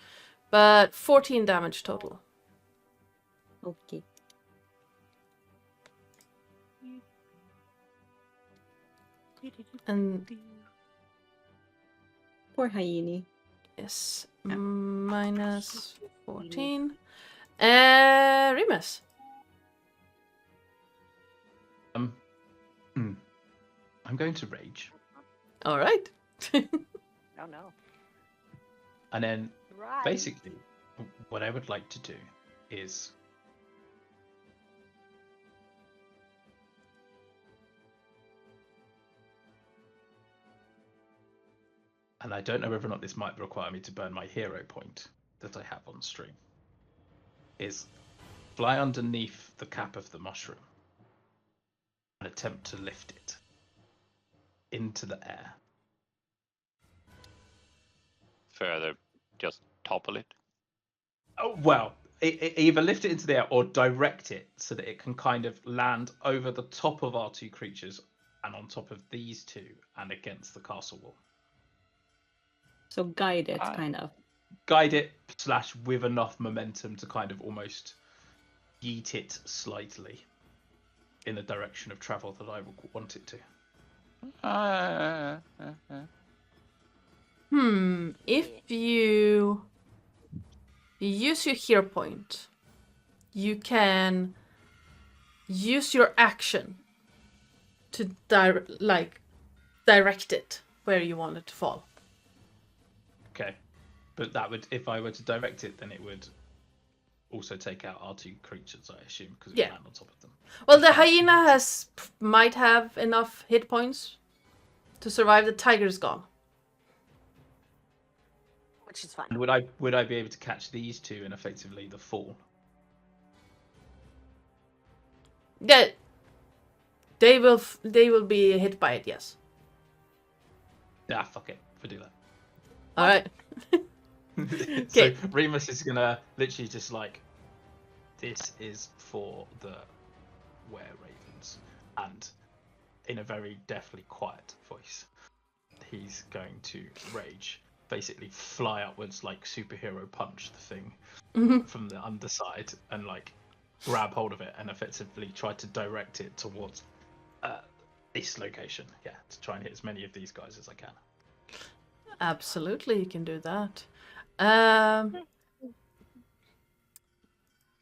But 14 damage total. Okay. And Poor hyena. yes, Yeah. minus 14. Remus. I'm going to rage, All right. Oh no. and then Right. basically, what I would like to do is and I don't know whether or not this might require me to burn my hero point that I have on stream, is fly underneath the cap of the mushroom and attempt to lift it into the air. Further, just topple it. Oh, well, either lift it into the air or direct it so that it can kind of land over the top of our two creatures and on top of these two and against the castle wall. So guide it, kind of. Guide it / with enough momentum to kind of almost yeet it slightly in the direction of travel that I want it to. If you use your hero point, you can use your action to direct it where you want it to fall. Okay, but that would, if I were to direct it, then it would also take out our two creatures, I assume, because it would land on top of them. Well, the hyena might have enough hit points to survive. The tiger's gone. Which is fine. And would I be able to catch these two and effectively the fall? Yeah, they will be hit by it. Yes. Yeah, fuck it, we'll do that. All right. So Remus is gonna literally just like, this is for the were-ravens, and in a very deathly quiet voice, he's going to rage, basically fly upwards like superhero punch the thing from the underside and like grab hold of it and effectively try to direct it towards this location. Yeah, to try and hit as many of these guys as I can. Absolutely, you can do that.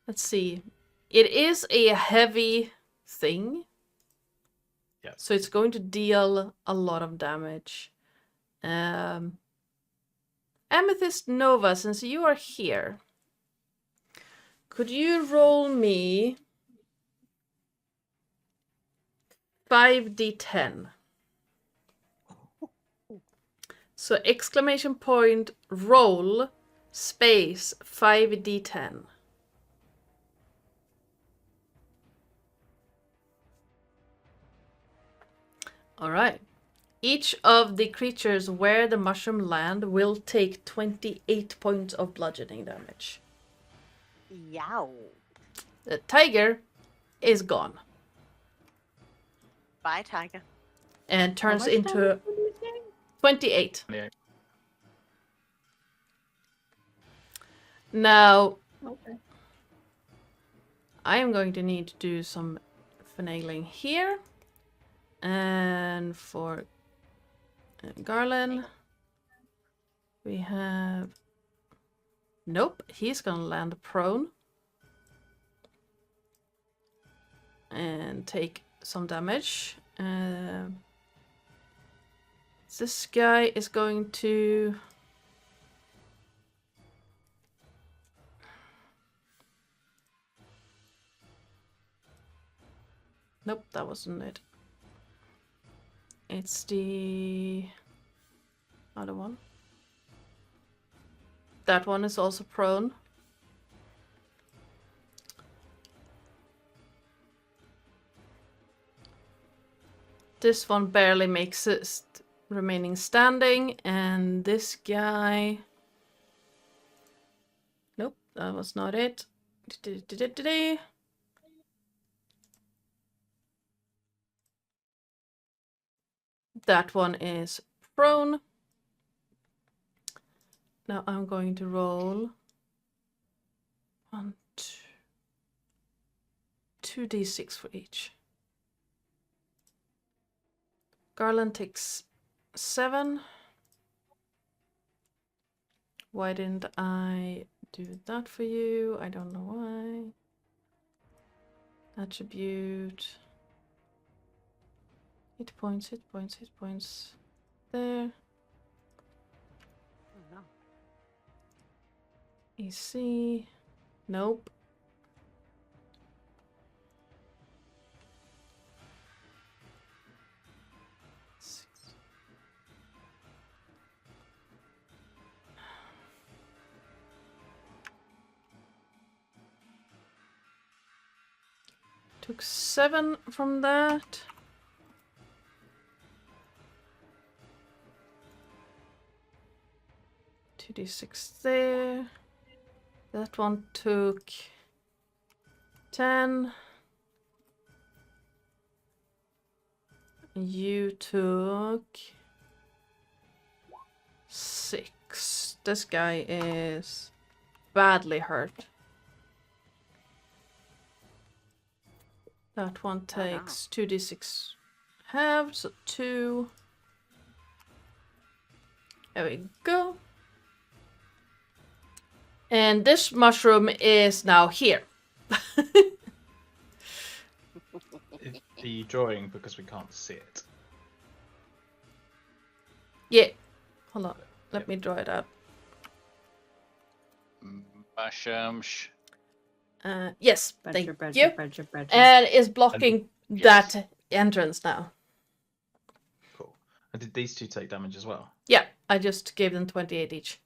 Let's see. It is a heavy thing. Yeah. So it's going to deal a lot of damage. Amethyst Nova, since you are here, could you roll me 5d10? So exclamation point roll space 5d10. All right. Each of the creatures where the mushroom land will take 28 points of bludgeoning damage. Yow. The tiger is gone Bye, tiger. and turns much into damage did you say? 28. Yeah. Now, Okay. I am going to need to do some finagling here. And for Garland, we have... Nope, he's gonna land prone. And take some damage. This guy is going to... Nope, that wasn't it. It's the other one. That one is also prone. This one barely makes it remaining standing, and this guy... Nope, that was not it. That one is prone. Now I'm going to roll 2d6 for each. Garland takes 7. Why didn't I do that for you? I don't know why. Attribute. Hit points, hit points, hit points. There. Oh, no. EC. Nope. Took 7 from that. Two d6 there. That one took 10. You took 6. This guy is badly hurt. That one takes 2d6 halved, so 2. There we go. And this mushroom is now here. Are you drawing because we can't see it? Yeah. Hold on. Let me draw it out. Mushrooms. Yes, Badger, thank badger, you. badger, badger. And is blocking Yes. that entrance now. Cool. And did these two take damage as well? Yeah, I just gave them 28 each.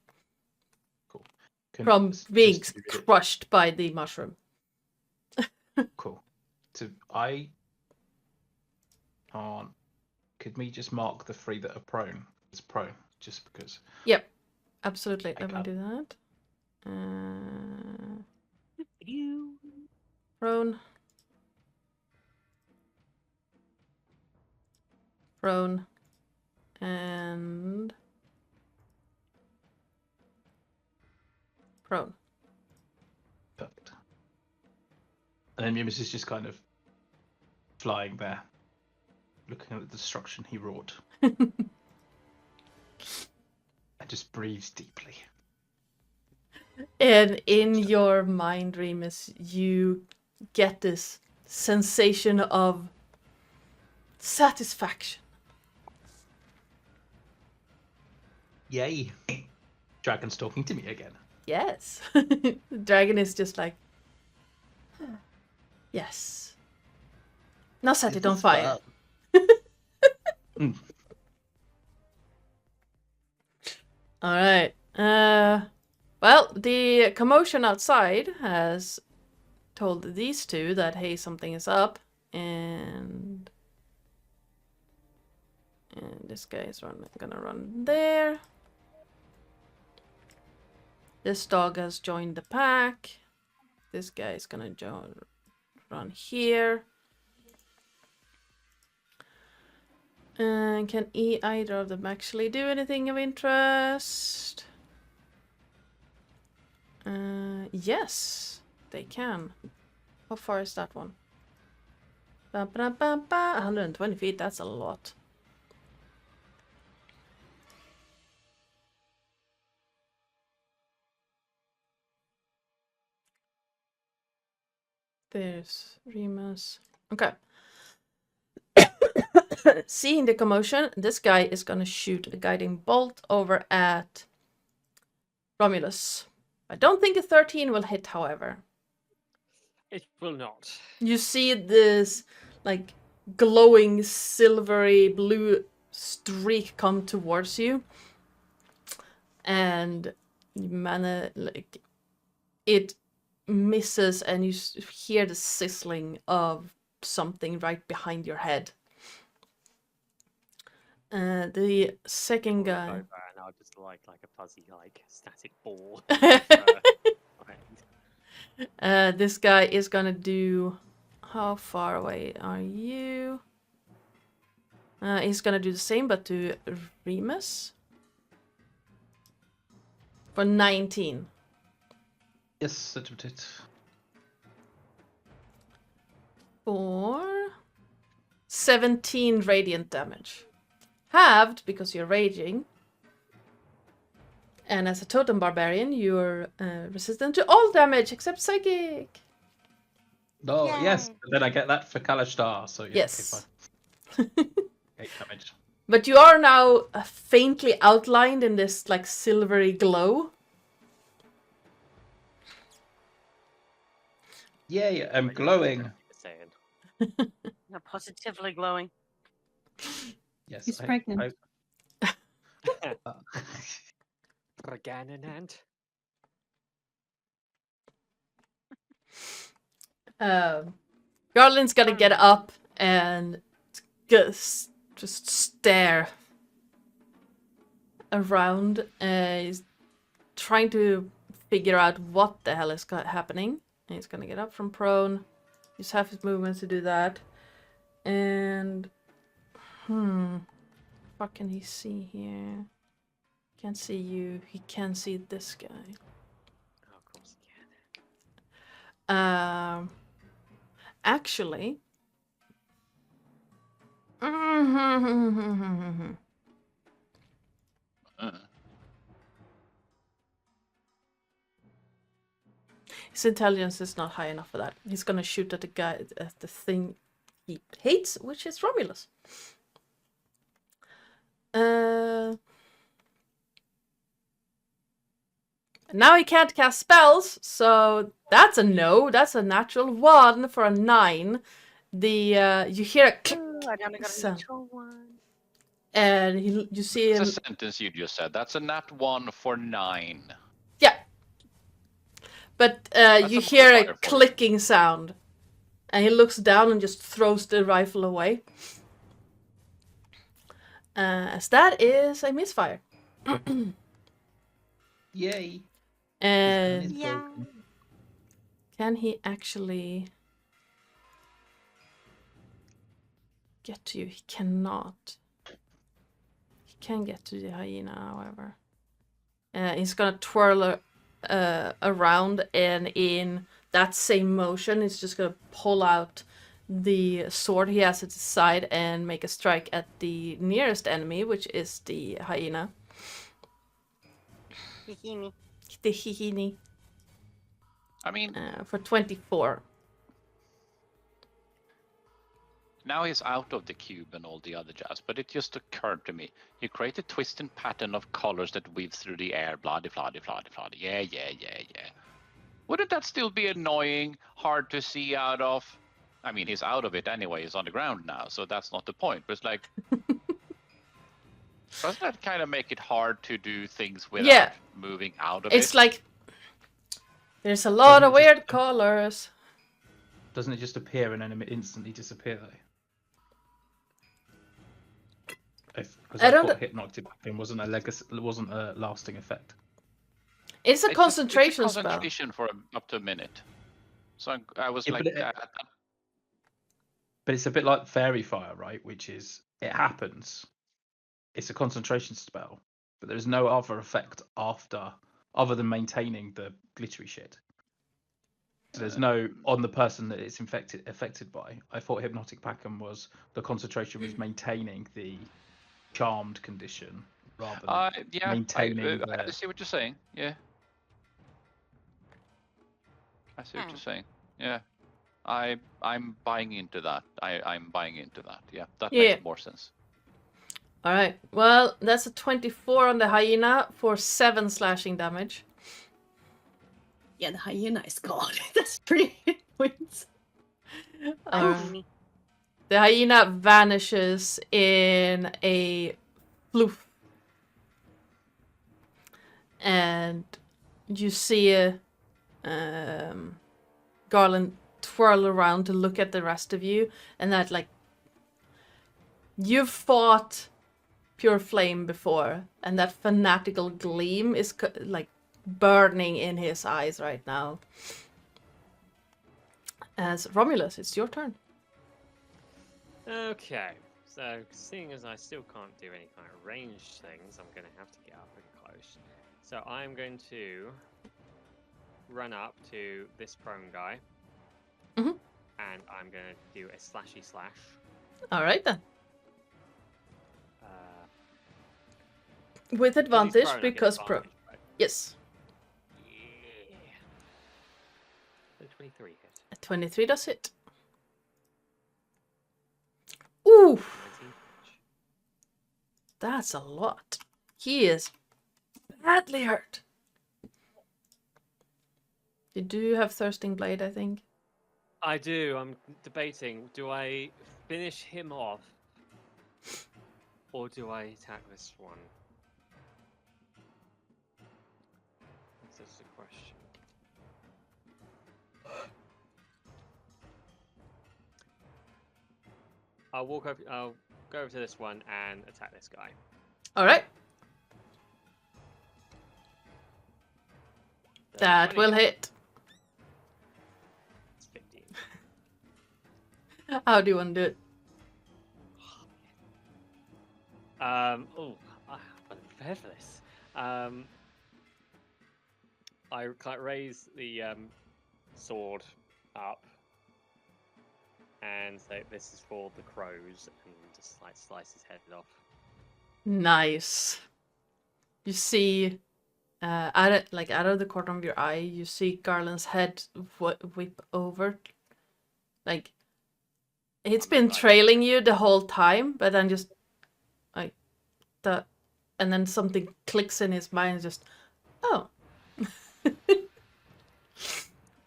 Cool. Can- From just being to be clear- crushed by the mushroom. Cool. Could we just mark the 3 that are prone as prone, just because? Yep, absolutely. I Let me can't. do that. Prone. Prone. And prone. Perfect. And then Mimus is just kind of flying there, looking at the destruction he wrought, and just breathes deeply. And in your mind, Remus, you get this sensation of satisfaction. Yay! Dragon's talking to me again. Yes. The dragon is just like, yes. Now set it on fire. Mm. All right. Well, the commotion outside has told these two that, hey, something is up, and this guy is gonna run there. This dog has joined the pack. This guy is gonna run here. And can either of them actually do anything of interest? Yes, they can. How far is that one? 120 feet, that's a lot. There's Remus. Okay. Seeing the commotion, this guy is gonna shoot a guiding bolt over at Romulus. I don't think a 13 will hit, however. It will not. You see this, like, glowing silvery blue streak come towards you. And you it misses, and you hear the sizzling of something right behind your head. The second guy. And I'll just like a fuzzy static ball. This guy is gonna do. How far away are you? He's gonna do the same, but to Remus for 19. Yes, that's what it. For 17 radiant damage. Halved because you're raging. And as a totem barbarian, you're resistant to all damage except psychic. Oh, Yay. yes. But then I get that for Kalashtar, so yeah. Yes. Okay, fine. 8 damage. But you are now faintly outlined in this like silvery glow. Yay, I'm glowing. You're positively glowing. Yes. He's pregnant. Regananant. Garland's gonna get up and just stare around. He's trying to figure out what the hell is happening. And he's gonna get up from prone. Use half his movement to do that. And what can he see here? Can't see you. He can see this guy. Oh, of course he can. Actually. His intelligence is not high enough for that. He's gonna shoot at the guy, at the thing he hates, which is Romulus. Now he can't cast spells, so that's a no. That's a natural 1 for a 9. You hear a click I only got a sound, natural 1. and you see him. That's a sentence you just said. That's a nat 1 for 9. Yeah, but you a hear a modifier for you. clicking sound, and he looks down and just throws the rifle away. As that is a misfire. Yay. And Yeah. can he actually get to you? He cannot. He can get to the hyena, however. He's gonna twirl around, and in that same motion, he's just gonna pull out the sword he has at his side and make a strike at the nearest enemy, which is the hyena. Hihini. The hyena. I mean, For 24. now he's out of the cube and all the other jazz, but it just occurred to me. You create a twisting pattern of colors that weaves through the air, blah, blah, blah, blah, blah. Yeah. Wouldn't that still be annoying, hard to see out of? I mean, he's out of it anyway. He's on the ground now, so that's not the point. But it's like, doesn't that kind of make it hard to do things without moving out of it? It's like there's a lot of Doesn't it weird just- colors. Doesn't it just appear and then it instantly disappear though? Because I I don't- thought hypnotic pain wasn't a lasting effect. It's a It's concentration it's a spell. concentration for up to a minute. So I was Yeah, like, but it's a bit like fairy fire, right? Which is it happens. It's a concentration spell, but there's no other effect after, other than maintaining the glittery shit. So there's no on the person that it's affected by. I thought hypnotic packham was the concentration was maintaining the charmed condition rather than yeah, maintaining I the. see what you're saying. Yeah, I see what you're saying. Yeah, I'm buying into that. I'm buying into that. Yeah, that Yeah. makes more sense. All right. Well, that's a 24 on the hyena for 7 slashing damage. Yeah, the hyena is gone. That's pretty hit points. The hyena vanishes in a floof. And you see Garland twirl around to look at the rest of you, and that, like, you've fought pure flame before, and that fanatical gleam is like burning in his eyes right now. As Romulus, it's your turn. Okay, so seeing as I still can't do any kind of ranged things, I'm going to have to get up and close. So I'm going to run up to this prone guy, Mhm. and I'm going to do a slashy slash. All right then. Uh, With 'cause he's advantage, prone, I get because pro. advantage, right? Yes. Yeah. The 23 hit. A 23 does hit. Ooh, 19 damage. that's a lot. He is badly hurt. You do have Thirsting Blade, I think. I do. I'm debating. Do I finish him off, or do I attack this one? That's the question. I'll walk over. I'll go over to this one and attack this guy. All right. That 20. will hit. It's 15. How do you want to do it? Oh, I'm prepared for this. I raise the sword up and say, "This is for the crows," and just like slice his head off. Nice. You see, out of the corner of your eye, you see Garland's head whip over. Like, it's been trailing you the whole time, but then just like that, and then something clicks in his mind. Just, oh.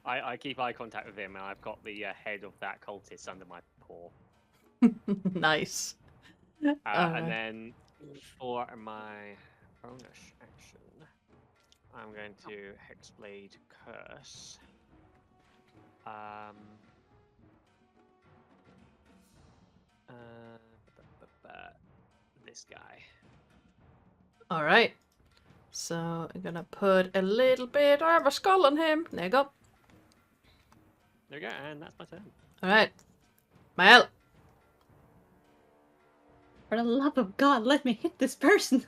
I keep eye contact with him, and I've got the head of that cultist under my paw. Nice. And then for my bonus action, I'm going to Hexblade Curse. This guy. All right. So I'm gonna put a little bit of a skull on him. There you go. There we go, and that's my turn. All right, Mael. For the love of God, let me hit this person.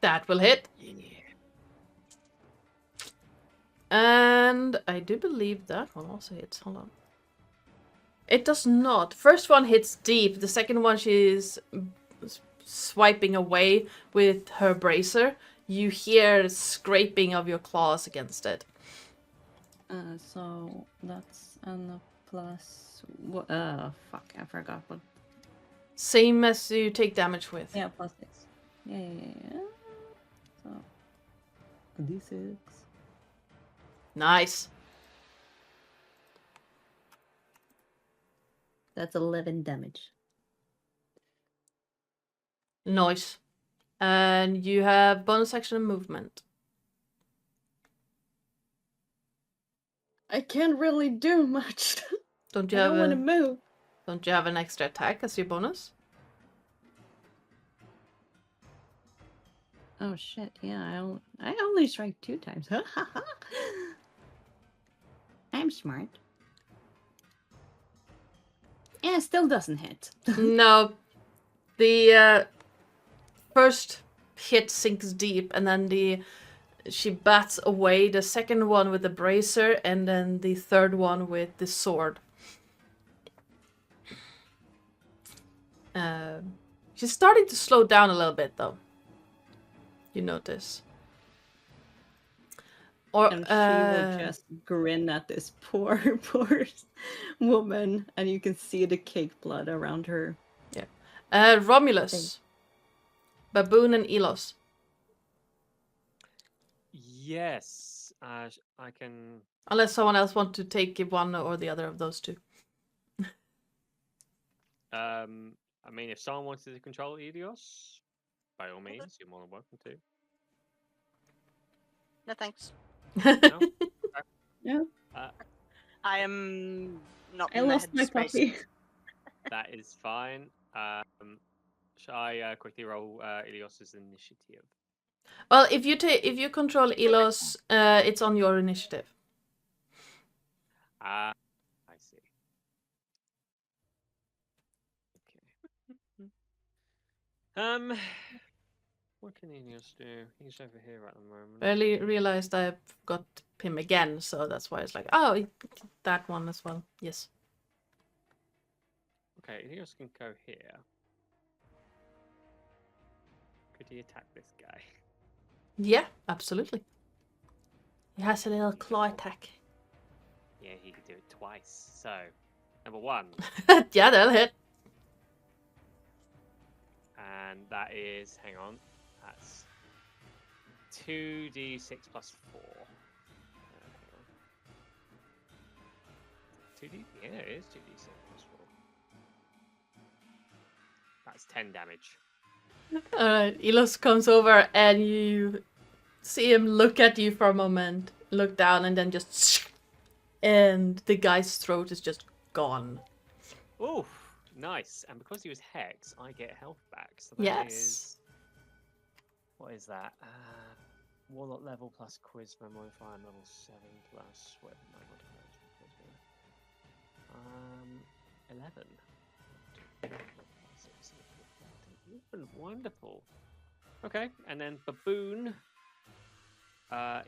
That will hit. Yeah. And I do believe that one also hits. Hold on. It does not. First one hits deep. The second one she's swiping away with her bracer. You hear scraping of your claws against it. So that's a plus. Fuck, I forgot what. Same as you take damage with. Yeah, plus 6. Yeah. So, D6. Nice. That's 11 damage. Nice. And you have bonus action and movement. I can't really do much. Don't you I have don't want to move. Don't you have an extra attack as your bonus? Oh shit! Yeah, I only strike 2 times. I'm smart. Yeah, it still doesn't hit. No. The first hit sinks deep, and then she bats away the second one with the bracer, and then the third one with the sword. She's starting to slow down a little bit, though. You notice. Or And she will just grin at this poor woman, and you can see the cake blood around her. Yeah. Romulus. Baboon and Elos. Yes, I can. Unless someone else wants to take one or the other of those two. I mean, if someone wanted to control Elios, by all means, you're more than welcome to. No thanks. No? No, I am not. I in the lost my headspace. puppy. That is fine. Shall I quickly roll Elios's initiative? Well, if you control Elos, it's on your initiative. I see. Okay. What can Elios do? He's over here at the moment. Barely realized I've got him again, so that's why it's like, oh, that one as well. Yes. Okay, Elios can go here. Could he attack this guy? Yeah, absolutely. He has a little claw attack. Yeah, he could do it twice. So, number 1. Yeah, that'll hit. And that is, hang on, that's 2d6 plus 4. Hang on. 2d? Yeah, it is 2d6 plus 4. That's 10 damage. Alright, Elos comes over and you see him look at you for a moment, look down, and then just and the guy's throat is just gone. Oof, nice. And because he was Hex, I get health back. So that Yes. is What is that? Warlock level plus quiz my modifier level 7 plus whatever my modifier is. 11. Wonderful. Okay, and then baboon.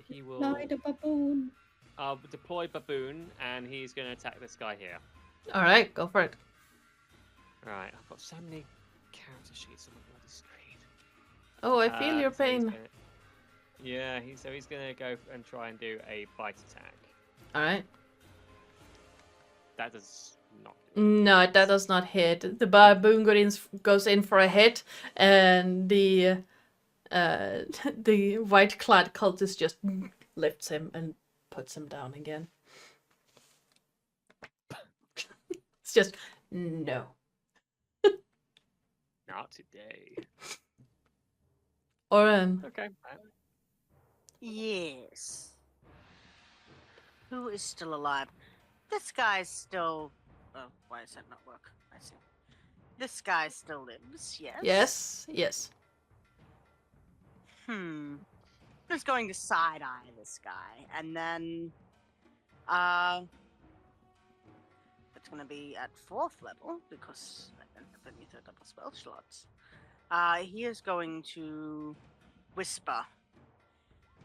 He will. Fly the baboon. I'll deploy baboon, and he's going to attack this guy here. All right, go for it. Right, I've got so many character sheets on my bloody screen. Oh, I feel your so he's pain. gonna- Yeah, he's going to go and try and do a bite attack. All right. That does not. No, that does not hit. The baboon goes in for a hit, and the the white-clad cultist just lifts him and puts him down again. It's just no. Not today. Oren. Okay. Yes. Who is still alive? This guy's still. Oh, why does that not work? I see. This guy still lives, yes? Yes, yes. I'm just going to side eye this guy, and then it's gonna be at 4th level because I don't have any third level spell slots. He is going to whisper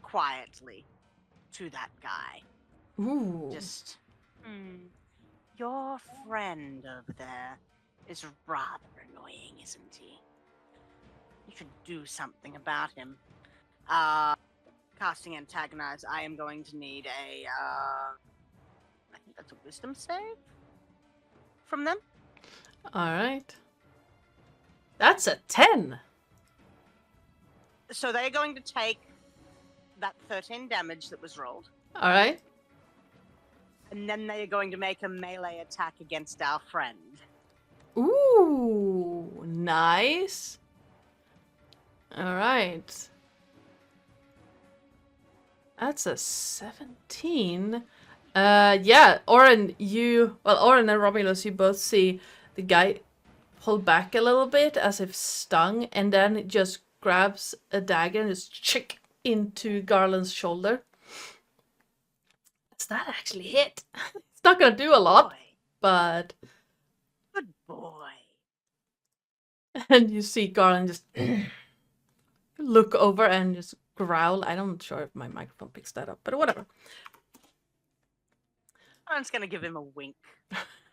quietly to that guy. Ooh. Just, your friend over there is rather annoying, isn't he? You should do something about him. Casting Antagonize, I am going to need a, I think that's a Wisdom save from them. All right. That's a 10. So they're going to take that 13 damage that was rolled, All right. and then they are going to make a melee attack against our friend. Ooh, nice. All right. That's a 17. Yeah, Oren and Romulus, you both see the guy pull back a little bit as if stung, and then it just grabs a dagger and just chick into Garland's shoulder. Does that actually hit? It's not gonna do a lot, Boy, but good boy. and you see Garland just look over and just growl. I'm not sure if my microphone picks that up, but whatever. I'm just going to give him a wink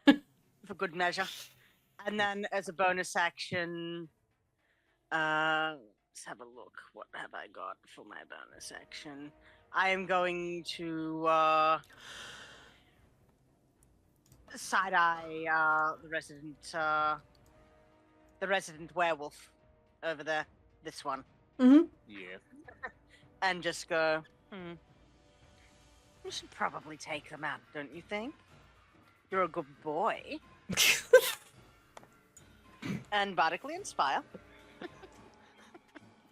for good measure. And then as a bonus action, let's have a look. What have I got for my bonus action? I am going to side-eye the resident werewolf over there, this one, Mm-hmm. Yeah. and just go, you should probably take them out, don't you think? You're a good boy. And Bardically Inspire.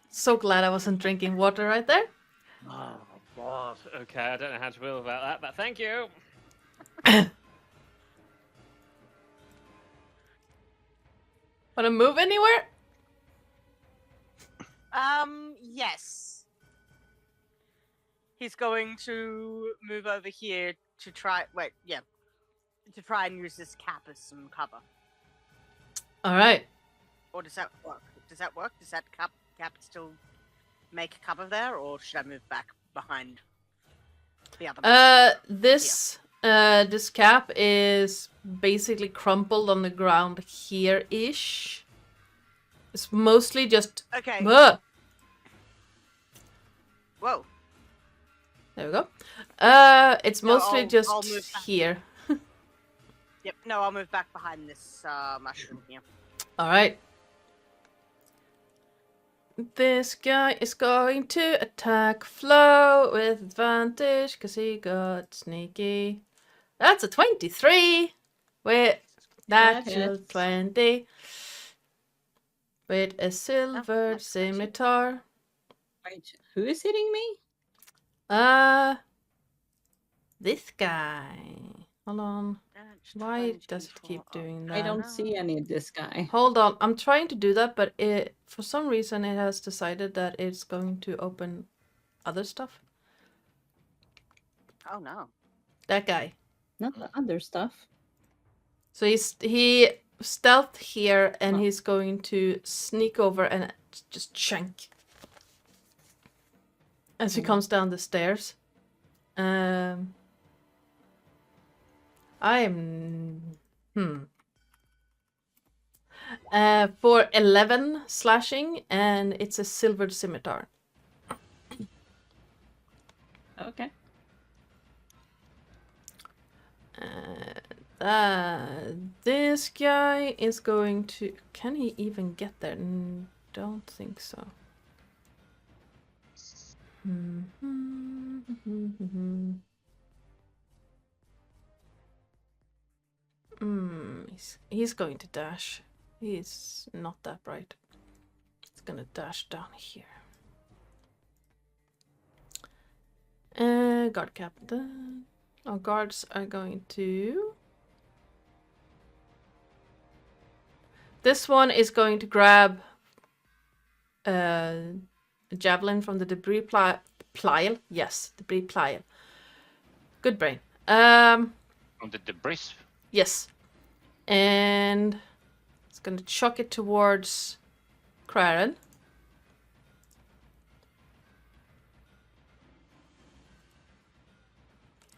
So glad I wasn't drinking water right there. Oh, God. Okay, I don't know how to feel about that, but thank you. Wanna move anywhere? Yes. He's going to move over here to try. To try and use this cap as some cover. All right. Or does that work? Does that work? Does that cap still make cover there, or should I move back behind the other? This cap is basically crumpled on the ground here-ish. It's mostly just. Okay. Whoa. There we go. It's mostly I'll just move back. here. Yep. No, I'll move back behind this mushroom here. All right. This guy is going to attack Flo with advantage because he got sneaky. That's a 23 with That natural hits. 20 with a silver that's actually- scimitar. Wait, who is hitting me? This guy. Hold on. Why does it keep doing that? I don't see any of this guy. Hold on, I'm trying to do that, but for some reason it has decided that it's going to open other stuff. Oh no. That guy. Not the other stuff. So he stealth here, and Oh. he's going to sneak over and just chunk as he comes down the stairs. For 11 slashing, and it's a silvered scimitar. Okay. This guy is going to... Can he even get there? Don't think so. He's going to dash. He's not that bright. He's gonna dash down here. Guard captain. Our guards are going to... This one is going to grab a javelin from the debris pile. Yes, debris pile. Good brain. From the debris. Yes. And it's going to chuck it towards Craren.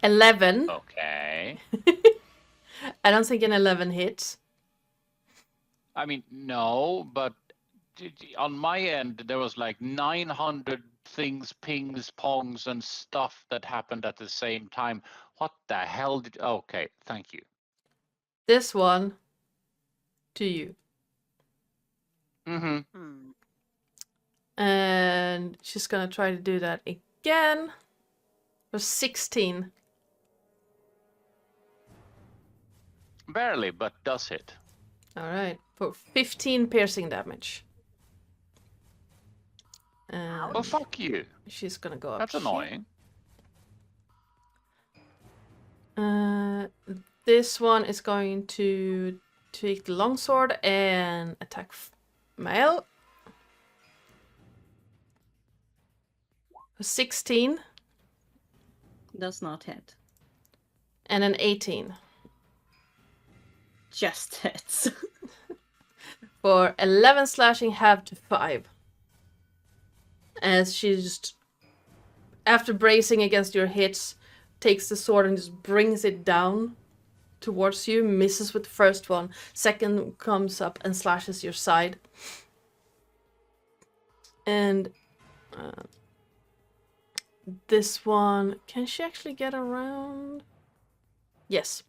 $11. Okay. I don't think an 11 hits. I mean, no, but on my end, there was like 900 things, pings, pongs, and stuff that happened at the same time. What the hell did... Okay, thank you. This one to you. Mm-hmm. And she's gonna try to do that again. For 16. Barely, but does hit. Alright. For 15 piercing damage. Oh, fuck you. She's gonna go up. That's annoying. This one is going to take the longsword and attack Male. For 16. Does not hit. And an 18. Just hits. For 11 slashing, half to 5. As she just, after bracing against your hits, takes the sword and just brings it down towards you, misses with the first one. Second comes up and slashes your side. And this one, can she actually get around? Yes.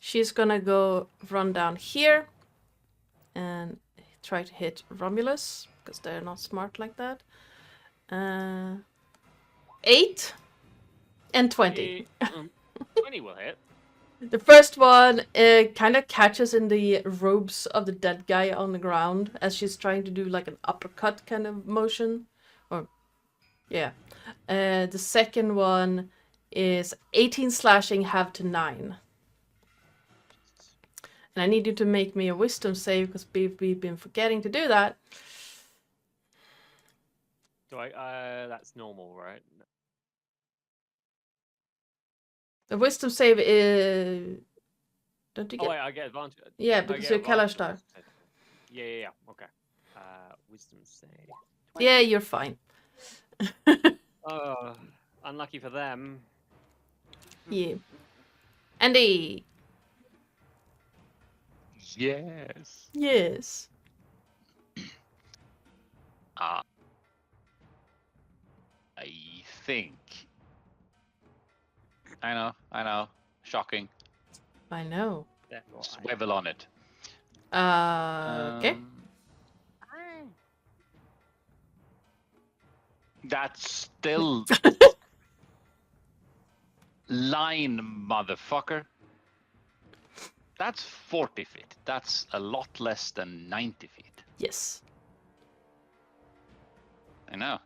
She's gonna go run down here and try to hit Romulus, because they're not smart like that. 8 and 20. 20 will hit. The first one kind of catches in the robes of the dead guy on the ground as she's trying to do like an uppercut kind of motion. Or, yeah. The second one is 18 slashing, half to 9. And I need you to make me a wisdom save because we've been forgetting to do that. Do I? That's normal, right? The wisdom save is... Don't you get... Oh, wait, I get advantage. Yeah, because you're Kalastar. Yeah. Okay. Wisdom save. Yeah, you're fine. Oh, unlucky for them. Yeah. Andy. Yes. Yes. I think. I know. Shocking. I know. Swivel on it. Okay. That's still line, motherfucker. That's 40 feet. That's a lot less than 90 feet. Yes. I know.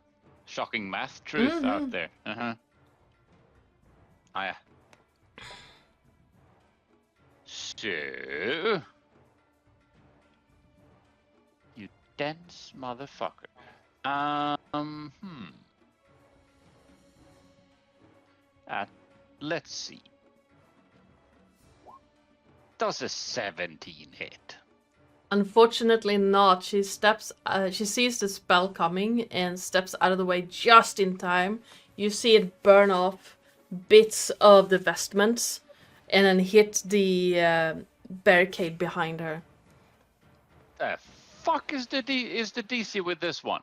Shocking math truth out there. So, you dense motherfucker. Let's see. Does a 17 hit? Unfortunately not. She sees the spell coming and steps out of the way just in time. You see it burn off bits of the vestments and then hit the barricade behind her. The fuck is the DC with this one?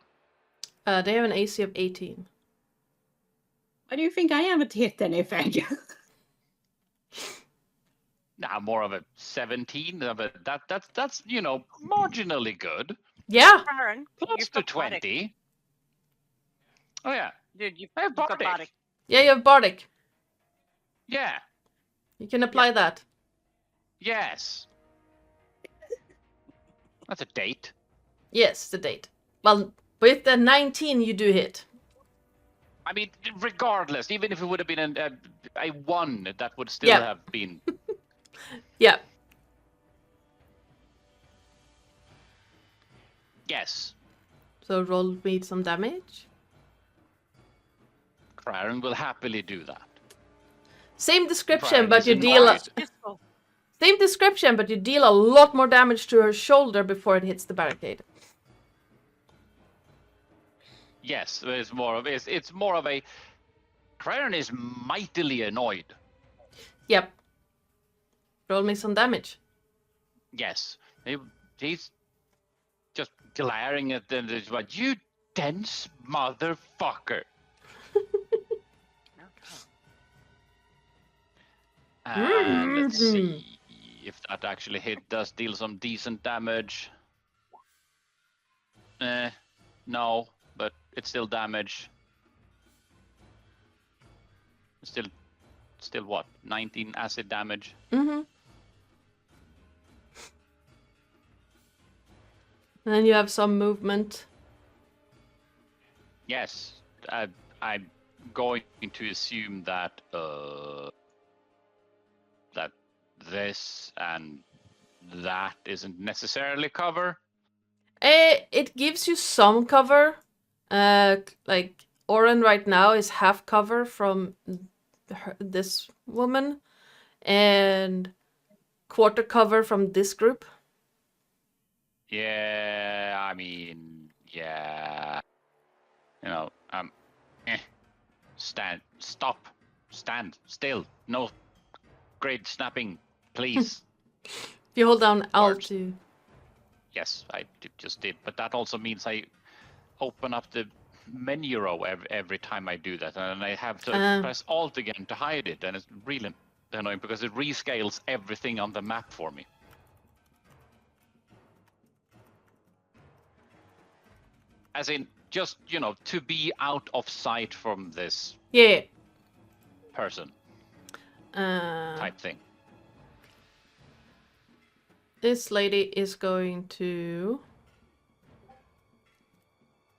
They have an AC of 18. Why do you think I haven't hit anything? Nah, more of a 17. But that's marginally good. Yeah, Aaron, Close you've to got Bardic. 20. Oh yeah, Dude, you've I have got Bardic. Bardic. yeah, you have Bardic. Yeah. You can apply that. Yes. That's a date. Yes, the date. Well, with the 19 you do hit. I mean, regardless, even if it would have been a 1, that would still Yeah. have been. Yeah. Yes. So roll me some damage. Craren will happily do that. Same description, Brian but is you deal a, annoyed. same description, but you deal a lot more damage to her shoulder before it hits the barricade. Yes, it's more of a. Craren is mightily annoyed. Yep. Roll me some damage. Yes, he's just glaring at them. But you dense motherfucker. And let's see if that actually does deal some decent damage. No, but it's still damage. Still what? 19 acid damage. Mm-hmm. And then you have some movement. Yes, I'm going to assume that that this and that isn't necessarily cover. It gives you some cover. Like Oren right now is half cover from this woman, and quarter cover from this group. Yeah, I mean, yeah. Stand still. No great snapping, please. If you hold down Alt Words. to... Yes, I just did, but that also means I open up the menu row every time I do that, and I have to press Alt again to hide it, and it's really annoying because it rescales everything on the map for me. As in, just, to be out of sight from this Yeah. person Uh, type thing. This lady is going to...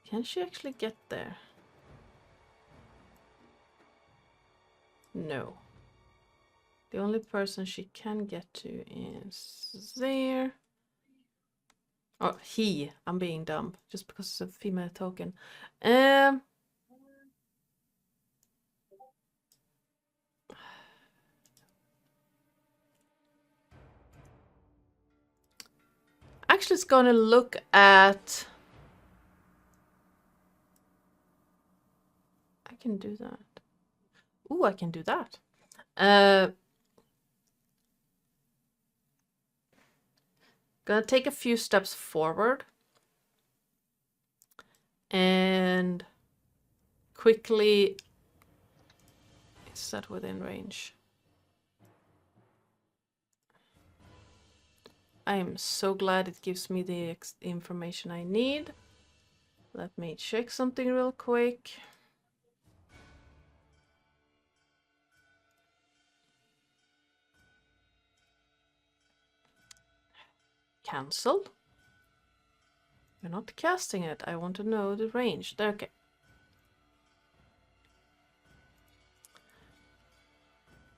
Can she actually get there? No. The only person she can get to is there. Oh, he. I'm being dumb. Just because it's a female token. Actually, it's gonna look at... I can do that. Ooh, I can do that. Gonna take a few steps forward and quickly... Is that within range? I am so glad it gives me the information I need. Let me check something real quick. Cancel. You're not casting it. I want to know the range. There, okay.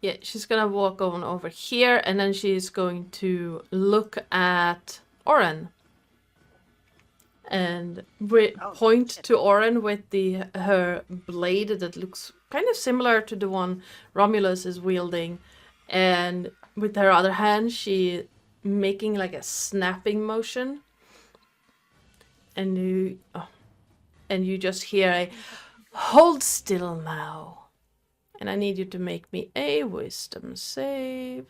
Yeah, she's gonna walk on over here, and then she's going to look at Oren. And point shit. to Oren with her blade that looks kind of similar to the one Romulus is wielding. And with her other hand, she making like a snapping motion. And you just hear a hold still now. And I need you to make me a wisdom save.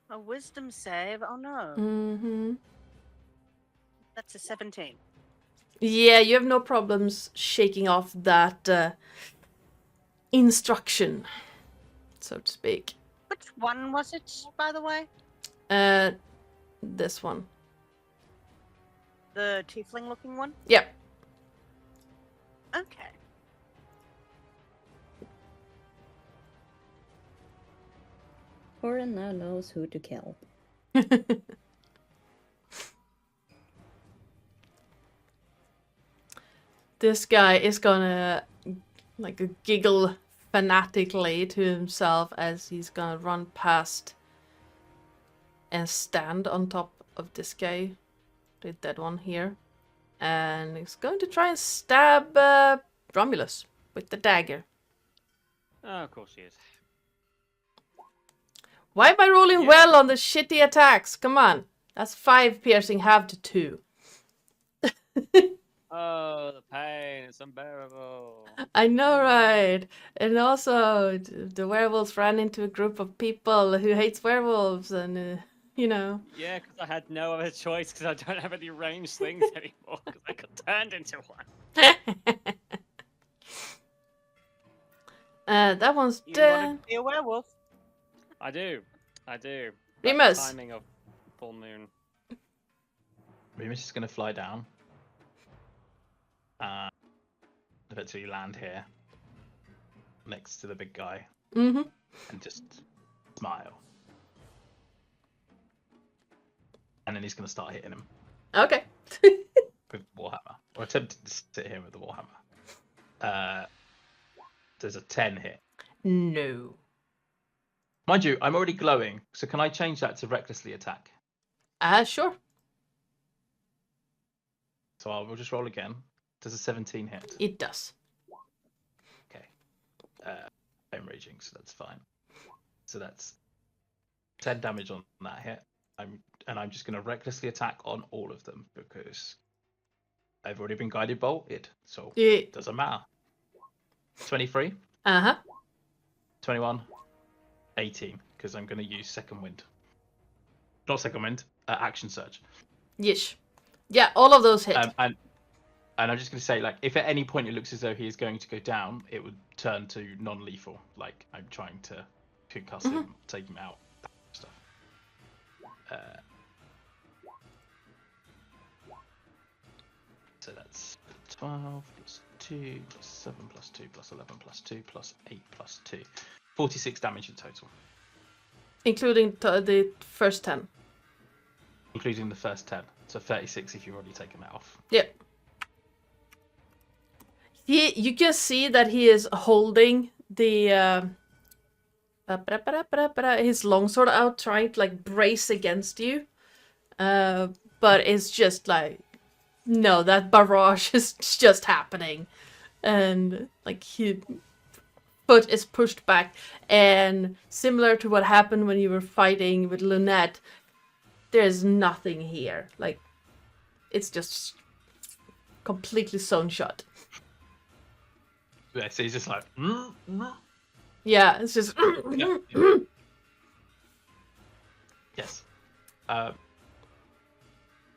A wisdom save? Oh no. Mm-hmm. That's a 17. Yeah, you have no problems shaking off that instruction, so to speak. Which one was it, by the way? This one. The tiefling looking one? Yep. Okay. Oren now knows who to kill. This guy is gonna like giggle fanatically to himself as he's gonna run past and stand on top of this guy, the dead one here, and he's going to try and stab Romulus with the dagger. Oh, of course she is. Why am I rolling Yeah. well on the shitty attacks? Come on, that's 5 piercing, half to 2. Oh, the pain, it's unbearable. I know, right? And also, the werewolves ran into a group of people who hates werewolves, and you know. Yeah, because I had no other choice because I don't have any ranged things anymore because I got turned into one. That one's You dead. want to be a werewolf? I do. That's the Remus. timing of full moon. Remus is going to fly down. Eventually land here. Next to the big guy. Mm-hmm. And just smile. And then he's going to start hitting him Okay. with Warhammer. Or attempting to hit him with the Warhammer. There's a 10 hit. No. Mind you, I'm already glowing, so can I change that to recklessly attack? Sure. So we'll just roll again. Does a 17 hit? It does. Okay. I'm raging, so that's fine. So that's 10 damage on that hit. I'm just going to recklessly attack on all of them because I've already been guided bolted, so Yeah. it doesn't matter. 23, Uh-huh. 21, 18, because I'm going to use second wind. Not second wind, action surge. Yes. Yeah, all of those hit. And I'm just going to say, like, if at any point it looks as though he is going to go down, it would turn to non-lethal. Like, I'm trying to concuss him, take him out, that stuff. So that's 12 plus 2 plus 7 plus 2 plus 11 plus 2 plus 8 plus 2. 46 damage in total. Including the first 10. Including the first 10. So 36 if you've already taken that off. Yep. You can see that he is holding the his longsword out, trying to like brace against you. But it's just like, no, that barrage is just happening, and like his foot is pushed back, and similar to what happened when you were fighting with Lunette, there's nothing here. Like, it's just completely sewn shut. Yeah, so he's just like, Yeah, it's just. Yeah. Yes.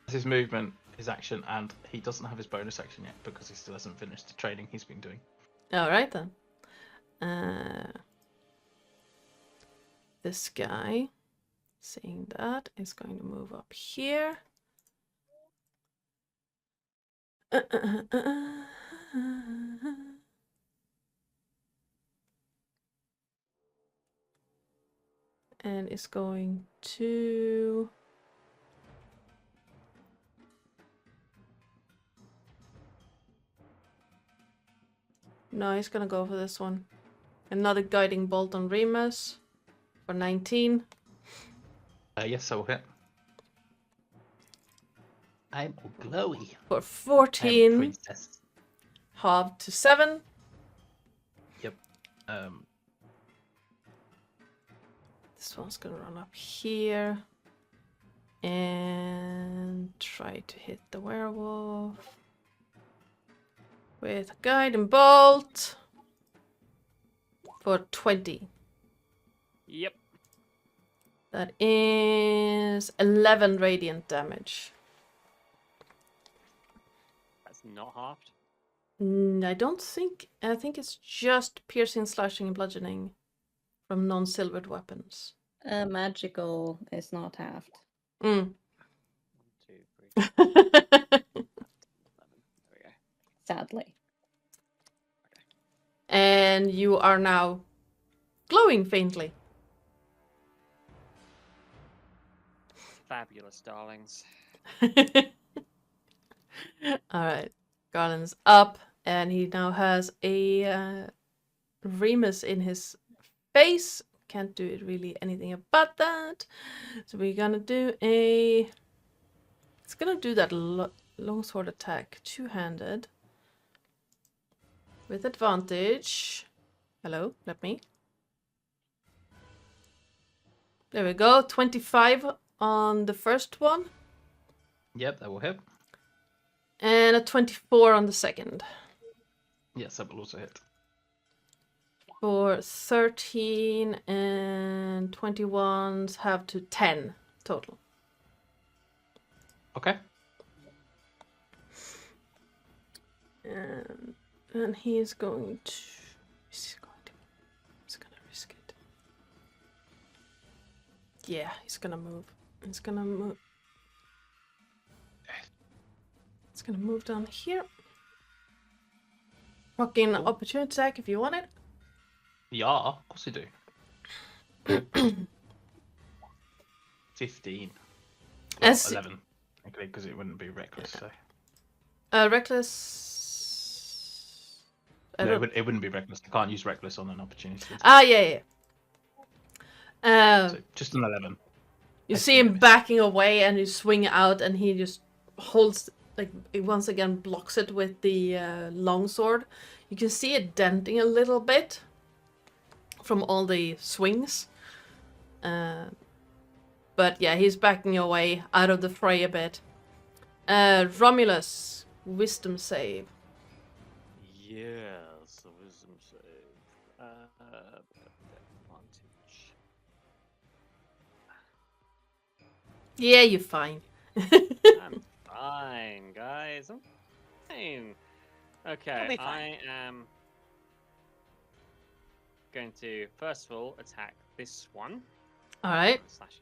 His movement, his action, and he doesn't have his bonus action yet because he still hasn't finished the training he's been doing. All right then. This guy, seeing that, is going to move up here. And is going to... No, he's gonna go for this one. Another guiding bolt on Remus for 19. Yes, I will hit. I'm all glowy. For I'm a 14. princess. Halved to 7. Yep. This one's gonna run up here. And try to hit the werewolf. With a guiding bolt. For 20. Yep. That is 11 radiant damage. That's not halved. I don't think. I think it's just piercing, slashing, and bludgeoning from non-silvered weapons. Magical is not halved. 1, 2, 3, 4, 5, 6, 7, 8, 9, 10, 11. There we go. Sadly. And you are now glowing faintly. Fabulous, darlings. Alright. Garland's up, and he now has a Remus in his face. Can't do it really anything about that. So we're gonna do a... It's gonna do that longsword attack, two-handed. With advantage. Hello, let me. There we go, 25 on the first one. Yep, that will hit. And a 24 on the second. Yes, that will also hit. For 13 and 21s have to 10 total. Okay. And he is going to... He's gonna risk it. Yeah, he's gonna move. He's gonna move. It's gonna move down here. Fucking opportunity attack if you want it. Yeah, of course I do. 15. Well, As 11. Okay, because it wouldn't be reckless, so... reckless. I No, don't... it wouldn't be reckless. I can't use reckless on an opportunity. Ah, yeah. So just an 11. You see him backing away, and you swing out, and he just holds, like, he once again blocks it with the longsword. You can see it denting a little bit from all the swings. But yeah, he's backing away out of the fray a bit. Romulus, wisdom save. Yes, a wisdom save. Advantage. Yeah, you're fine. I'm fine, guys. I'm fine. Okay, You'll be fine. I am going to first of all attack this one. Alright. Slash.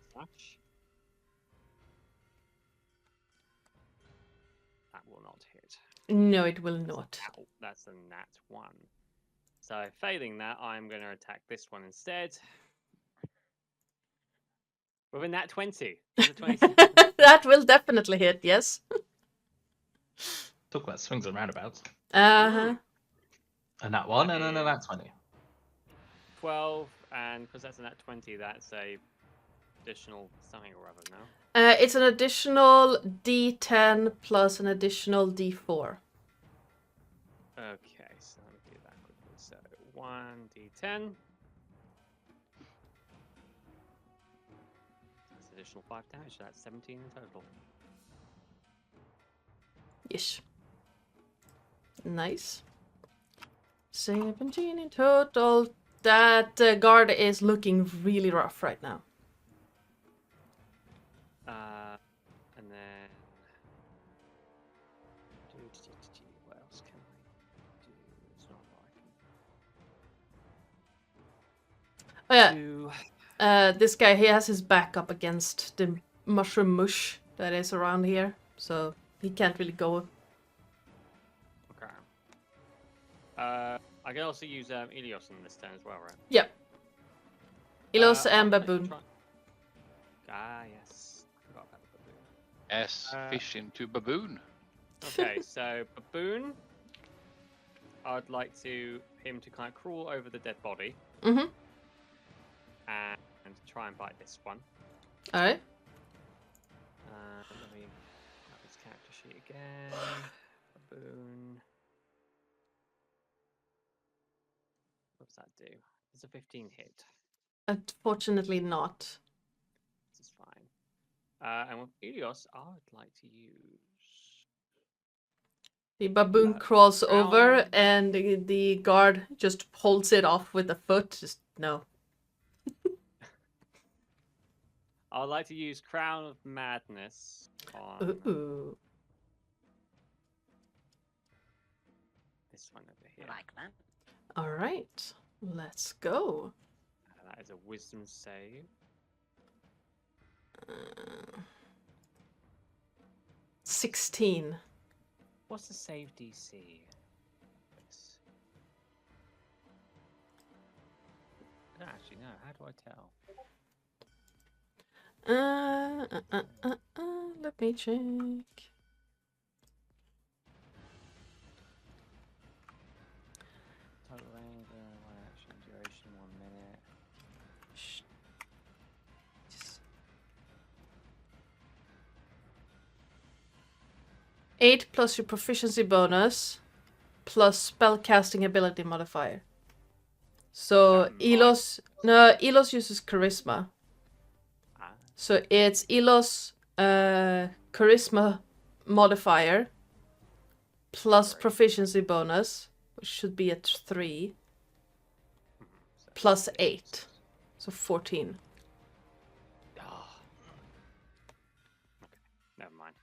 That will not hit. No, it will not. Ow, that's a nat 1. So failing that, I'm going to attack this one instead. With a nat 20. With a 20. That will definitely hit, yes. Talk about swings and roundabouts. Uh-huh. And that one, and then that 20. 12, and because that's a nat 20, that's a additional something or other now. It's an additional D10 plus an additional D4. Okay, so let me do that quickly. So 1d10. That's additional 5 damage, so that's 17 in total. Yes. Nice. 17 in total. That guard is looking really rough right now. And then what else can I do? It's not what I can Oh yeah. do. This guy, he has his back up against the mushroom mush that is around here, so he can't really go. Okay. I can also use Ilios on this turn as well, right? Yep. Ilos and I'll actually Baboon. try- Ah, yes. Forgot about the baboon. Fish into baboon. Okay, so baboon. I'd like him to kind of crawl over the dead body Mm-hmm. and try and bite this one. All right. Let me have his character sheet again. Baboon. What does that do? It's a 15 hit. Unfortunately not. This is fine. And with Ilios, I would like to use. The baboon No. crawls over Ow. and the guard just holds it off with a foot. Just no. I would like to use Crown of Madness on Ooh. this one over I here. like that. All right. Let's go. That is a Wisdom save. 16. What's the save DC? I don't actually know. How do I tell? Let me check. Total range, 1 action, duration, 1 minute. Shh. Just- 8 plus your proficiency bonus plus spellcasting ability modifier. So Elos uses charisma. Ah, So it's Elos charisma modifier plus Great. proficiency bonus, which should be at 3, so plus six. 8. So 14. Ah. Okay, never mind.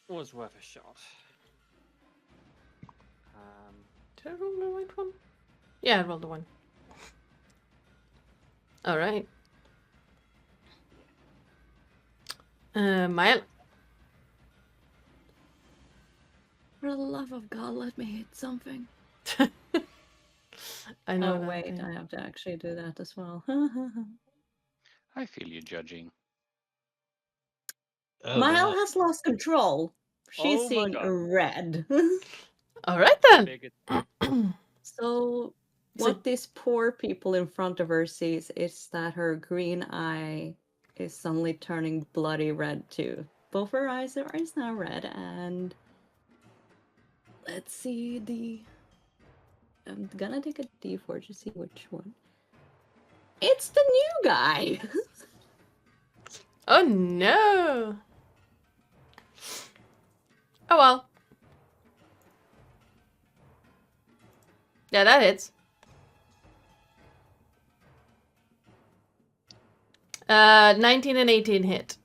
Was worth a shot. Did I roll the right one? Yeah, I rolled the one. Alright. Mile. For the love of God, let me hit something. I know Oh that wait, thing. I have to actually do that as well. I feel you judging. Oh, Mile wow. has lost control. She's Oh my seeing God. red. Alright then. Figured So So- what these poor people in front of her sees is that her green eye is suddenly turning bloody red too. Both her eyes are now red, and let's see I'm gonna take a D4 to see which one. It's the new guy. Oh no. Oh well. Yeah, that hits. 19 and 18 hit.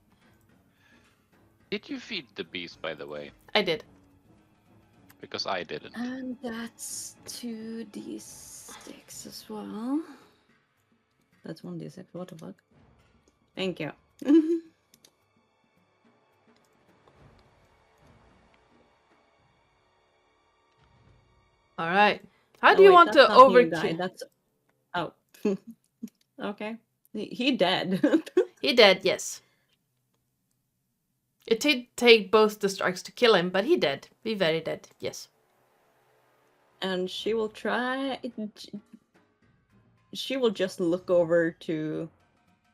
Did you feed the beast, by the way? I did. Because I didn't. And that's 2d6 as well. That's 1d6. What the fuck? Thank you. All right. How Oh, do you wait, want that's to not new guy, overkill? That's oh. Okay. He dead. He dead, yes. It did take both the strikes to kill him, but he dead. He very dead, yes. And she will try. She will just look over to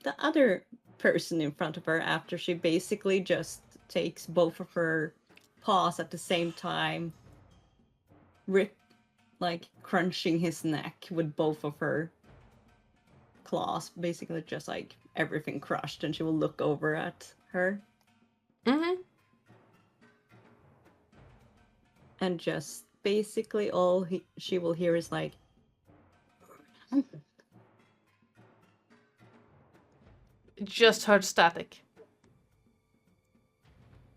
the other person in front of her after she basically just takes both of her paws at the same time, like crunching his neck with both of her claws, basically just like everything crushed, and she will look over at her Mm-hmm. and just basically all she will hear is like Just heard static.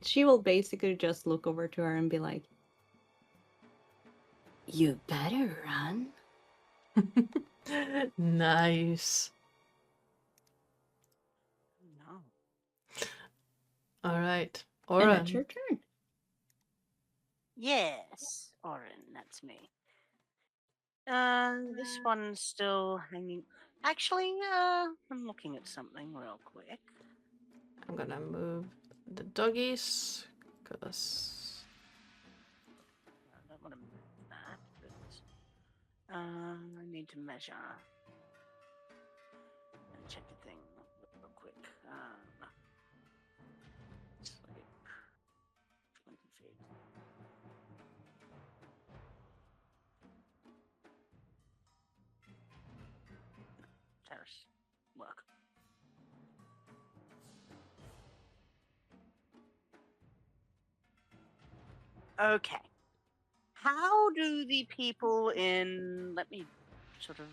she will basically just look over to her and be like, "You better run." Nice. No. All right. And it's Oren. your turn. Yes, Oren, that's me. This one's still hanging. Actually, I'm looking at something real quick. I'm gonna move the doggies, because I need to measure and check the thing real quick. Sleep. 20 feet. Terris. Work. Okay. How do the people in... Let me sort of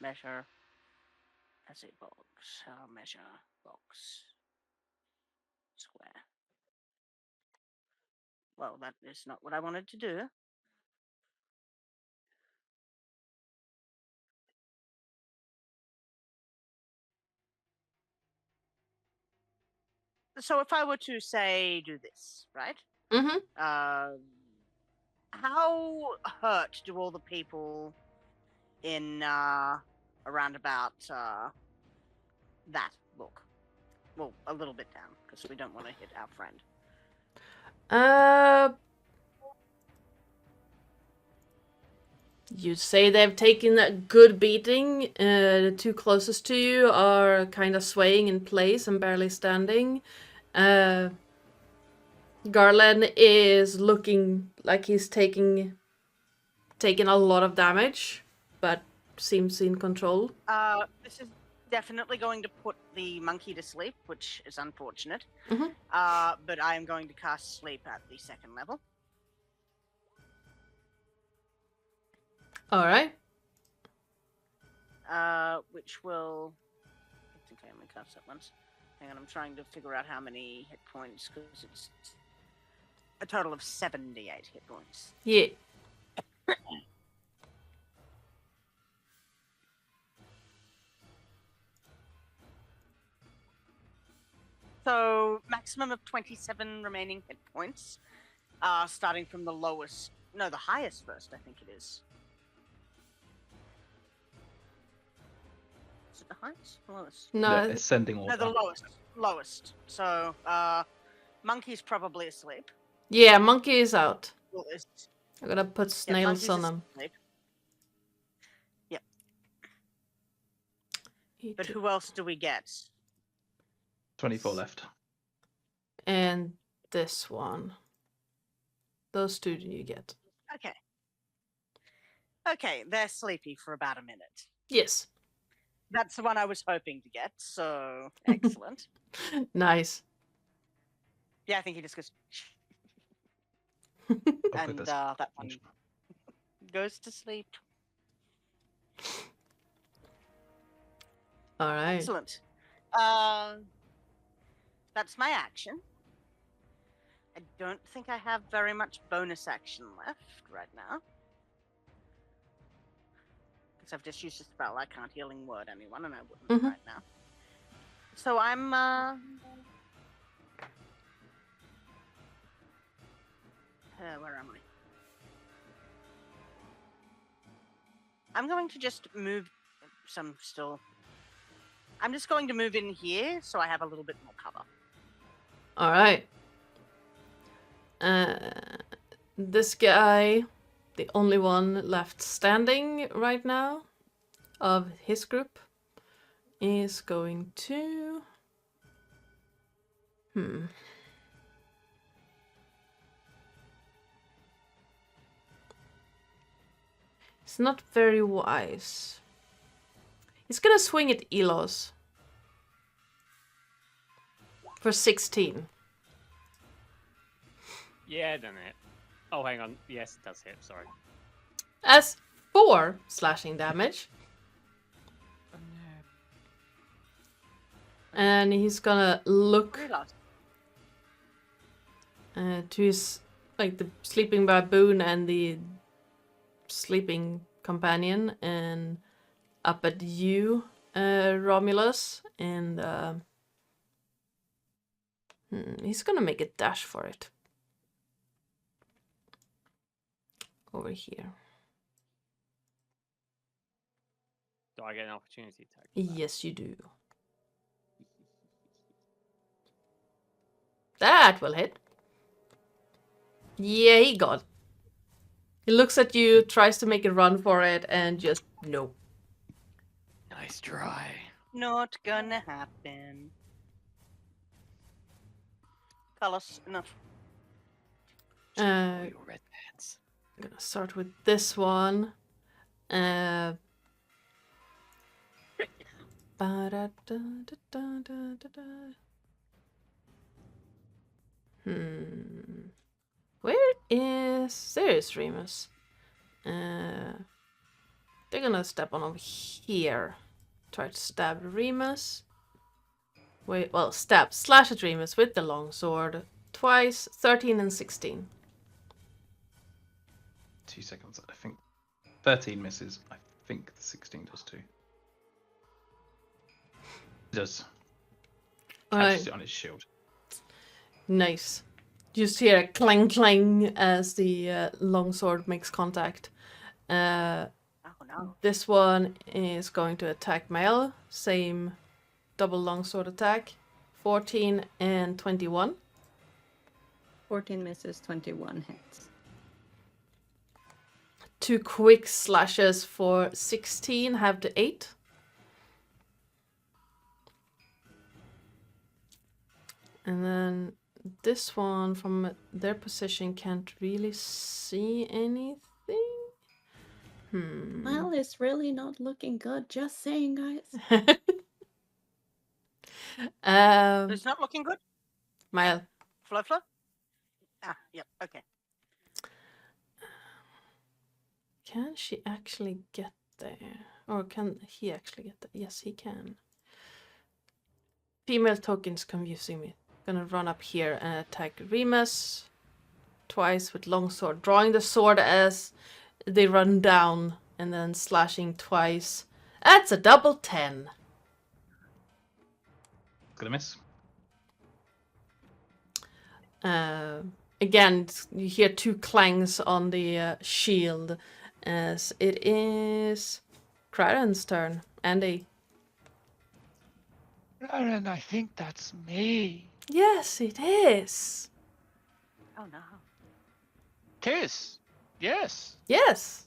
measure as a box. I'll measure box. Square. Well, that is not what I wanted to do. So if I were to say do this, right? Mm-hmm. How hurt do all the people in around about that look? Well, a little bit down because we don't want to hit our friend. You'd say they've taken a good beating. The two closest to you are kind of swaying in place and barely standing. Garland is looking like he's taking a lot of damage, but seems in control. This is definitely going to put the monkey to sleep, which is unfortunate. Mhm. But I am going to cast sleep at the second level. All right. Which will... I think I only cast that once. Hang on, I'm trying to figure out how many hit points, because it's a total of 78 hit points. Yeah. So, maximum of 27 remaining hit points, starting from the lowest... No, the highest first, I think it is. Is it the highest? Lowest? No. The ascending order. No, the lowest. Lowest. So, monkey's probably asleep. Yeah, monkey is out. Well, it's... I'm gonna put snails monkey's on him. asleep. Yep. But who else do we get? 24 left. And this one. Those two do you get? Okay. Okay, they're sleepy for about a minute. Yes. That's the one I was hoping to get, so excellent. Nice. Yeah, I think he just goes... Oh, and goodness. that one goes to sleep. All right. Excellent. That's my action. I don't think I have very much bonus action left right now. Because I've just used a spell. I can't healing word anyone, and I wouldn't right now. So I'm... where am I? I'm going to just move some still... I'm just going to move in here so I have a little bit more cover. All right. This guy, the only one left standing right now of his group, is going to... It's not very wise. He's gonna swing at Elos. For 16. Yeah, done it. Oh, hang on. Yes, it does hit. Sorry. As 4 slashing damage. And he's gonna look to his, like, the sleeping baboon and the sleeping companion, and up at you, Romulus, and he's gonna make a dash for it. Over here. Do I get an opportunity attack? Yes, you do. That will hit. Yeah, he got He looks at you, tries to make a run for it, and just no. Nice try. Not gonna happen. Callous enough. Uh, Your red pants. I'm gonna start with this one. Ba-da-da-da-da-da-da. Where is... There is Remus. They're gonna step on over here. Try to stab Remus. Wait, well, slash at Remus with the longsword. Twice, 13 and 16. 2 seconds. I think 13 misses. I think the 16 does too. It does. Alright. Catches it on its shield. Nice. You just hear a clang clang as the longsword makes contact. Oh no. This one is going to attack Mel. Same double longsword attack. 14 and 21. 14 misses, 21 hits. 2 quick slashes for 16. Have the 8. And then this one from their position can't really see anything. Well, it's really not looking good. Just saying, guys. It's not looking good. Mile. Flo, Flo? Ah, yep, okay. Can she actually get there? Or can he actually get there? Yes, he can. Female token's confusing me. Gonna run up here and attack Remus. Twice with longsword. Drawing the sword as they run down. And then slashing twice. That's a double 10. Gonna miss. Again, you hear 2 clangs on the shield. As it is Kraren's turn. Andy. Aaron, I think that's me. Yes, it is. Oh no. Tis. Yes. Yes.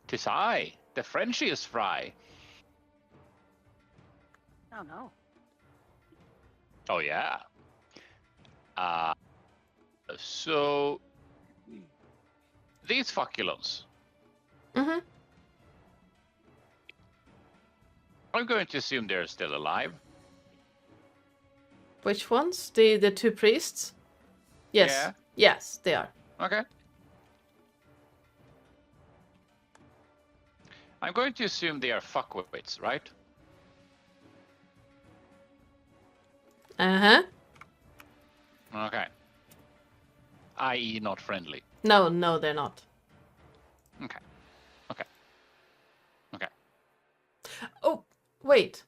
'Tis I, the Frenchiest fry. Oh no. Oh yeah. So these fuckulons. Mm-hmm. I'm going to assume they're still alive. Which ones? The 2 priests? Yes. Yeah. Yes, they are. Okay. I'm going to assume they are fuckwits, right? Uh-huh. Okay. I.e. not friendly. No, they're not. Okay. Okay. Okay. Oh, wait.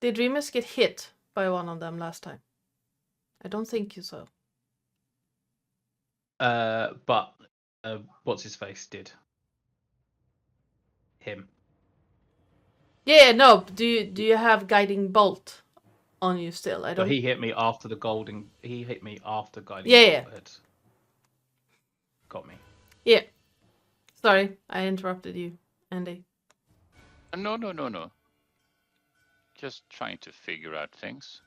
Did Remus get hit by one of them last time? I don't think you so. But what's his face did. Him. Yeah, no. Do you have guiding bolt on you still? I But don't. he hit me after the golden. He hit me after guiding. Yeah, bolt had got me. Yeah. Sorry, I interrupted you, Andy. No. Just trying to figure out things.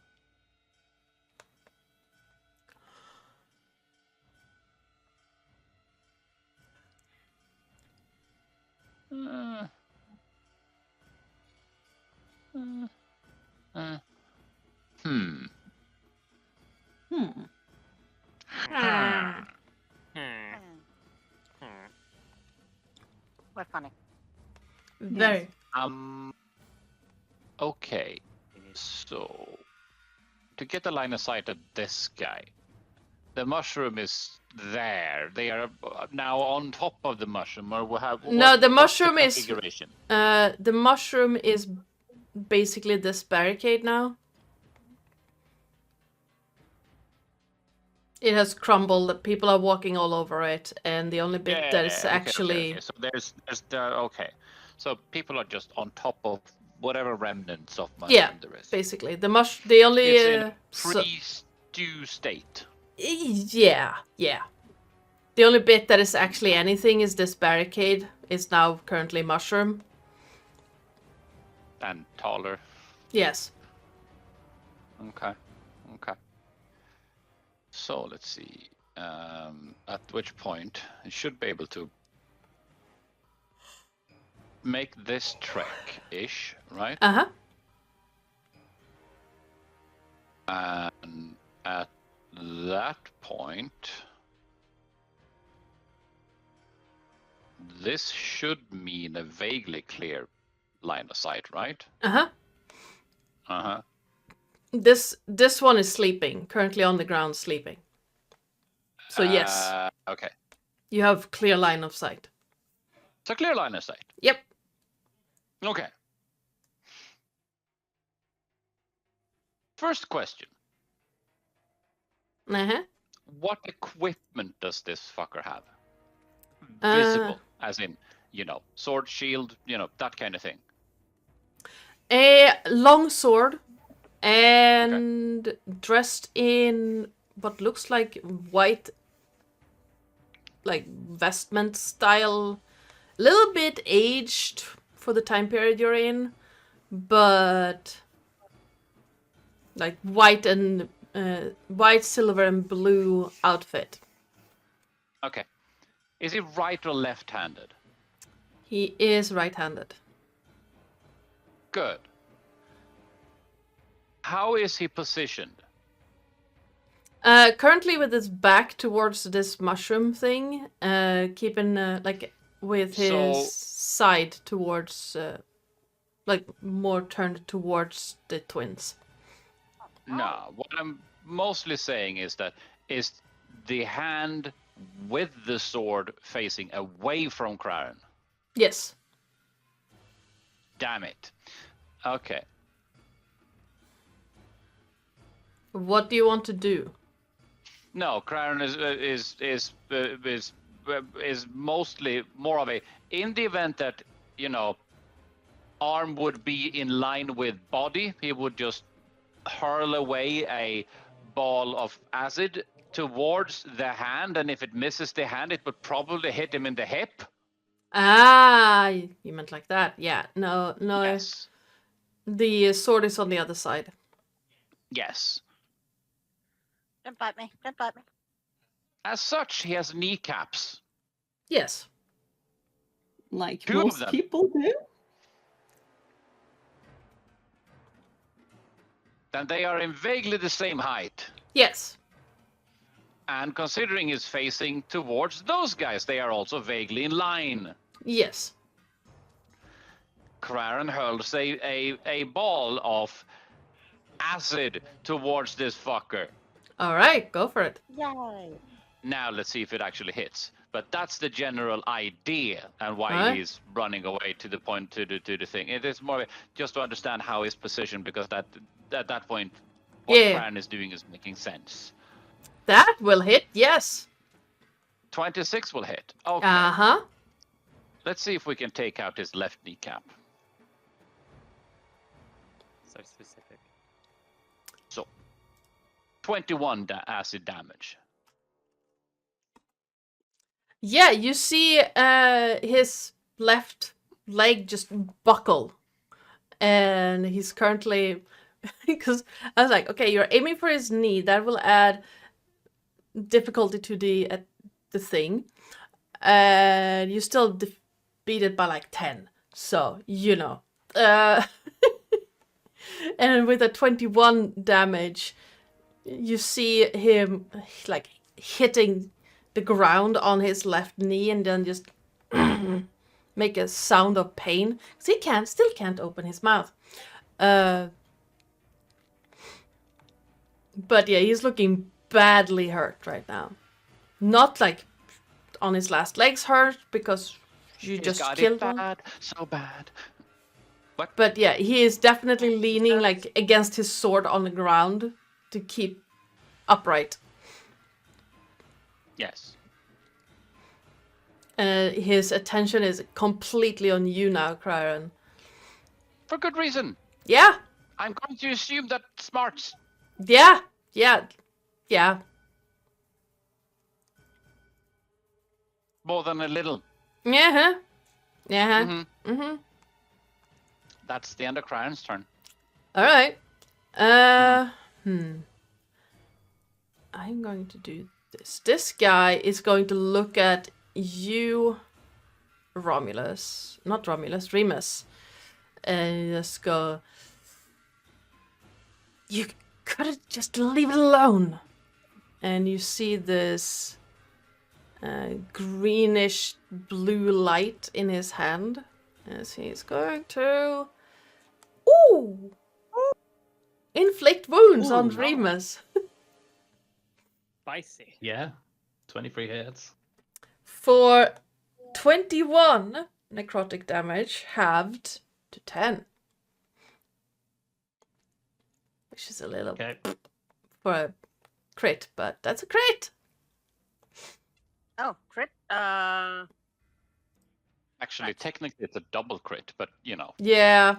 We're funny. Very. Okay. So, to get a line of sight at this guy, the mushroom is there. They are now on top of the mushroom, or we'll have. No, the mushroom is. Configuration? The mushroom is basically this barricade now. It has crumbled. People are walking all over it, and the only bit that is okay, actually. okay. So there's okay. So people are just on top of whatever remnants of mushroom Yeah, there is. basically the only It's in so- pre-stew state. Yeah. The only bit that is actually anything is this barricade. Is now currently mushroom. And taller. Yes. Okay. So let's see. At which point you should be able to make this trek-ish, right? Uh-huh. And at that point, this should mean a vaguely clear line of sight, right? Uh-huh. Uh-huh. This one is sleeping, currently on the ground sleeping. So yes, Okay. you have clear line of sight. It's a clear line of sight. Yep. Okay. First question. Uh-huh. What equipment does this fucker have? Uh, Visible, as in, sword, shield, that kind of thing. A long sword and dressed in what looks like white, like vestment style, a little bit aged for the time period you're in, but like white, silver, and blue outfit. Okay. Is he right or left-handed? He is right-handed. Good. How is he positioned? Currently with his back towards this mushroom thing, keeping like with his side towards, like more turned towards the twins. No, what I'm mostly saying is that is the hand with the sword facing away from Craren? Yes. Damn it. Okay. What do you want to do? No, Craren is mostly more of a, in the event that, arm would be in line with body, he would just hurl away a ball of acid towards the hand, and if it misses the hand, it would probably hit him in the hip. Ah, you meant like that. Yeah, no. Yes. The sword is on the other side. Yes. Don't bite me. Don't bite me. As such, he has kneecaps. Yes. Like Two of most them. people do. And they are in vaguely the same height. Yes. And considering he's facing towards those guys, they are also vaguely in line. Yes. Craren hurls a ball of acid towards this fucker. All right, go for it. Yay. Now let's see if it actually hits. But that's the general idea and why Alright. he's running away to the point to the thing. It is more just to understand how he's positioned, because at that point, what Yeah. Craren is doing is making sense. That will hit. Yes. 26 will hit. Okay. Uh-huh. Let's see if we can take out his left kneecap. So specific. So, 21 acid damage. Yeah, you see his left leg just buckle. And he's currently... Because I was like, okay, you're aiming for his knee. That will add difficulty to the thing. And you still beat it by like 10. So, And with a 21 damage, you see him like hitting the ground on his left knee and then just make a sound of pain. Because he still can't open his mouth. But yeah, he's looking badly hurt right now. Not like on his last legs hurt, because you He's just got killed it one. bad, so bad. But yeah, he is definitely leaning like against his sword on the ground to keep upright. Yes. His attention is completely on you now, Craren. For good reason. Yeah, I'm going to assume that smarts. yeah. more than a little. Yeah. Yeah. Mm-hmm. That's the end of Cryan's turn. All right. I'm going to do this. This guy is going to look at you, Romulus. Not Romulus, Remus. And just go... You could just leave it alone. And you see this greenish blue light in his hand. As he's going to... Ooh! Inflict wounds on Ooh. Remus. Spicy. Yeah. 23 hits. For 21 necrotic damage, halved to 10. Which is a little Okay. for a crit, but that's a crit. Oh, crit. Actually, technically, it's a double crit, but you know. Yeah.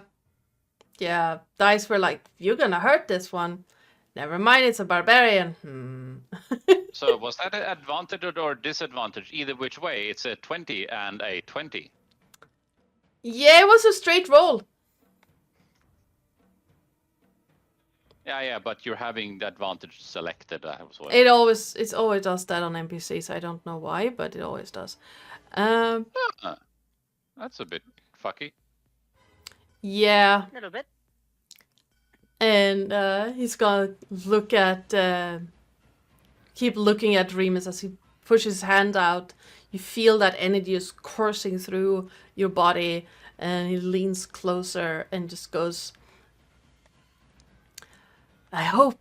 Yeah. Dice were like, you're gonna hurt this one. Never mind, it's a barbarian. So was that an advantage or disadvantage? Either which way, it's a 20 and a 20. Yeah, it was a straight roll. Yeah, but you're having the advantage selected as well. It always does that on NPCs. I don't know why, but it always does. That's a bit fucky. Yeah. a little bit. And he's gonna look at, keep looking at Remus as he pushes his hand out. You feel that energy is coursing through your body, and he leans closer and just goes, I hope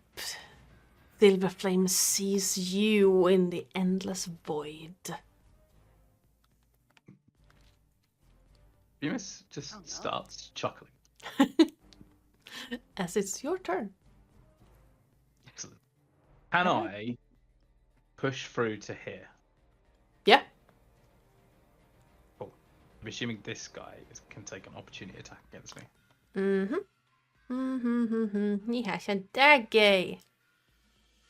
Silver Flame sees you in the endless void. Remus just starts chuckling. As it's your turn. Excellent. Can I push through to here? Yeah. Cool. I'm assuming this guy can take an opportunity attack against me. He has a dagger.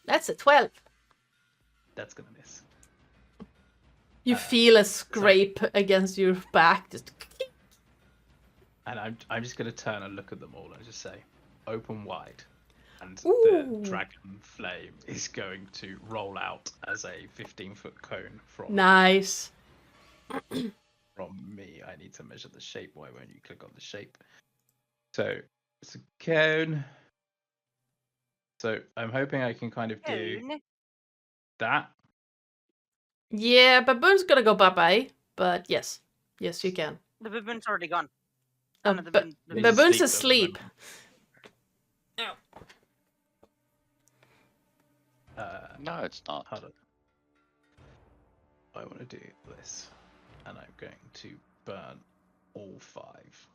That's a 12. That's gonna miss. You feel a scrape against your back. Just... And I'm just gonna turn and look at them all and just say, open wide. And Ooh. the dragon flame is going to roll out as a 15-foot cone from Nice. from me. I need to measure the shape. Why won't you click on the shape? So it's a cone. So I'm hoping I can kind of do Cone. that. Yeah, Baboon's gonna go bye-bye. But yes. Yes, you can. The baboon's already gone. Oh, no, the but baboon- Baboon's He's asleep. No, it's not. Hold on. I want to do this. And I'm going to burn all 5.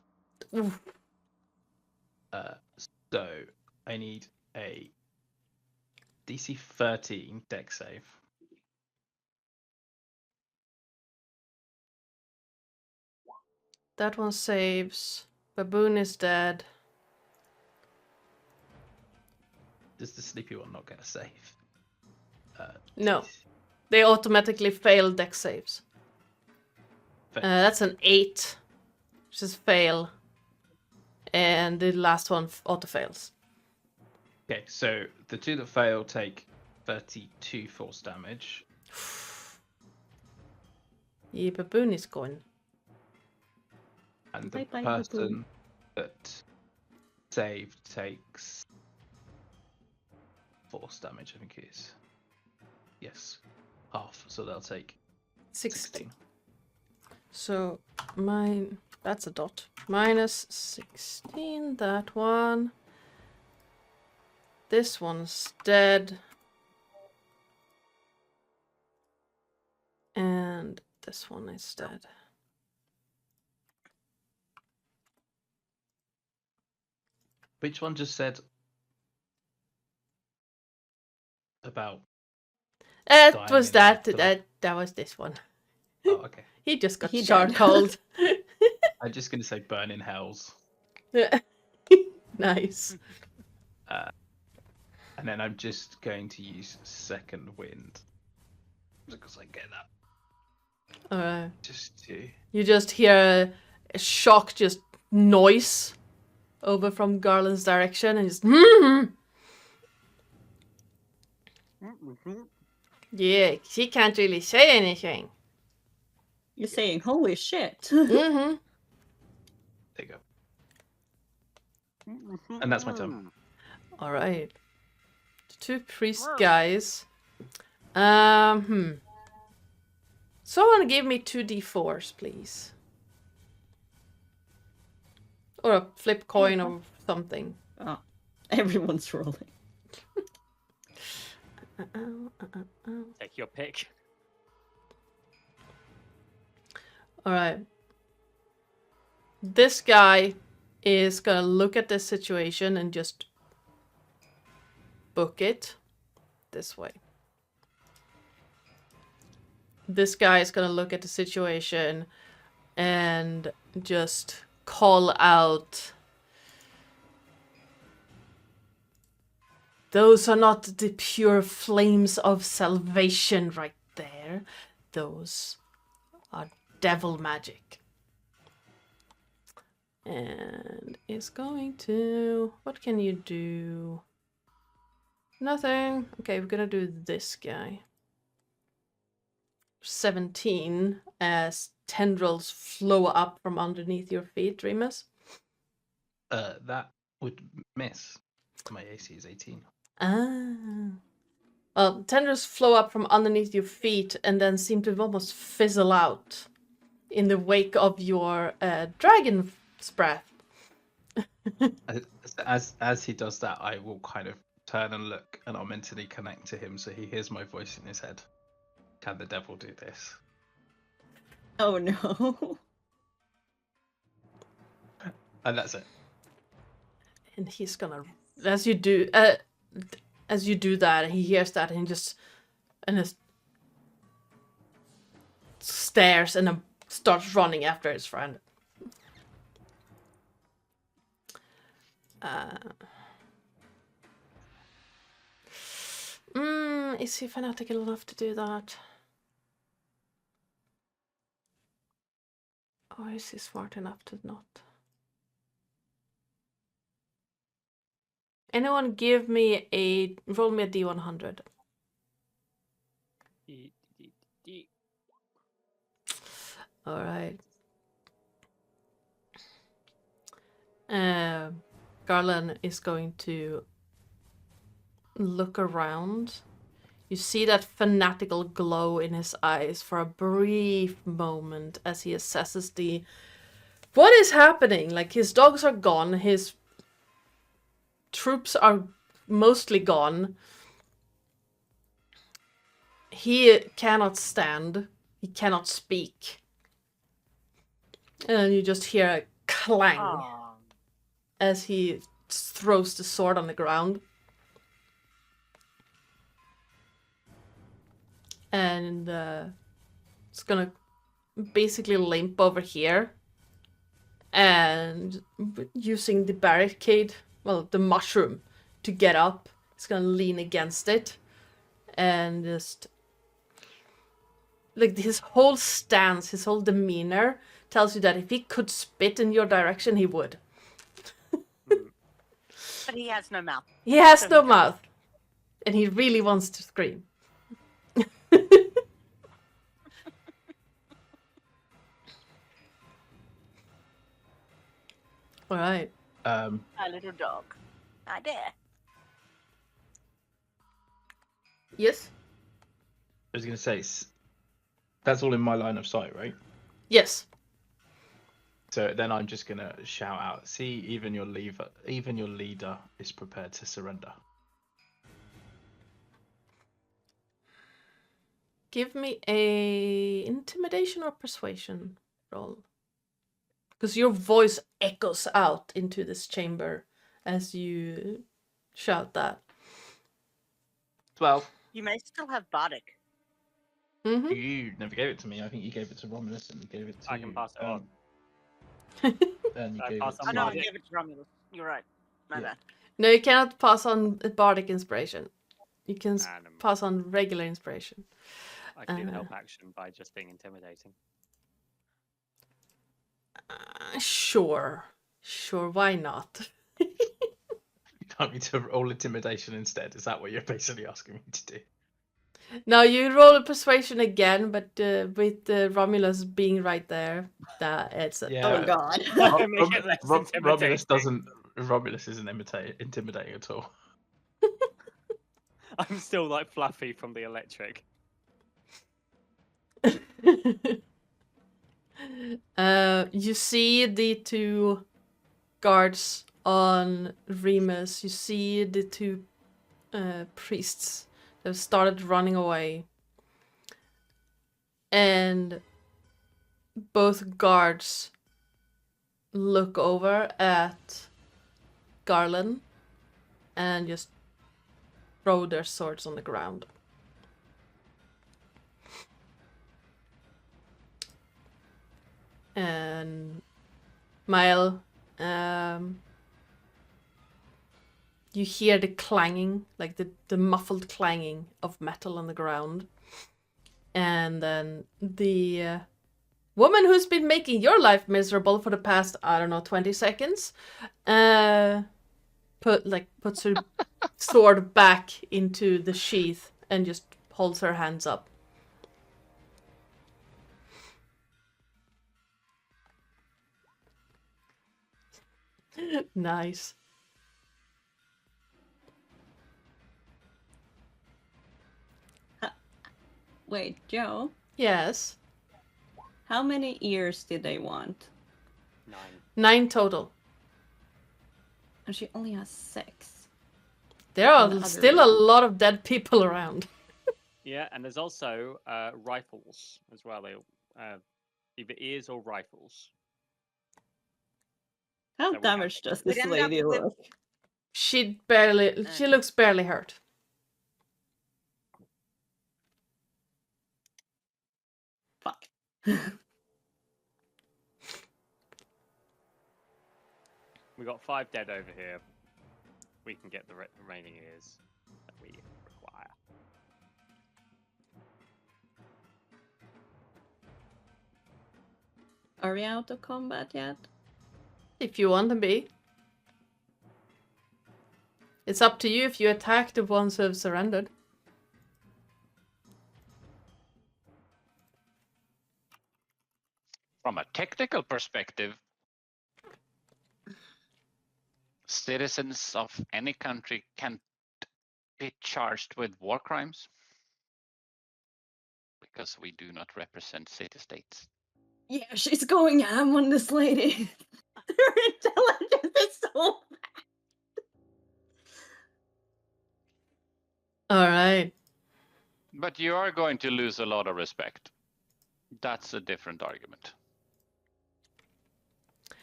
Oof. So I need a DC 13 deck save. That one saves. Baboon is dead. Does the sleepy one not get a save? No. They automatically fail deck saves. That's an 8. Which is fail. And the last one auto fails. Okay, so the 2 that fail take 32 force damage. Yeah, Baboon is gone. And the Bye-bye, person Baboon. that saved takes force damage, I think it is. Yes, half. So they'll take 16. So mine, that's a dot. Minus 16, that one. This one's dead. And this one is dead. Which one just said about? That Dying was in that. the- That was this one. Oh, okay. He just got He shard died. cold. I'm just gonna say burn in hells, Nice. and then I'm just going to use second wind because I get that. Alright. Just You just hear a shock, just noise over from Garland's direction, and just yeah, she can't really say anything. You're saying, holy shit. Mm-hmm. there you go. And that's my turn. All right. The two priest guys. Someone give me 2d4s, please. Or a flip coin or something. Oh, everyone's rolling. Take your pick. Alright. This guy is gonna look at this situation and just book it this way. This guy is gonna look at the situation and just call out, "Those are not the pure flames of salvation right there. Those are devil magic." And is going to... What can you do? Nothing. Okay, we're gonna do this guy. 17 as tendrils flow up from underneath your feet, Remus. That would miss. My AC is 18. Ah. Well, tendrils flow up from underneath your feet and then seem to almost fizzle out in the wake of your dragon's breath. As he does that, I will kind of turn and look, and I'll mentally connect to him so he hears my voice in his head. Can the devil do this? Oh no. And that's it. And he's gonna, as you do that, he hears that and just stares and then starts running after his friend. Is he fanatical enough to do that? Or is he smart enough to not? Anyone roll me a D100. Alright. Garland is going to look around. You see that fanatical glow in his eyes for a brief moment as he assesses what is happening. Like, his dogs are gone, his troops are mostly gone. He cannot stand. He cannot speak. And you just hear a clang as he throws the sword on the ground. And it's gonna basically limp over here. And using the barricade, well, the mushroom, to get up. It's gonna lean against it. And just... like, his whole stance, his whole demeanor tells you that if he could spit in your direction, he would. But he has no mouth. He has So no he mouth. And he really wants to scream. Alright. A little dog. I dare. Yes? I was going to say, that's all in my line of sight, right? Yes. So then I'm just going to shout out, "See, even your leader is prepared to surrender." Give me a intimidation or persuasion roll. Because your voice echoes out into this chamber as you shout that. 12. You may still have Bardic. Mm-hmm. You never gave it to me. I think you gave it to Romulus and you gave it to... I can pass it on. Then you I gave pass it on Oh to... no, I Bardic. gave it to Romulus. You're right. My Yeah. bad. No, you cannot pass on Bardic inspiration. You can Ah, never mind. pass on regular inspiration. I can do the help action by just being intimidating. Sure. Sure, why not? You want me to roll intimidation instead? Is that what you're basically asking me to do? No, you roll a persuasion again, but with Romulus being right there, that it's a Yeah. Oh god. Make it less intimidating. Romulus isn't intimidating at all. I'm still like Fluffy from the Electric. You see the two guards on Remus. You see the two priests that have started running away. And both guards look over at Garland and just throw their swords on the ground. And Mile, you hear the clanging, like the muffled clanging of metal on the ground. And then the woman who's been making your life miserable for the past, I don't know, 20 seconds, puts her sword back into the sheath and just holds her hands up. Nice. Wait, Joe, Yes. how many ears did they want? 9. 9 total. And she only has 6. There are And the still other- a lot of dead people around. Yeah, and there's also rifles as well. They either ears or rifles. How So we have- damaged does We'd this end up lady with- look? She looks barely hurt. Fuck. We got 5 dead over here. We can get the remaining ears that we require. Are we out of combat yet? If you want to be. It's up to you if you attack the ones who have surrendered. From a technical perspective, citizens of any country can't be charged with war crimes because we do not represent city-states. Yeah, she's going ham on this lady. Her intelligence is so Alright. But you are going to lose a lot of respect. That's a different argument.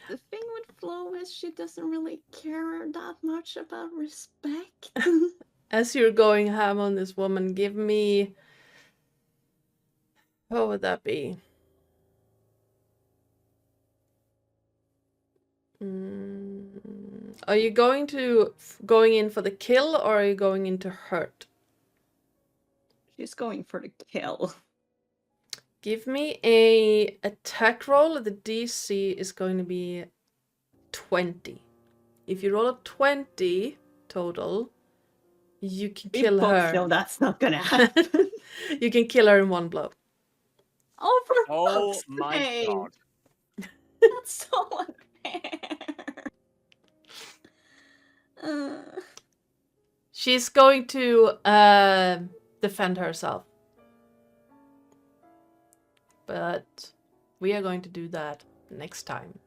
The thing with Flo is she doesn't really care that much about respect. As you're going ham on this woman, give me... What would that be? Are you going in for the kill or are you going in to hurt? She's going for the kill. Give me a attack roll. The DC is going to be 20. If you roll a 20 total, you can kill her. No, that's not gonna happen. You can kill her in one blow. Oh, for Oh fuck's my sake. god. That's so unfair. She's going to defend herself. But we are going to do that next time.